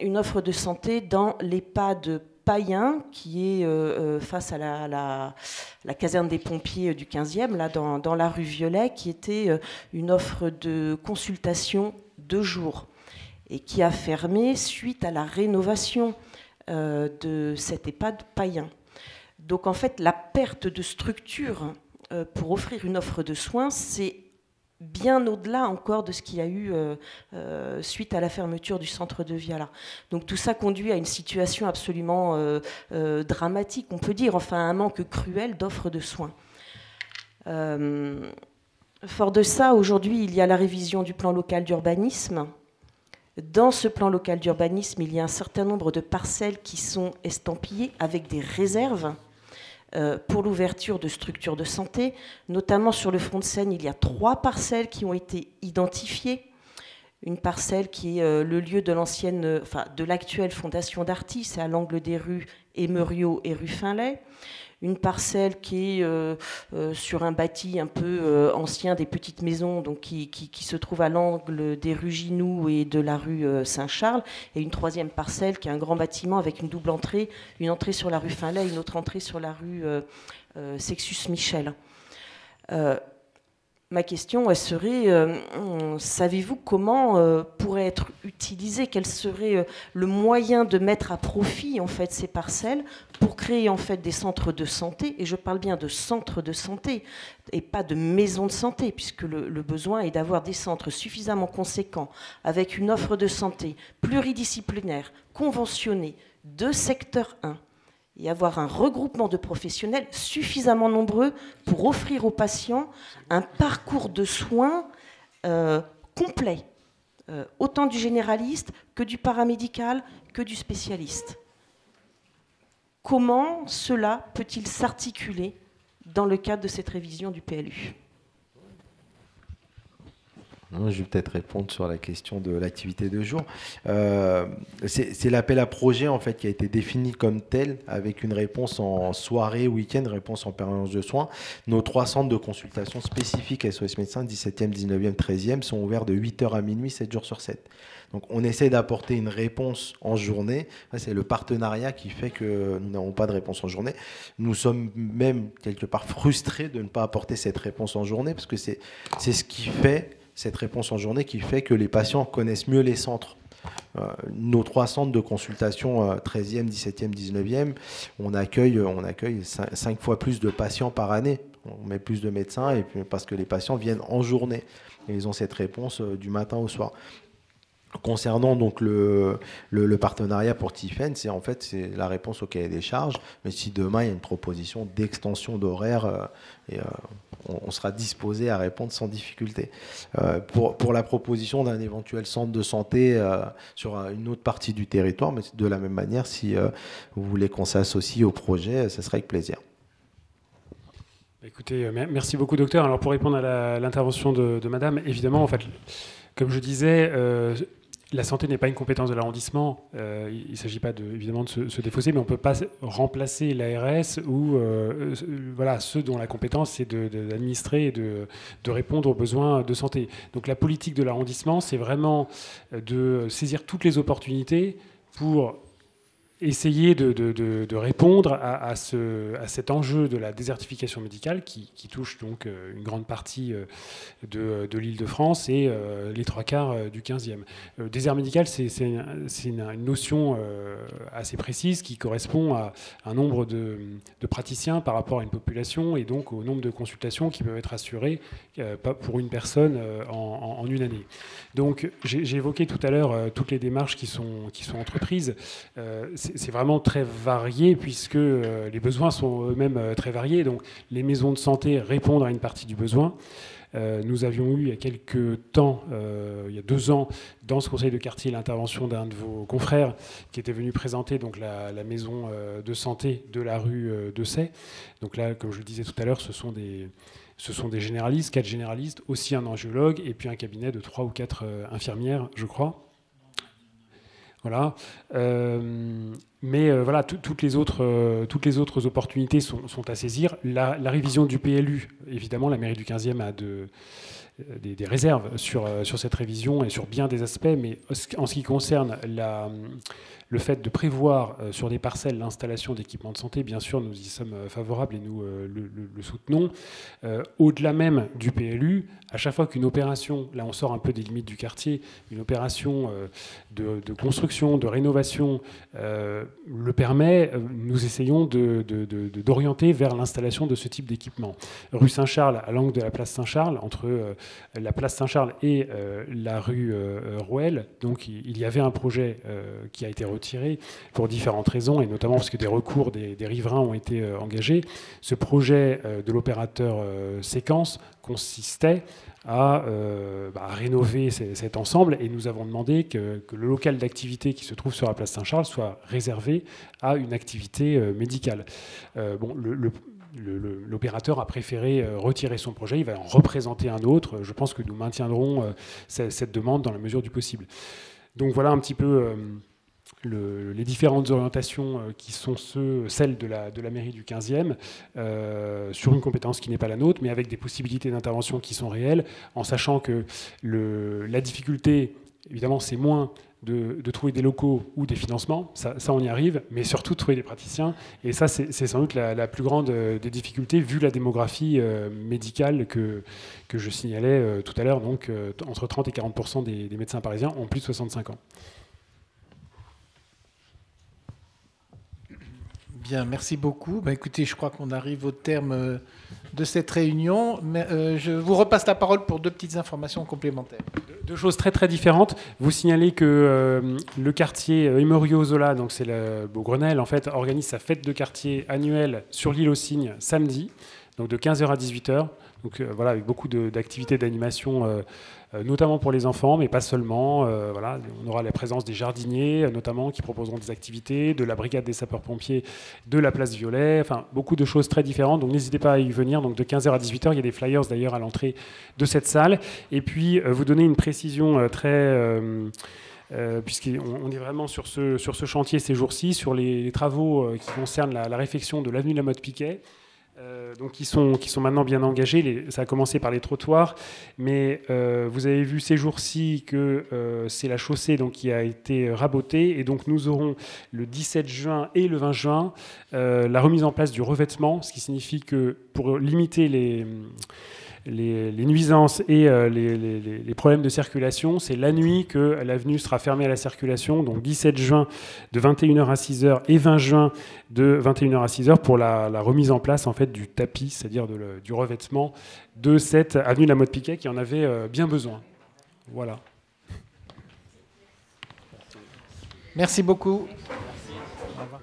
une offre de santé dans l'EHPAD Payen, qui est face à la caserne des pompiers du 15e, là, dans la rue Violet, qui était une offre de consultation de jour et qui a fermé suite à la rénovation de cet EHPAD Payen. Donc en fait, la perte de structure pour offrir une offre de soins, c'est bien au-delà encore de ce qu'il y a eu suite à la fermeture du centre de Viala. Donc tout ça conduit à une situation absolument dramatique, on peut dire, enfin un manque cruel d'offres de soins. Fort de ça, aujourd'hui, il y a la révision du plan local d'urbanisme. Dans ce plan local d'urbanisme, il y a un certain nombre de parcelles qui sont estampillées avec des réserves pour l'ouverture de structures de santé. Notamment sur le front de Seine, il y a 3 parcelles qui ont été identifiées. Une parcelle qui est le lieu de l'actuelle fondation Darty, c'est à l'angle des rues Émeriot et rue Finlay. Une parcelle qui est sur un bâti un peu ancien des petites maisons, donc qui se trouve à l'angle des rues Ginoux et de la rue Saint-Charles. Et une 3e parcelle qui est un grand bâtiment avec une double entrée, une entrée sur la rue Finlay et une autre entrée sur la rue Sextus-Michel. Ma question, elle serait, savez-vous comment pourrait être utilisé, quel serait le moyen de mettre à profit en fait ces parcelles pour créer en fait des centres de santé, et je parle bien de centres de santé et pas de maisons de santé, puisque le besoin est d'avoir des centres suffisamment conséquents avec une offre de santé pluridisciplinaire, conventionnée, de secteur 1, et avoir un regroupement de professionnels suffisamment nombreux pour offrir aux patients un parcours de soins complet, autant du généraliste que du paramédical, que du spécialiste. Comment cela peut-il s'articuler dans le cadre de cette révision du PLU ? Non, je vais peut-être répondre sur la question de l'activité de jour. C'est l'appel à projet en fait, qui a été défini comme tel, avec une réponse en soirée, week-end, réponse en permanence de soins. Nos 3 centres de consultation spécifiques SOS Médecins, 17e, 19e, 13e, sont ouverts de 8h à minuit, 7 jours sur 7. Donc on essaie d'apporter une réponse en journée. C'est le partenariat qui fait que nous n'avons pas de réponse en journée. Nous sommes même quelque part frustrés de ne pas apporter cette réponse en journée, parce que c'est ce qui fait... cette réponse en journée qui fait que les patients connaissent mieux les centres. Nos 3 centres de consultation, 13e, 17e, 19e, on accueille 5 fois plus de patients par année. On met plus de médecins et puis parce que les patients viennent en journée. Et ils ont cette réponse du matin au soir. Concernant donc le partenariat pour Tiphaine, c'est la réponse au cahier des charges. Mais si demain il y a une proposition d'extension d'horaire, on sera disposé à répondre sans difficulté. Pour la proposition d'un éventuel centre de santé sur une autre partie du territoire, mais de la même manière, si vous voulez qu'on s'associe au projet, ça serait avec plaisir. Écoutez, merci beaucoup, docteur. Alors pour répondre à l'intervention de madame, évidemment, en fait, comme je disais, la santé n'est pas une compétence de l'arrondissement. Il ne s'agit pas évidemment de se défausser, mais on ne peut pas remplacer l'ARS ou voilà, ceux dont la compétence c'est d'administrer et de répondre aux besoins de santé. Donc la politique de l'arrondissement, c'est vraiment de saisir toutes les opportunités pour essayer de répondre à cet enjeu de la désertification médicale qui touche donc une grande partie de l'Île-de-France et les 3/4 du 15e. Désert médical, c'est une notion assez précise qui correspond à un nombre de praticiens par rapport à une population et donc au nombre de consultations qui peuvent être assurées pour une personne en une année. Donc j'ai évoqué tout à l'heure toutes les démarches qui sont entreprises. C'est vraiment très varié puisque les besoins sont eux-mêmes très variés. Donc les maisons de santé répondent à une partie du besoin. Nous avions eu il y a quelques temps, il y a 2 ans, dans ce conseil de quartier, l'intervention d'un de vos confrères qui était venu présenter donc, la maison de santé de la rue de Sey. Donc là, comme je le disais tout à l'heure, ce sont des généralistes, 4 généralistes, aussi un angiologue et puis un cabinet de 3 ou 4 infirmières, je crois. Voilà. Mais voilà, toutes les autres opportunités sont à saisir. La révision du PLU, évidemment, la mairie du 15e a des réserves sur cette révision et sur bien des aspects, mais en ce qui concerne le fait de prévoir sur des parcelles l'installation d'équipements de santé, bien sûr, nous y sommes favorables et nous le soutenons. Au-delà même du PLU, à chaque fois qu'une opération, là on sort un peu des limites du quartier, une opération de construction, de rénovation le permet, nous essayons d'orienter vers l'installation de ce type d'équipement. Rue Saint-Charles, à l'angle de la place Saint-Charles, entre la place Saint-Charles et la rue Rouelle, donc il y avait un projet qui a été retiré pour différentes raisons, et notamment parce que des recours des riverains ont été engagés. Ce projet de l'opérateur Séquence consistait à rénover cet ensemble, et nous avons demandé que le local d'activité qui se trouve sur la place Saint-Charles soit réservé à une activité médicale. L'opérateur a préféré retirer son projet, il va en représenter un autre. Je pense que nous maintiendrons cette demande dans la mesure du possible. Donc voilà un petit peu les différentes orientations qui sont celles de la mairie du 15e, sur une compétence qui n'est pas la nôtre, mais avec des possibilités d'intervention qui sont réelles, en sachant que la difficulté, évidemment, c'est moins de trouver des locaux ou des financements, ça on y arrive, mais surtout de trouver des praticiens, et ça c'est sans doute la plus grande des difficultés, vu la démographie médicale que je signalais tout à l'heure, donc entre 30 et 40% des médecins parisiens ont plus de 65 ans. Bien, merci beaucoup. Écoutez, je crois qu'on arrive au terme de cette réunion. Mais, je vous repasse la parole pour 2 petites informations complémentaires. 2 choses très très différentes. Vous signalez que le quartier Emerio-Zola, donc c'est le Beaugrenelle, en fait, organise sa fête de quartier annuelle sur l'île aux Cygnes samedi, donc de 15h à 18h. Donc voilà, avec beaucoup d'activités d'animation, notamment pour les enfants, mais pas seulement. Voilà, on aura la présence des jardiniers, notamment, qui proposeront des activités, de la brigade des sapeurs-pompiers, de la place Violet, enfin beaucoup de choses très différentes. Donc n'hésitez pas à y venir. Donc de 15h à 18h, il y a des flyers d'ailleurs à l'entrée de cette salle. Et puis vous donner une précision très... puisqu'on est vraiment sur ce chantier ces jours-ci, sur les travaux qui concernent la réfection de l'avenue Lamotte-Piquet. Donc qui sont maintenant bien engagés. Ça a commencé par les trottoirs, mais vous avez vu ces jours-ci que c'est la chaussée donc, qui a été rabotée, et donc nous aurons le 17 juin et le 20 juin la remise en place du revêtement, ce qui signifie que pour limiter les nuisances et les problèmes de circulation, c'est la nuit que l'avenue sera fermée à la circulation, donc 17 juin de 21h à 6h et 20 juin de 21h à 6h pour la remise en place en fait, du tapis, c'est-à-dire du revêtement de cette avenue Lamotte-Piquet qui en avait bien besoin. Voilà. Merci beaucoup. Merci. Au revoir.